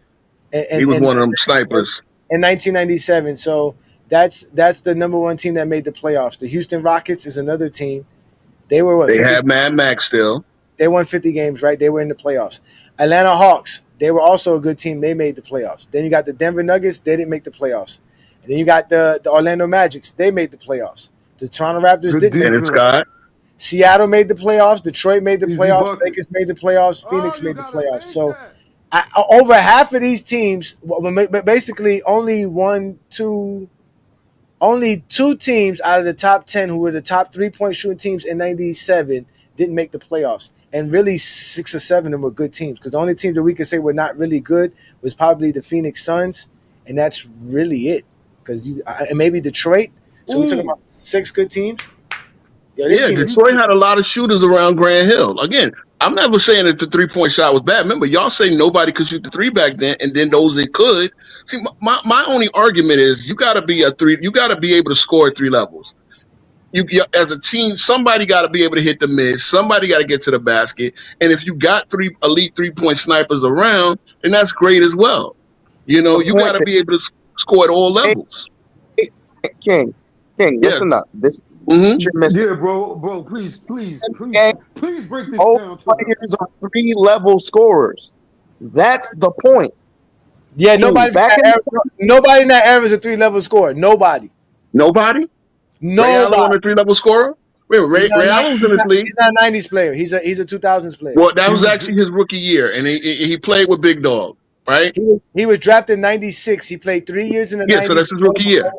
he was one of them snipers
in 1997. So that's the number one team that made the playoffs. The Houston Rockets is another team. They were what?
They had Mad Max still.
They won 50 games, right? They were in the playoffs. Atlanta Hawks, they were also a good team. They made the playoffs. Then you got the Denver Nuggets. They didn't make the playoffs. And then you got the Orlando Magics. They made the playoffs. The Toronto Raptors didn't.
And Scott.
Seattle made the playoffs. Detroit made the playoffs. Lakers made the playoffs. Phoenix made the playoffs. So over half of these teams, basically only two teams out of the top 10 who were the top 3-point shooting teams in 97 didn't make the playoffs. And really 6 or 7 of them were good teams, because the only teams that we could say were not really good was probably the Phoenix Suns, and that's really it. Because and maybe Detroit. So we're talking about 6 good teams.
Yeah, Detroit had a lot of shooters around Grand Hill. Again, I'm never saying that the 3-point shot was bad. Remember, y'all say nobody could shoot the 3 back then, and then those that could. See, my only argument is you got to be able to score at 3 levels. You as a team, somebody got to be able to hit the mid. Somebody got to get to the basket. And if you got 3 elite 3-point snipers around, then that's great as well. You got to be able to score at all levels.
King, listen up. This you're missing.
Yeah, bro, please break this down.
Players are 3-level scorers. That's the point.
Yeah, nobody in that era is a 3-level scorer. Nobody.
Ray Allen on a 3-level scorer? Wait, Ray Allen's in this league.
He's not a 90s player. He's a 2000s player.
Well, that was actually his rookie year, and he played with Big Dog, right?
He was drafted in 96. He played 3 years in the 90s.
Yeah, so that's his rookie year.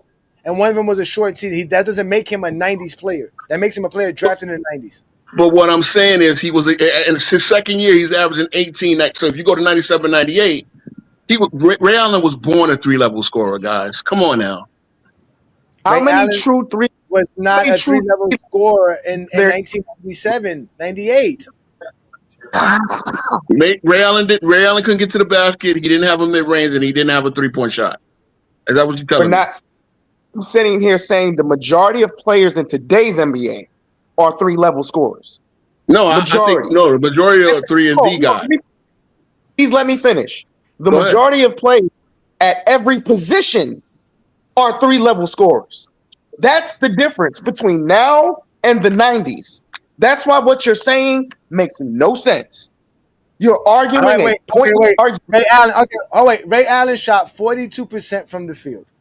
And one of them was a short season. That doesn't make him a 90s player. That makes him a player drafted in the 90s.
But what I'm saying is in his second year, he's averaging 18. So if you go to 97, 98, Ray Allen was born a 3-level scorer, guys. Come on now.
How many true 3
was not a 3-level scorer in 1997, 98?
Ray Allen couldn't get to the basket. He didn't have a mid-range, and he didn't have a 3-point shot. Is that what you're telling me?
I'm sitting here saying the majority of players in today's NBA are 3-level scorers.
No, I think the majority are 3 and D guys.
Please let me finish. The majority of players at every position are 3-level scorers. That's the difference between now and the 90s. That's why what you're saying makes no sense. You're arguing
Ray Allen. Okay. Oh wait, Ray Allen shot 42% from the field,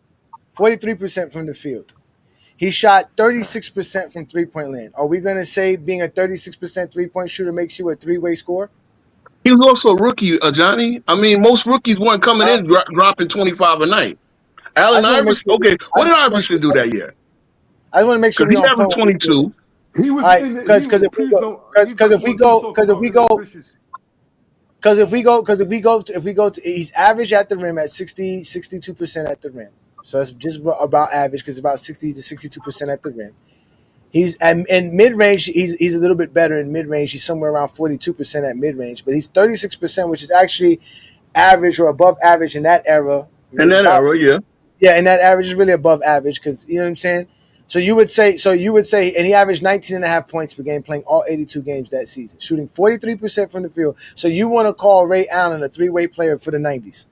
43% from the field. He shot 36% from 3-point land. Are we going to say being a 36% 3-point shooter makes you a 3-way scorer?
He was also a rookie, Johnny. I mean, most rookies weren't coming in dropping 25 a night. Allen Iverson. Okay, what did Iverson do that year?
I want to make sure
he's averaging 22.
He was
because if we go to he's average at the rim at 62% at the rim. So that's just about average, because about 60 to 62% at the rim. He's in mid-range, he's a little bit better in mid-range. He's somewhere around 42% at mid-range, but he's 36%, which is actually average or above average in that era. Yeah, and that average is really above average, because you know what I'm saying? So you would say, and he averaged 19.5 points per game playing all 82 games that season, shooting 43% from the field. So you want to call Ray Allen a 3-way player for the 90s?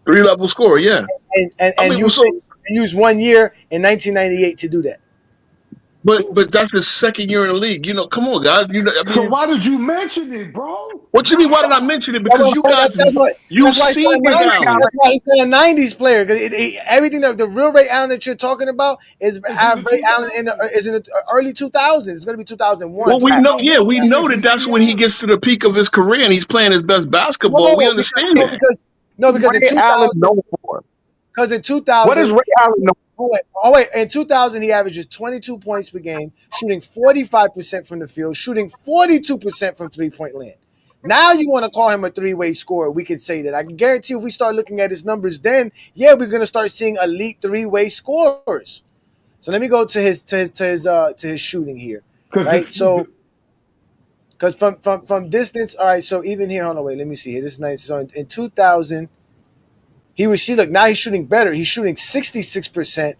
3-level scorer, yeah.
And use 1 year in 1998 to do that.
But that's his second year in the league. Come on, guys.
So why did you mention it, bro?
What you mean? Why did I mention it? Because you've seen Ray Allen.
That's why he's a 90s player. Because everything the real Ray Allen that you're talking about is Ray Allen is in the early 2000s. It's going to be 2001.
Well, we know that's when he gets to the peak of his career and he's playing his best basketball. We understand that.
Because
Ray Allen known for.
Because in 2000,
what is Ray Allen known?
Oh wait! In 2000, he averages 22 points per game, shooting 45% from the field, shooting 42% from three-point land. Now you want to call him a three-way scorer? We can say that. I can guarantee if we start looking at his numbers, then yeah, we're gonna start seeing elite three-way scorers. So let me go to his shooting here, right? So, because from distance, all right. So even here, hold on, wait, let me see here. This is nice. So in 2000. Now he's shooting better. He's shooting 66%.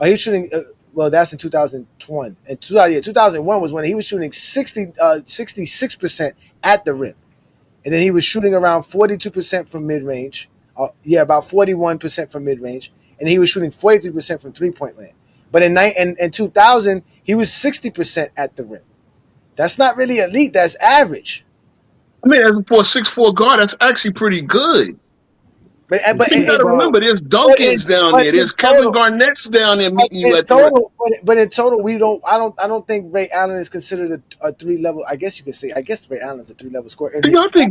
He's shooting, well, that's in 2001. And 2001 was when he was shooting 66% at the rim. And then he was shooting around 42% from mid-range. About 41% from mid-range. And he was shooting 43% from three-point land. But in 2000, he was 60% at the rim. That's not really elite. That's average.
I mean, for a 6'4" guard, that's actually pretty good. But you got to remember, there's Duncans down there. There's Kevin Garnett's down there meeting you at the.
But in total, I don't think Ray Allen is considered a 3-level. I guess you could say. I guess Ray Allen's a 3-level scorer.
Y'all think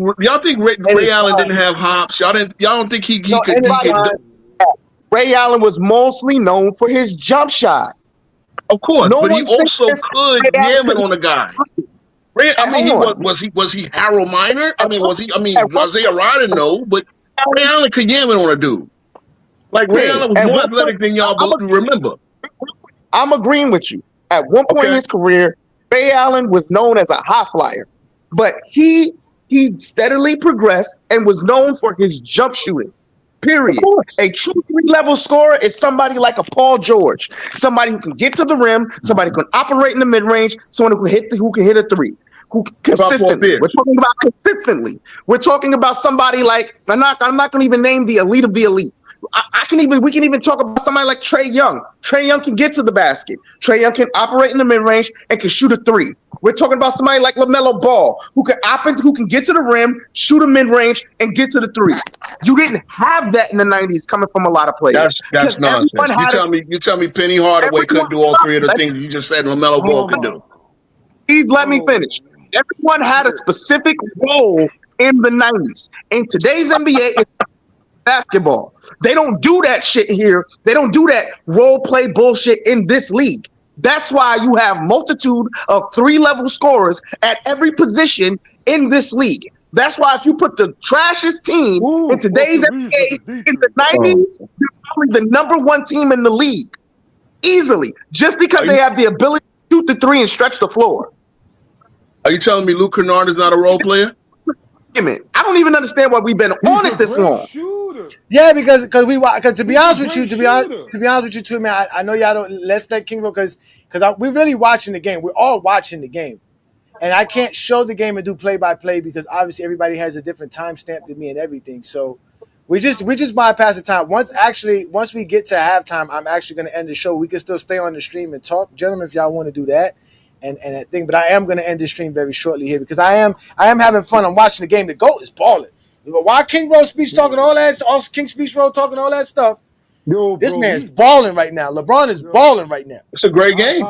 Ray Allen didn't have hops? Y'all don't think he could?
Ray Allen was mostly known for his jump shot.
Of course, but he also could jam it on a guy. Was he Harold Miner? Was he a rider? No, but Ray Allen could yam it on a dude. Like Ray Allen was more athletic than y'all remember.
I'm agreeing with you. At one point in his career, Ray Allen was known as a high flyer, but he steadily progressed and was known for his jump shooting. Period. A true 3-level scorer is somebody like a Paul George, somebody who can get to the rim, somebody who can operate in the mid-range, someone who can hit a three. Who consistently? We're talking about consistently. We're talking about somebody like I'm not going to even name the elite of the elite. We can even talk about somebody like Trae Young. Trae Young can get to the basket. Trae Young can operate in the mid-range and can shoot a three. We're talking about somebody like LaMelo Ball, who can get to the rim, shoot a mid-range, and get to the three. You didn't have that in the 90s coming from a lot of players.
That's nonsense. You tell me Penny Hardaway couldn't do all three of the things you just said LaMelo Ball could do.
Please let me finish. Everyone had a specific role in the 90s. In today's NBA, it's basketball. They don't do that shit here. They don't do that role play bullshit in this league. That's why you have multitude of 3-level scorers at every position in this league. That's why if you put the trashiest team in today's NBA in the 90s, you're probably the number 1 team in the league. Easily. Just because they have the ability to shoot the three and stretch the floor.
Are you telling me Luke Kennard is not a role player?
I don't even understand why we've been on it this long.
Yeah, because to be honest with you too, man. I know y'all don't. Let's let King go because we're really watching the game. We're all watching the game, and I can't show the game and do play-by-play because obviously everybody has a different timestamp than me and everything. So we just bypass the time. Once we get to halftime, I'm actually going to end the show. We can still stay on the stream and talk, gentlemen, if y'all want to do that. And that thing, but I am going to end this stream very shortly here because I am having fun. I'm watching the game. The GOAT is balling. Why King Road speech talking all that? Also King Speech Road talking all that stuff. This man's balling right now. LeBron is balling right now.
It's a great game.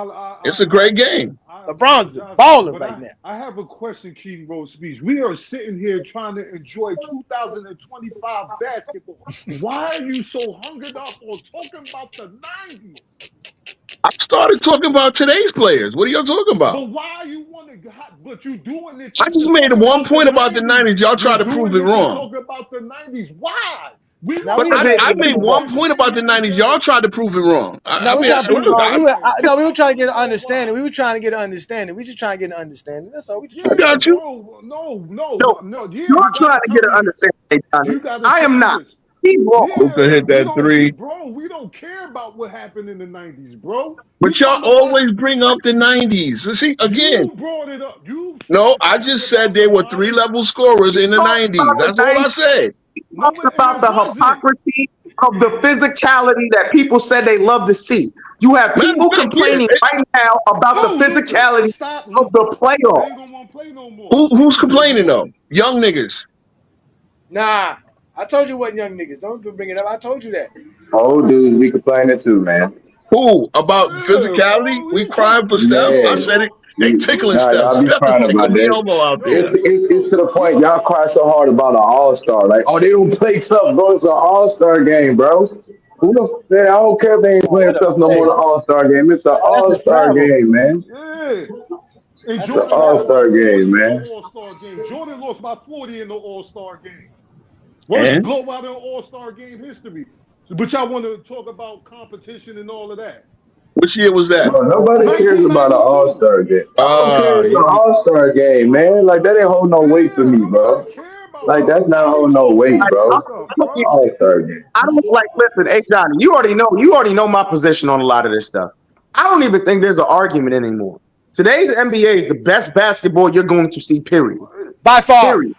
It's a great game.
LeBron's balling right now.
I have a question, King Road speech. We are sitting here trying to enjoy 2025 basketball. Why are you so hungered up on talking about the 90s?
I started talking about today's players. What are y'all talking about?
But why you want to? But you doing it.
I just made one point about the 90s. Y'all try to prove it wrong.
Talk about the 90s. Why?
I made one point about the 90s. Y'all tried to prove it wrong.
We were trying to get an understanding. We were trying to get an understanding. We just trying to get an understanding. That's all. We just
I got you.
No.
You're trying to get an understanding. I am not. He's wrong.
Luka hit that three.
Bro, we don't care about what happened in the 90s, bro.
But y'all always bring up the 90s. See, again.
You brought it up.
No, I just said they were 3-level scorers in the 90s. That's all I said.
Talk about the hypocrisy of the physicality that people said they love to see. You have people complaining right now about the physicality of the playoffs.
Who's complaining though? Young niggas.
Nah. I told you what young niggas. Don't bring it up. I told you that.
Oh, dude, we complaining too, man.
Who? About physicality? We crying for Steph? Yeah. I said it. They tickling Steph. Steph is tickling the elbow out there.
It's to the point y'all cry so hard about an all-star. Like, oh, they don't play tough, bro. It's an all-star game, bro. Man, I don't care if they ain't playing tough no more. The All-Star game. It's an All-Star game, man.
Yeah. And
It's an
Jordan
All-Star game, man.
All-Star game. Jordan lost by 40 in the All-Star game. Worst blowout in All-Star game history. But y'all want to talk about competition and all of that.
Which year was that?
No, nobody cares about an All-Star game. I don't care. It's an All-Star game, man. Like, that ain't hold no weight for me, bro. Like, that's not holding no weight, bro. All-Star game.
I don't like. Listen, hey Johnny, you already know my position on a lot of this stuff. I don't even think there's an argument anymore. Today's NBA is the best basketball you're going to see. Period.
By far.
Period.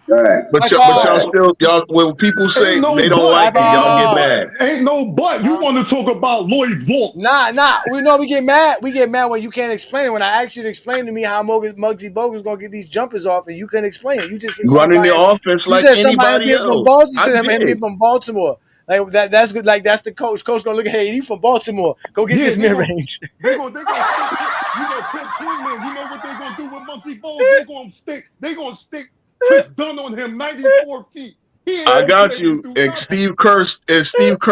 But y'all still when people say they don't like it, y'all get mad.
Ain't no but. You want to talk about Lloyd Volk?
Nah. We know we get mad. We get mad when you can't explain it. When I asked you to explain to me how Muggsy Bogues gonna get these jumpers off, and you couldn't explain it. You just said
running the offense like anybody else.
You said him from Baltimore. Like that's good. Like that's the coach. Coach gonna look at, hey, you from Baltimore? Go get this mid range.
They gonna Tim Freeman. You know what they gonna do with Muggsy Bogues? They gonna stick Chris Dunn on him 94 feet.
I got you. And Steve Kerr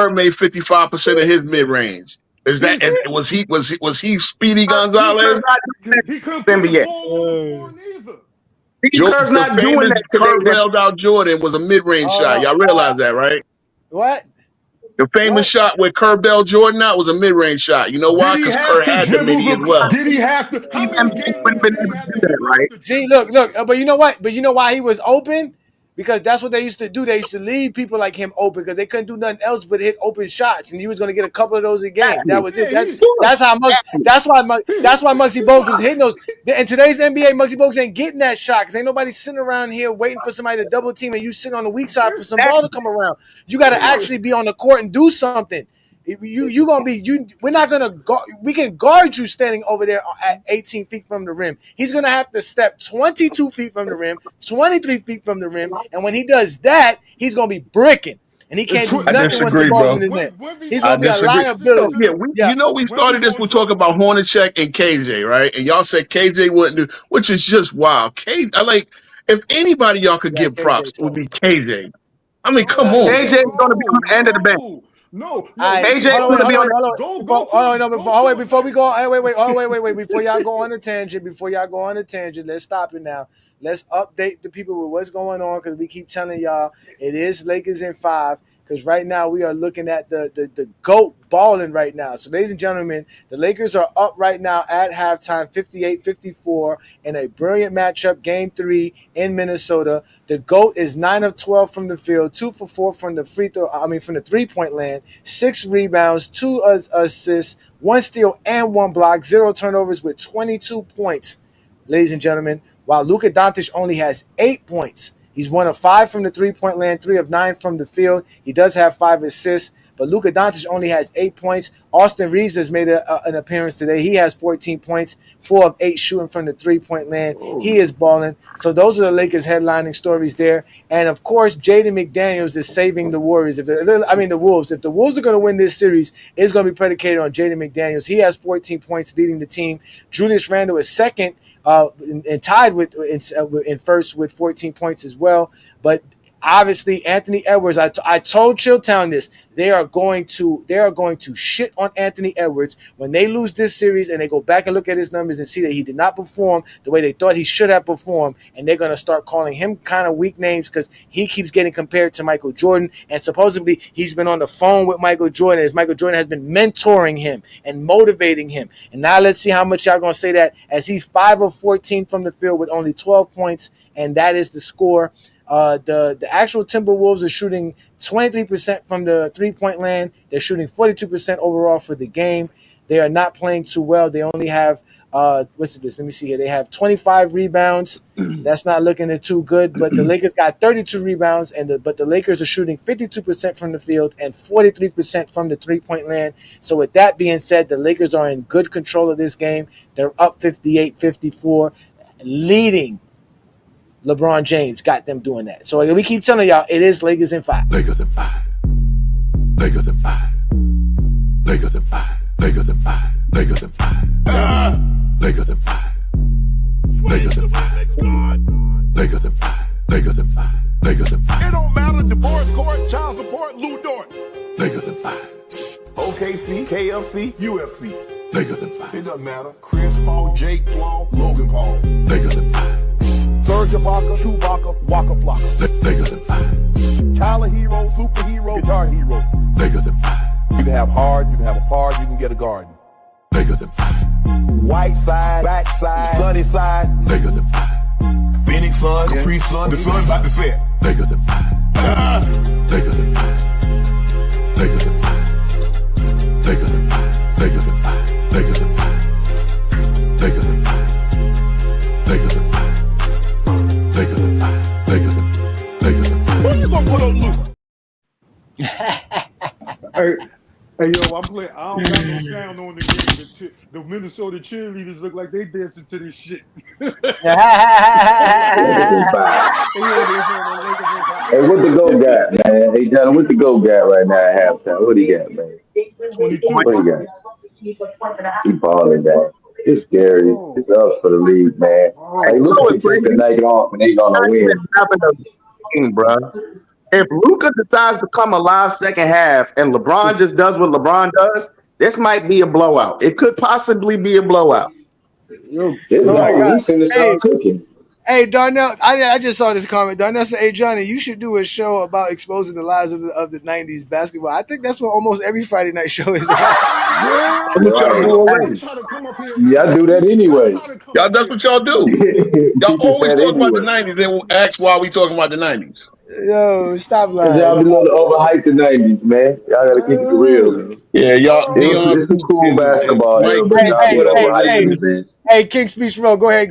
made 55% of his mid range. Was he Speedy Gonzalez?
He couldn't put the ball on the floor neither.
Kerr's not doing that today.
Kerr bailed out Jordan was a mid range shot. Y'all realize that, right?
What?
The famous shot where Kerr bailed Jordan out was a mid range shot. You know why? Because Kerr had the midi as well.
Did he have to?
Right?
See, look. But you know what? But you know why he was open? Because that's what they used to do. They used to leave people like him open because they couldn't do nothing else but hit open shots, and he was going to get a couple of those a game. That was it. That's why Muggsy Bogues was hitting those. In today's NBA, Muggsy Bogues ain't getting that shot because ain't nobody sitting around here waiting for somebody to double team, and you sit on the weak side for some ball to come around. You got to actually be on the court and do something. You gonna be you. We're not gonna guard. We can guard you standing over there at 18 feet from the rim. He's gonna have to step 22 feet from the rim, 23 feet from the rim, and when he does that, he's gonna be bricking, and he can't do nothing once the ball's in his hand. He's gonna be a liability.
You know, we started this. We talk about Hornacek and KJ, right? And y'all said KJ wouldn't do, which is just wild. If anybody y'all could give props, it would be KJ. I mean, come on.
KJ is gonna be on the end of the bench.
No,
AJ going to be on.
Before we go, wait. Before y'all go on a tangent, let's stop it now. Let's update the people with what's going on because we keep telling y'all it is Lakers in 5. Because right now we are looking at the GOAT balling right now. So, ladies and gentlemen, the Lakers are up right now at halftime, 58-54, in a brilliant matchup, Game 3 in Minnesota. The GOAT is 9 of 12 from the field, 2 for 4 from the from the three-point land, 6 rebounds, 2 assists, 1 steal, and 1 block, 0 turnovers with 22 points, ladies and gentlemen, while Luka Doncic only has 8 points. He's 1 of 5 from the three-point land, 3 of 9 from the field. He does have 5 assists, but Luka Doncic only has 8 points. Austin Reeves has made an appearance today. He has 14 points, 4 of 8 shooting from the three-point land. He is balling. So those are the Lakers headlining stories there. And, of course, Jaden McDaniels is saving the Warriors. The Wolves. If the Wolves are going to win this series, it's going to be predicated on Jaden McDaniels. He has 14 points leading the team. Julius Randle is second. And tied in first with 14 points as well. But obviously, Anthony Edwards, I told Chilltown this. They are going to shit on Anthony Edwards when they lose this series and they go back and look at his numbers and see that he did not perform the way they thought he should have performed, and they're going to start calling him kind of weak names because he keeps getting compared to Michael Jordan, and supposedly he's been on the phone with Michael Jordan as Michael Jordan has been mentoring him and motivating him. And now let's see how much y'all going to say that as he's 5 of 14 from the field with only 12 points, and that is the score. The actual Timberwolves are shooting 23% from the three-point land. They're shooting 42% overall for the game. They are not playing too well. They only have what's this? Let me see here. They have 25 rebounds. That's not looking too good. But the Lakers got 32 rebounds, but the Lakers are shooting 52% from the field and 43% from the three-point land. So with that being said, the Lakers are in good control of this game. They're up 58-54, leading. LeBron James got them doing that. So we keep telling y'all it is Lakers in 5.
Lakers in 5. Lakers in 5. Lakers in 5. Lakers in 5. Lakers in 5. Lakers in 5. Lakers in 5. Lakers in 5. Lakers in 5. Lakers in 5.
It don't matter. Divorce court, child support, Lou Dort.
Lakers in 5.
KC, KFC, UFC.
Bigger than 5.
It doesn't matter. Chris Paul, Jake Paul, Logan Paul.
Bigger than 5.
Serge Ibaka, Chewbacca, Waka Flocka.
Bigger than 5.
Tyler Hero, superhero, guitar hero.
Bigger than 5.
You can have hard, you can have a park, you can get a garden.
Bigger than 5.
White side, back side, sunny side.
Bigger than 5.
Phoenix sun, Capri sun, the sun about to set.
Bigger than 5. Bigger than 5. Bigger than 5. Bigger than 5. Bigger than 5. Bigger than 5. Bigger than 5. Bigger than 5. Bigger than 5. Bigger than 5.
When you gonna put on Luke?
Hey, yo, I don't got no sound on the game. The Minnesota cheerleaders look like they dancing to this shit.
Hey, what the GOAT got, man? Hey, John, what the GOAT got right now at halftime? What he got, man?
22.
What he got? He balling down. It's scary. It's up for the league, man. Hey, look at take the night off and they gonna win.
Bro. If Luka decides to come alive second half and LeBron just does what LeBron does, this might be a blowout. It could possibly be a blowout.
Hey, Darnell, I just saw this comment. Darnell said, "Hey, Johnny, you should do a show about exposing the lies of the '90s basketball." I think that's what almost every Friday night show is about.
Yeah,
I do that anyway.
Y'all, that's what y'all do. Y'all always talk about the 90s, then ask why we talking about the 90s.
Yo, stop lying.
Y'all be going to overhype the 90s, man. Y'all gotta keep it real, man.
Yeah, y'all.
It's cool basketball.
Hey, King Speech Row, go ahead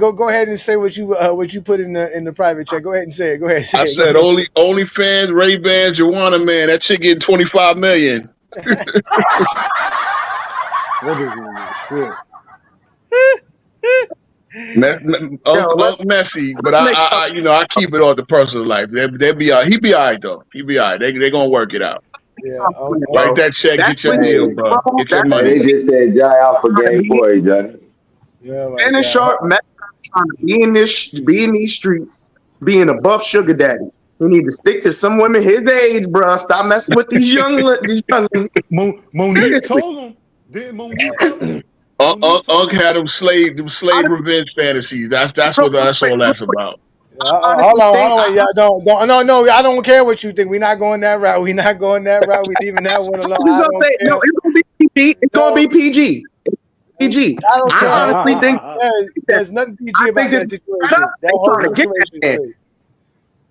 and say what you put in the private chat. Go ahead and say it. Go ahead.
I said only fans, Ray-Ban, Joanna, man. That chick getting $25 million. Messy, but I keep it on the personal life. He be all right though. He be all right. They gonna work it out.
Yeah,
write that check, get your deal, bro. Get your money.
They just said Jai out for game 4, Johnny.
Yeah,
and in short, Matt trying to be in these streets, being a buff sugar daddy. He need to stick to some women his age, bro. Stop messing with these young.
Monique told him. Didn't Monique tell him?
Ugg had them slave revenge fantasies. That's all that's about.
Hold on. Yeah, no. I don't care what you think. We're not going that route. We're leaving that one alone.
It's gonna be PG. PG. I honestly think
there's nothing PG about that situation. That whole situation is great.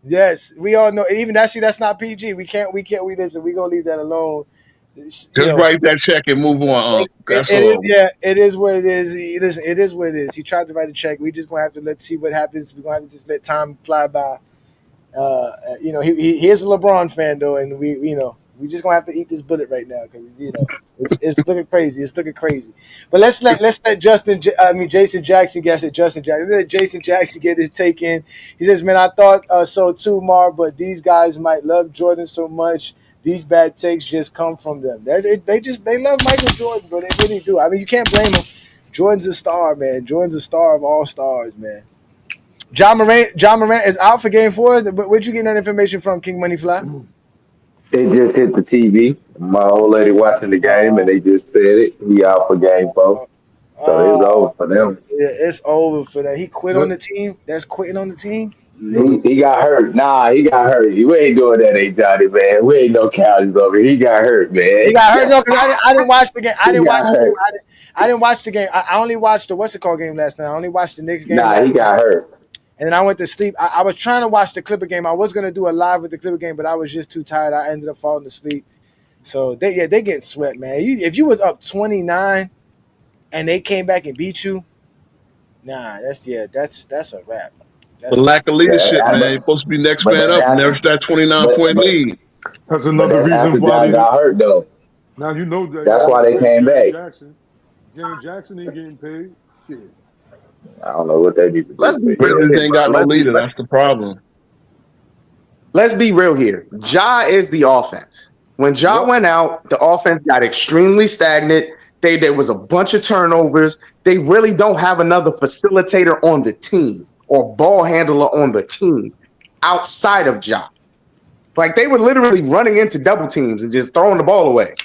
Yes, we all know. Even that's not PG. We listen. We gonna leave that alone.
Just write that check and move on. That's all.
It is what it is. Listen, it is what it is. He tried to write a check. We just gonna have to see what happens. We're gonna have to just let time fly by. He is a LeBron fan though, and we just gonna have to eat this bullet right now because it's looking crazy. It's looking crazy. But let's let Jason Jackson guess it. Let Jason Jackson get his take in. He says, "Man, I thought so too, Mar, but these guys might love Jordan so much. These bad takes just come from them. They love Michael Jordan, bro. They really do. I mean, you can't blame them. Jordan's a star, man. Jordan's a star of all stars, man." John Morant is out for game 4. Where'd you get that information from, King Money Fly?
They just hit the TV. My old lady watching the game, and they just said it. He out for game 4. So it's over for them.
Yeah, it's over for them. He quit on the team. That's quitting on the team.
He got hurt. Nah, he got hurt. We ain't doing that, Johnny, man. We ain't no cowards over here. He got hurt, man.
He got hurt. No, because I didn't watch the game. I didn't watch the game. I only watched the game last night. I only watched the Knicks game.
Nah, he got hurt.
And then I went to sleep. I was trying to watch the Clipper game. I was gonna do a live with the Clipper game, but I was just too tired. I ended up falling asleep. So they getting swept, man. If you was up 29 and they came back and beat you, that's a wrap.
The lack of leadership, man. You're supposed to be next man up. Never that 29-point lead.
That's another reason why they
got hurt, though.
Now you know that.
That's why they came back.
James Jackson ain't getting paid. Shit.
I don't know what they need to do.
They ain't got no leader. That's the problem.
Let's be real here. Ja is the offense. When Ja went out, the offense got extremely stagnant. There was a bunch of turnovers. They really don't have another facilitator on the team or ball handler on the team outside of Ja. Like, they were literally running into double teams and just throwing the ball away.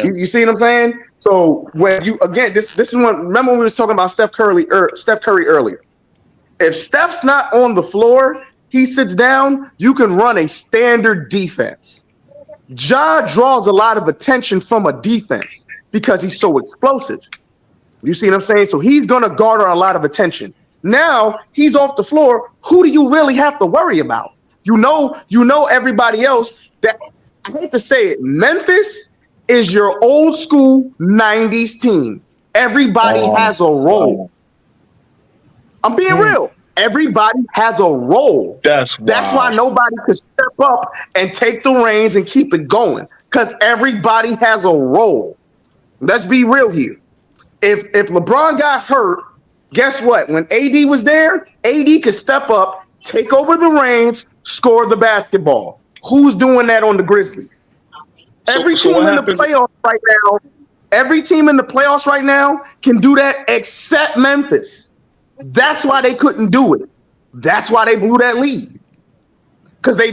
You see what I'm saying? So when you again, this is one. Remember when we was talking about Steph Curry earlier. If Steph's not on the floor, he sits down. You can run a standard defense. Ja draws a lot of attention from a defense because he's so explosive. You see what I'm saying? So he's going to garner a lot of attention. Now he's off the floor. Who do you really have to worry about? You know everybody else. That I hate to say it, Memphis is your old school 90s team. Everybody has a role. I'm being real. Everybody has a role. That's why nobody can step up and take the reins and keep it going, because everybody has a role. Let's be real here. If LeBron got hurt, guess what? When AD was there, AD could step up, take over the reins, score the basketball. Who's doing that on the Grizzlies? Every team in the playoffs right now can do that except Memphis. That's why they couldn't do it. That's why they blew that lead. Because they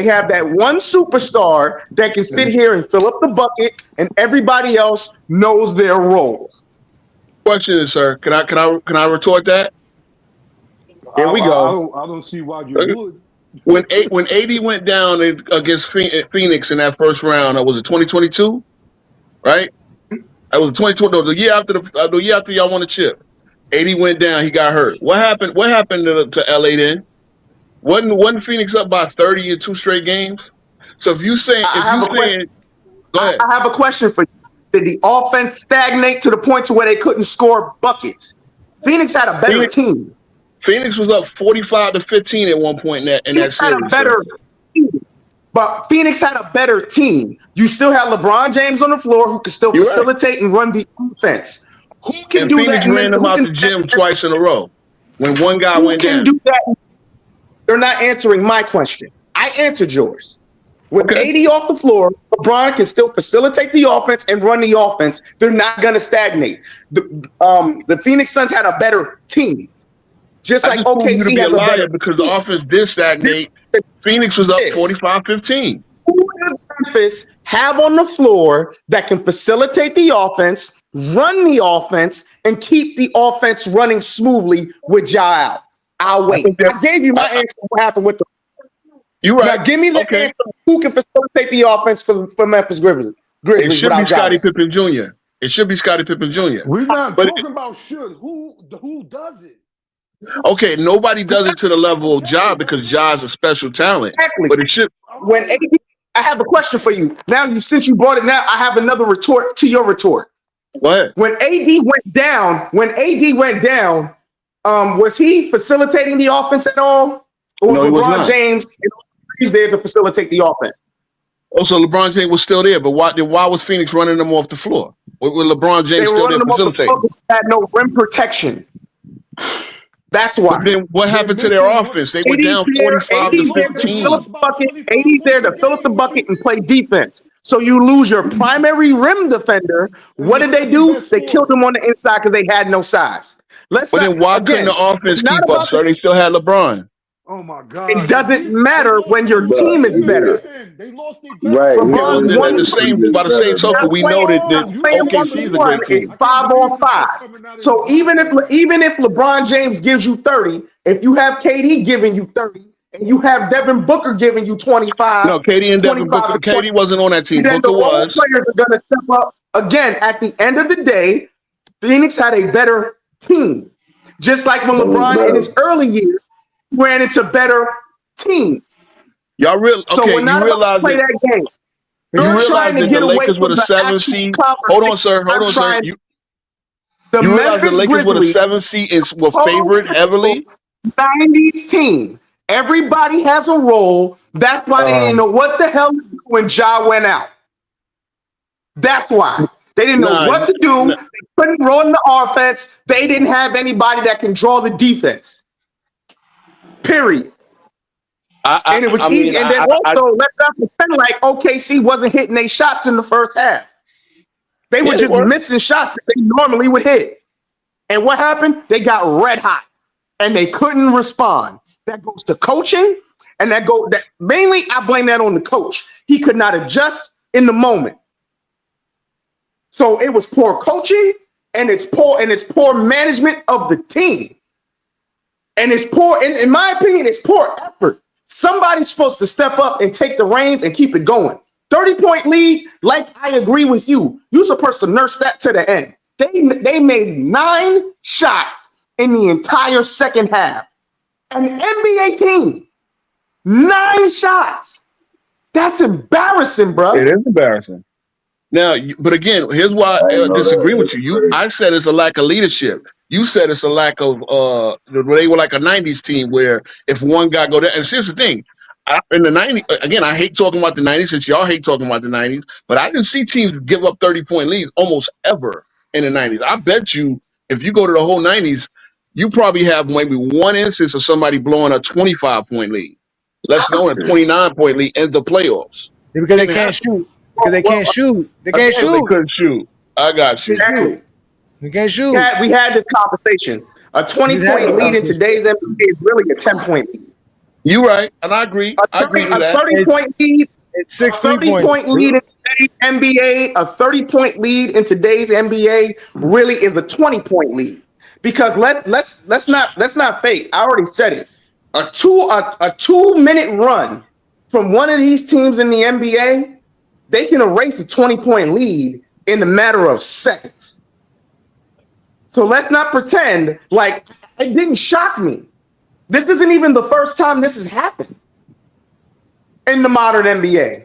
have that one superstar that can sit here and fill up the bucket, and everybody else knows their role.
Question is, sir, can I retort that?
Here we go.
I don't see why you would.
When AD went down against Phoenix in that first round, was it 2022? Right? That was 2020. No, the year after y'all won the chip. AD went down. He got hurt. What happened? What happened to LA then? Wasn't Phoenix up by 30 in 2 straight games? So if you saying, go ahead. I
have a question for you. Did the offense stagnate to the point to where they couldn't score buckets? Phoenix had a better team.
Phoenix was up 45-15 at one point in that series.
But Phoenix had a better team. You still had LeBron James on the floor who could still facilitate and run the offense. Who can do
Phoenix
that?
Ran them out the gym twice in a row when one guy went down.
Who can do that? They're not answering my question. I answered yours. With AD off the floor, LeBron can still facilitate the offense and run the offense. They're not going to stagnate. The Phoenix Suns had a better team. Just like OKC has a better
because the offense did stagnate. Phoenix was up 45-15.
Who does Memphis have on the floor that can facilitate the offense, run the offense, and keep the offense running smoothly with Ja out? I'll wait. I gave you my answer. What happened with the?
You right.
Now give me the answer. Who can facilitate the offense for Memphis Grizzlies?
It should be Scottie Pippen Jr. It should be Scottie Pippen Jr.
We're not talking about should. Who does it?
Okay, nobody does it to the level of Ja because Ja is a special talent.
Exactly.
But it should.
When AD, I have a question for you. Now, since you brought it now, I have another retort to your retort.
What?
When AD went down, was he facilitating the offense at all? Or
no,
LeBron James is there to facilitate the offense?
Also, LeBron James was still there, but why was Phoenix running them off the floor? With LeBron James still there facilitating?
They had no rim protection. That's why.
But then what happened to their offense? They went down 45-15.
AD's there to fill up the bucket and play defense. So you lose your primary rim defender. What did they do? They killed him on the inside because they had no size.
Then why couldn't the offense keep up, sir? They still had LeBron.
Oh my God!
It doesn't matter when your team is better.
They lost their
right.
By the same token, we know that OKC is a great team.
5-on-5. So even if LeBron James gives you 30, if you have KD giving you 30, and you have Devin Booker giving you 25.
No, KD and Devin Booker. KD wasn't on that team. Booker was.
Players are going to step up again. At the end of the day, Phoenix had a better team. Just like when LeBron in his early years ran into better teams.
Y'all realize
that game.
You realize that the Lakers with a 7 seed. Hold on, sir. You realize the Lakers with a 7 seed were favored heavily.
90s team. Everybody has a role. That's why they didn't know what the hell to do when Ja went out. That's why. They didn't know what to do. They couldn't run the offense. They didn't have anybody that can draw the defense. Period. And it was easy. And then also, let's not pretend like OKC wasn't hitting their shots in the first half. They were just missing shots that they normally would hit. And what happened? They got red hot and they couldn't respond. That goes to coaching, and that mainly I blame that on the coach. He could not adjust in the moment. So it was poor coaching, and it's poor management of the team. And it's poor, in my opinion, it's poor effort. Somebody's supposed to step up and take the reins and keep it going. 30-point lead, like I agree with you. You're supposed to nurse that to the end. They made 9 shots in the entire second half. An NBA team, 9 shots. That's embarrassing, bro.
It is embarrassing. Now, but again, here's why I disagree with you. I said it's a lack of leadership. You said it's a lack of they were like a 90s team where if one guy go there, and here's the thing. In the 90s, again, I hate talking about the 90s since y'all hate talking about the 90s, but I didn't see teams give up 30-point leads almost ever in the 90s. I bet you if you go to the whole 90s, you probably have maybe one instance of somebody blowing a 25-point lead. Let's know a 29-point lead in the playoffs.
Because they can't shoot. Because they can't shoot. They can't shoot.
They couldn't shoot. I got you.
Exactly.
They can't shoot.
We had this conversation. A 20-point lead in today's NBA is really a 10-point lead.
You're right, and I agree. I agree with that.
30-point lead.
It's 6
30-point lead in today's NBA. A 30-point lead in today's NBA really is a 20-point lead. Because let's not fake. I already said it. A 2-minute run from one of these teams in the NBA, they can erase a 20-point lead in a matter of seconds. So let's not pretend like it didn't shock me. This isn't even the first time this has happened in the modern NBA.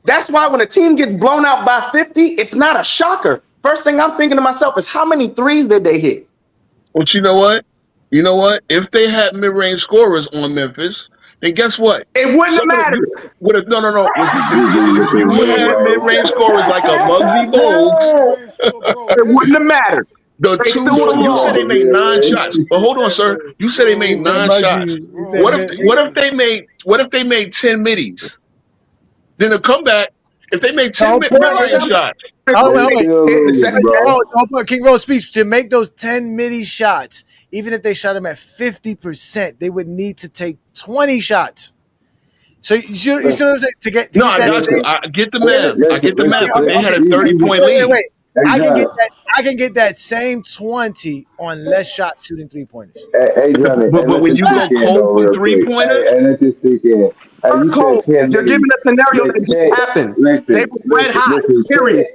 That's why when a team gets blown out by 50, it's not a shocker. First thing I'm thinking to myself is how many threes did they hit?
Well, you know what? If they had mid-range scorers on Memphis, then guess what?
It wouldn't have mattered.
No. If you would have mid-range scorers like a Muggsy Bogues,
it wouldn't have mattered.
You said they made 9 shots. But hold on, sir. You said they made 9 shots. What if they made 10 middies? Then they'll come back. If they made 10 mid-range shots.
King Rose speaks. To make those 10 midi shots, even if they shot them at 50%, they would need to take 20 shots. So you see what I'm saying?
I get the math. I get the math. But they had a 30-point lead.
Wait. I can get that same 20 on less shot shooting 3-pointers.
Hey, Johnny,
but when you go cold from 3-pointers,
and let's just stick in.
You're giving a scenario that didn't happen. They were red hot. Period.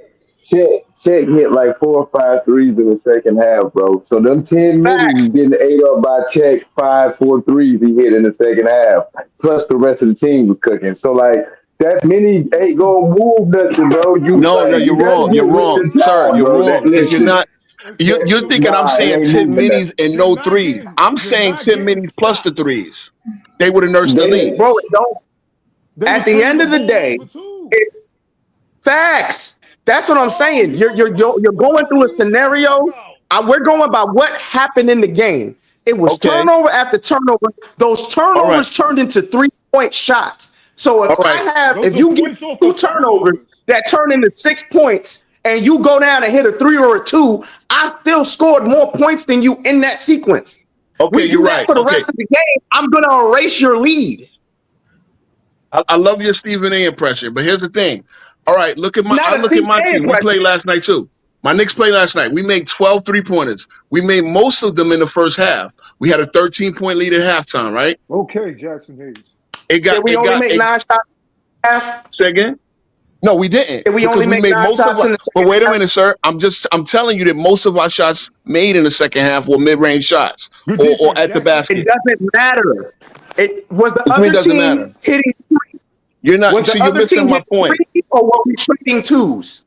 Check hit like 4 or 5 threes in the second half, bro. So them 10 minutes getting ate up by Check 4 threes he hit in the second half. Plus the rest of the team was cooking. So like that many ain't gonna move nothing, bro.
You're wrong. You're wrong, sir. You're wrong. You're not. You're thinking I'm saying 10 minis and no threes. I'm saying 10 minis plus the threes. They would have nursed the lead.
Bro, at the end of the day, facts. That's what I'm saying. You're going through a scenario. We're going by what happened in the game. It was turnover after turnover. Those turnovers turned into 3-point shots. So if you get 2 turnovers that turn into 6 points and you go down and hit a 3 or a 2, I still scored more points than you in that sequence.
Okay, you're right.
For the rest of the game, I'm going to erase your lead.
I love your Stephen A impression, but here's the thing. All right, look at my team. We played last night too. My Knicks played last night. We made 12 3-pointers. We made most of them in the first half. We had a 13-point lead at halftime, right?
Okay, Jackson Hayes.
We only made 9 shots.
Say again? No, we didn't.
We only made most of them.
But wait a minute, sir. I'm telling you that most of our shots made in the second half were mid-range shots or at the basket.
It doesn't matter. It was the other team hitting 3.
You're missing my point.
Or were we trading 2s?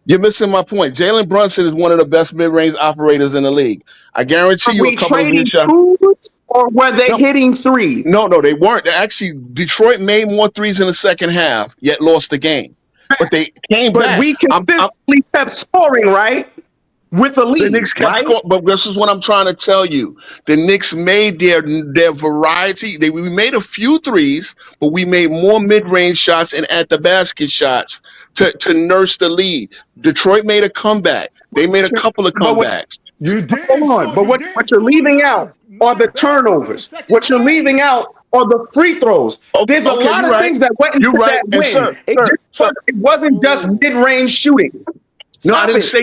You're missing my point. Jalen Brunson is one of the best mid-range operators in the league. I guarantee you a couple of these shots.
Or were they hitting 3s?
No, they weren't. Actually, Detroit made more 3s in the second half, yet lost the game. But they came back.
But we consistently kept scoring, right? With a lead,
the Knicks kept scoring, but this is what I'm trying to tell you. The Knicks made their variety. We made a few 3s, but we made more mid-range shots and at-the-basket shots to nurse the lead. Detroit made a comeback. They made a couple of comebacks.
You did.
Hold on, but what you're leaving out are the turnovers. What you're leaving out are the free throws. There's a lot of things that went into that win. It wasn't just mid-range shooting.
No, I didn't say.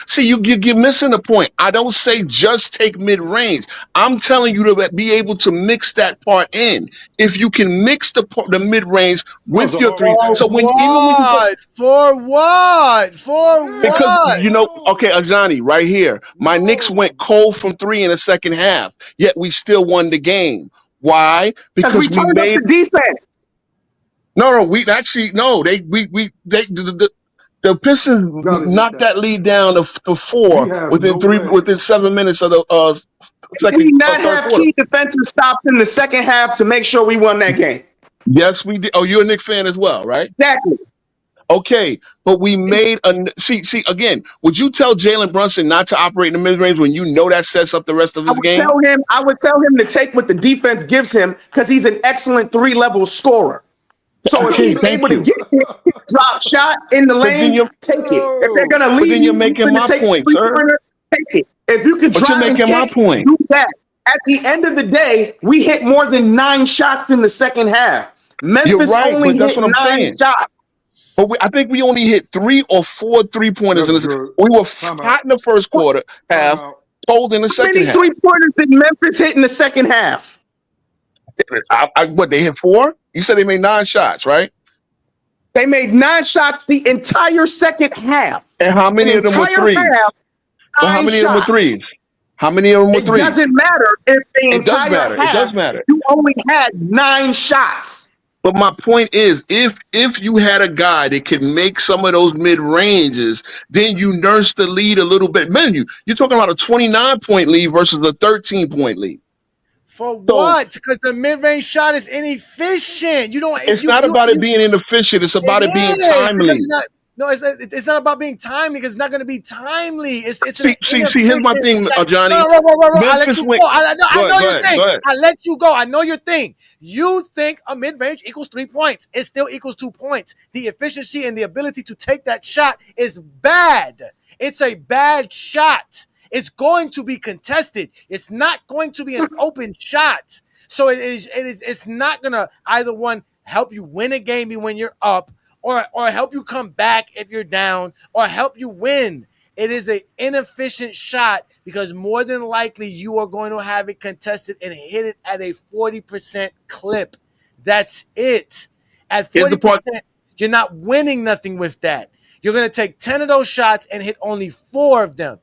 See, you're missing the point. I don't say just take mid range. I'm telling you to be able to mix that part in. If you can mix the mid range with your three, so
for what?
Because okay, Ajani, right here, my Knicks went cold from 3 in the second half, yet we still won the game. Why? Because
we turned up the defense.
No, the Pistons knocked that lead down to 4 within 7 minutes of the second.
Did we not have key defensive stops in the second half to make sure we won that game?
Yes, we did. Oh, you're a Knicks fan as well, right?
Exactly.
Okay, but we made see again. Would you tell Jalen Brunson not to operate in the mid range when you know that sets up the rest of his game?
I would tell him to take what the defense gives him because he's an excellent 3-level scorer. So if he's able to get it, drop shot in the lane, take it. If they're gonna leave,
then you're making my point, sir.
Take it. If you can drive and kick, do that. At the end of the day, we hit more than 9 shots in the second half. Memphis only hit 9 shots.
But I think we only hit 3 or 4 3-pointers. We were hot in the first quarter half, cold in the second half.
How many 3-pointers did Memphis hit in the second half?
What, they hit 4? You said they made 9 shots, right?
They made 9 shots the entire second half.
And how many of them were threes? How many of them were threes? How many of them were threes?
It doesn't matter if the entire half,
it does matter.
You only had 9 shots.
But my point is, if you had a guy that could make some of those mid ranges, then you nurse the lead a little bit. Man, you're talking about a 29-point lead versus a 13-point lead.
For what? Because the mid-range shot is inefficient. You don't.
It's not about it being inefficient. It's about it being timely.
It's not about being timely because it's not going to be timely.
See, here's my thing, Johnny.
I let you go. I know your thing. I let you go. I know your thing. You think a mid-range equals 3 points. It still equals 2 points. The efficiency and the ability to take that shot is bad. It's a bad shot. It's going to be contested. It's not going to be an open shot. So it's not going to either one help you win a game when you're up or help you come back if you're down or help you win. It is an inefficient shot because more than likely you are going to have it contested and hit it at a 40% clip. That's it. At 40%, you're not winning nothing with that. You're going to take 10 of those shots and hit only 4 of them.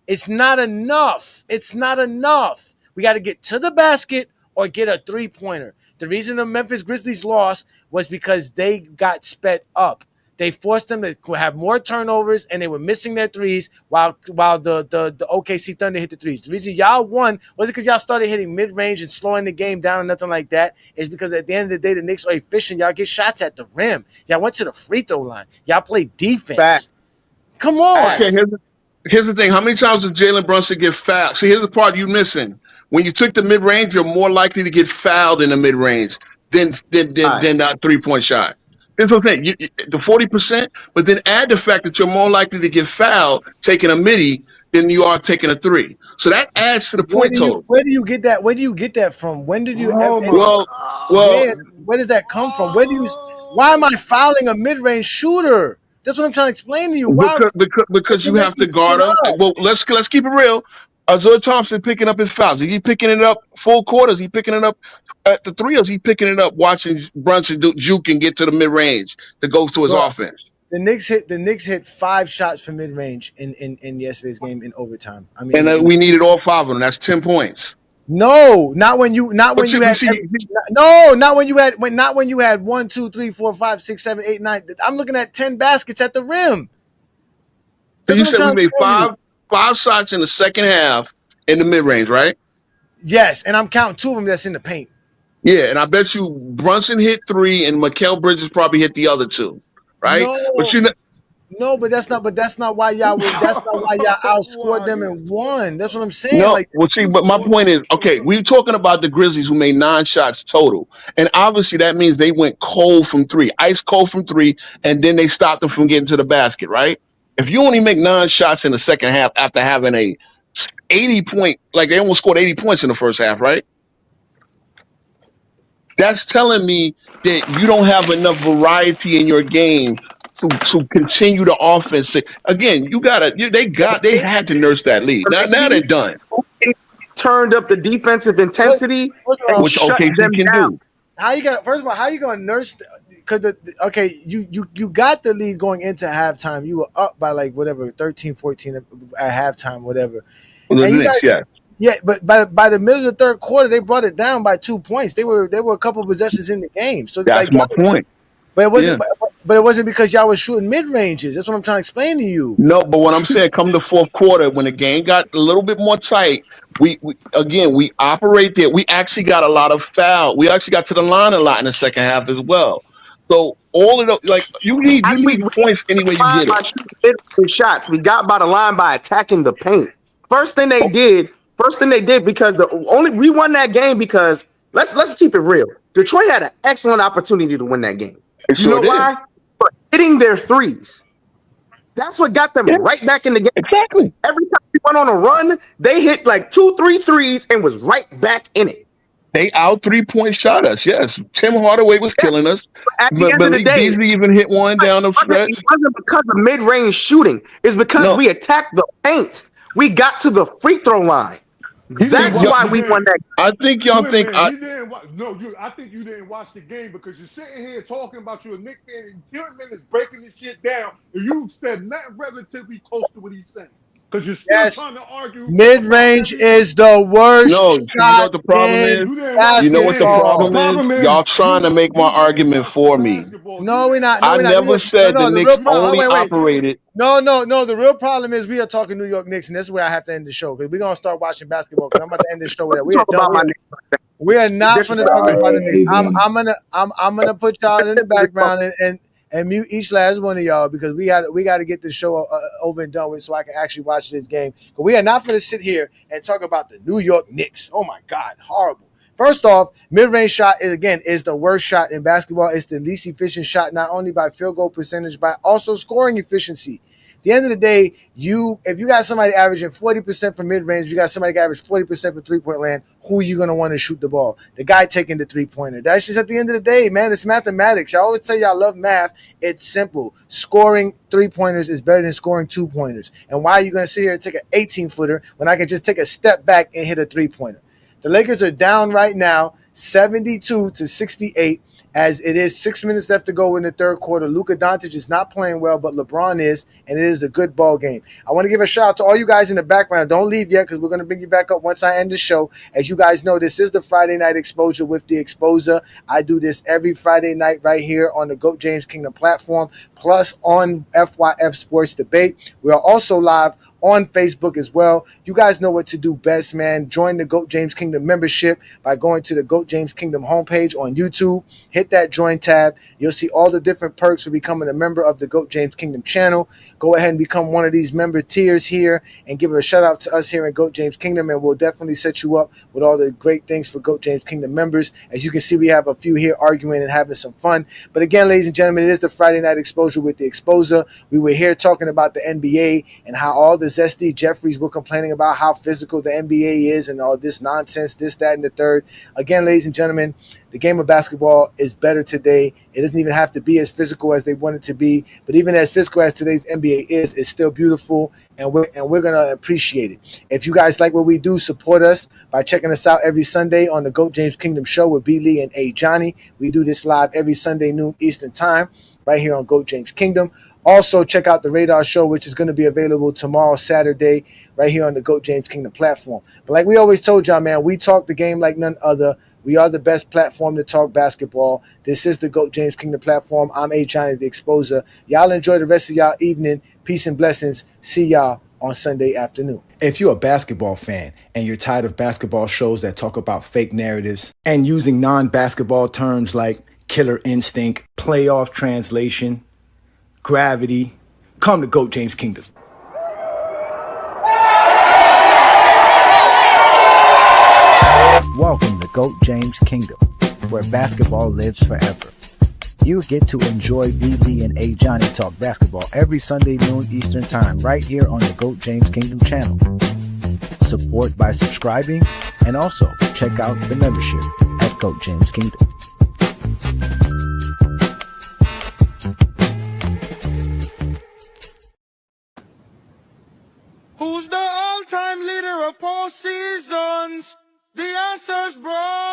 It's not enough. It's not enough. We got to get to the basket or get a 3-pointer. The reason the Memphis Grizzlies lost was because they got sped up. They forced them to have more turnovers, and they were missing their threes while the OKC Thunder hit the threes. The reason y'all won wasn't because y'all started hitting mid-range and slowing the game down or nothing like that. It's because at the end of the day, the Knicks are efficient. Y'all get shots at the rim. Y'all went to the free throw line. Y'all played defense.
Fact.
Come on.
Okay, here's the thing. How many times did Jalen Brunson get fouled? See, here's the part you're missing. When you took the mid-range, you're more likely to get fouled in the mid-range than that 3-point shot. That's what I'm saying. The 40%, but then add the fact that you're more likely to get fouled taking a midi than you are taking a 3. So that adds to the point total.
Where do you get that? Where do you get that from? When did you?
Well,
where does that come from? Why am I fouling a mid-range shooter? That's what I'm trying to explain to you. Why?
Because you have to guard up. Well, let's keep it real. Azur Thompson picking up his fouls. Is he picking it up full quarters? He picking it up at the 3, or is he picking it up watching Brunson juke and get to the mid-range to go to his offense?
The Knicks hit 5 shots from mid-range in yesterday's game in overtime. I mean,
and we needed all 5 of them. That's 10 points.
No, not when you had 1, 2, 3, 4, 5, 6, 7, 8, 9. I'm looking at 10 baskets at the rim.
So you said we made 5 shots in the second half in the mid-range, right?
Yes, and I'm counting 2 of them that's in the paint.
Yeah, and I bet you Brunson hit 3 and Mikal Bridges probably hit the other 2, right?
But that's not why y'all outscored them and won. That's what I'm saying.
No, but my point is, okay, we're talking about the Grizzlies who made 9 shots total. And obviously that means they went cold from 3, ice cold from 3, and then they stopped them from getting to the basket, right? If you only make 9 shots in the second half after having a 80-point, like they almost scored 80 points in the first half, right? That's telling me that you don't have enough variety in your game to continue the offense. Again, they had to nurse that lead. Now they're done.
Turned up the defensive intensity,
which OKC can do.
How you gonna? First of all, how you gonna nurse? Because you got the lead going into halftime. You were up by like whatever 13, 14 at halftime, whatever. Yeah, but by the middle of the third quarter, they brought it down by 2 points. They were a couple of possessions in the game. So
that's my point.
But it wasn't. But it wasn't because y'all was shooting mid ranges. That's what I'm trying to explain to you.
No, but what I'm saying, come the fourth quarter, when the game got a little bit more tight, we operate there. We actually got a lot of foul. We actually got to the line a lot in the second half as well. So all of those, like you need points anyway you get
it. Shots. We got by the line by attacking the paint. First thing they did because we won that game because let's keep it real. Detroit had an excellent opportunity to win that game. You know why? For hitting their threes. That's what got them right back in the game.
Exactly.
Every time we went on a run, they hit like 2-3 threes and was right back in it.
They out 3-point shot us. Yes, Tim Hardaway was killing us.
At the end of the day,
Beasley even hit one down the stretch.
It wasn't because of mid-range shooting. It's because we attacked the paint. We got to the free throw line. That's why we won that game.
I think y'all think
I think you didn't watch the game because you're sitting here talking about you're a Knicks fan and Tillman is breaking this shit down and you said not relatively close to what he's saying. Because you're still trying to argue.
Mid-range is the worst.
No, you know what the problem is? You know what the problem is? Y'all trying to make my argument for me.
No, we're not.
I never said the Knicks only operated.
No. The real problem is we are talking New York Knicks, and this is where I have to end the show because we're gonna start watching basketball. Because I'm about to end this show with that. We are not going to talk about the Knicks. I'm gonna put y'all in the background and mute each last one of y'all because we got to get this show over and done with so I can actually watch this game. But we are not going to sit here and talk about the New York Knicks. Oh my God, horrible. First off, mid-range shot is the worst shot in basketball. It's the least efficient shot, not only by field goal percentage, but also scoring efficiency. At the end of the day, if you got somebody averaging 40% from mid-range, you got somebody average 40% from three-point land, who are you going to want to shoot the ball? The guy taking the three-pointer. That's just at the end of the day, man. It's mathematics. I always say y'all love math. It's simple. Scoring three-pointers is better than scoring two-pointers. And why are you going to sit here and take an 18-footer when I can just take a step back and hit a three-pointer? The Lakers are down right now, 72-68. As it is 6 minutes left to go in the third quarter. Luka Doncic is not playing well, but LeBron is, and it is a good ball game. I want to give a shout out to all you guys in the background. Don't leave yet because we're going to bring you back up once I end the show. As you guys know, this is the Friday Night Exposure with the Exposer. I do this every Friday night right here on the GOAT James Kingdom platform, plus on FYF Sports Debate. We are also live on Facebook as well. You guys know what to do best, man. Join the GOAT James Kingdom membership by going to the GOAT James Kingdom homepage on YouTube. Hit that join tab. You'll see all the different perks for becoming a member of the GOAT James Kingdom channel. Go ahead and become one of these member tiers here and give a shout out to us here in GOAT James Kingdom, and we'll definitely set you up with all the great things for GOAT James Kingdom members. As you can see, we have a few here arguing and having some fun. But again, ladies and gentlemen, it is the Friday Night Exposure with the Exposer. We were here talking about the NBA and how all the zesty Jeffries were complaining about how physical the NBA is and all this nonsense, this, that, and the third. Again, ladies and gentlemen, the game of basketball is better today. It doesn't even have to be as physical as they want it to be. But even as physical as today's NBA is, it's still beautiful, and we're going to appreciate it. If you guys like what we do, support us by checking us out every Sunday on the GOAT James Kingdom Show with B. Lee and A. Johnny. We do this live every Sunday noon Eastern Time right here on GOAT James Kingdom. Also, check out the Radar Show, which is going to be available tomorrow, Saturday, right here on the GOAT James Kingdom platform. But like we always told y'all, man, we talk the game like none other. We are the best platform to talk basketball. This is the GOAT James Kingdom platform. I'm A. Johnny, the Exposer. Y'all enjoy the rest of y'all evening. Peace and blessings. See y'all on Sunday afternoon.
If you're a basketball fan and you're tired of basketball shows that talk about fake narratives and using non-basketball terms like killer instinct, playoff translation, gravity, come to GOAT James Kingdom.
Welcome to GOAT James Kingdom, where basketball lives forever. You get to enjoy B. Lee and A. Johnny talk basketball every Sunday noon Eastern Time right here on the GOAT James Kingdom channel. Support by subscribing and also check out the membership at GOAT James Kingdom.
Pacers, Braun.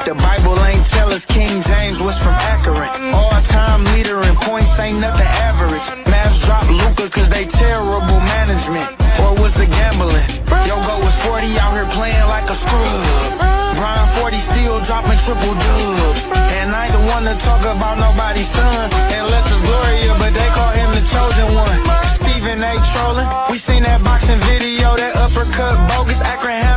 The Bible ain't tell us King James was from Akron. All-time leader in points ain't nothing average. Mavs dropped Luka cause they terrible management. Or was it gambling? Yogo was 40 out here playing like a scrub. Brian 40 still dropping triple dubs. And I ain't the one to talk about nobody's son, unless it's Gloria, but they call him the chosen one. Stephen A. trolling. We seen that boxing video, that uppercut bogus. Akron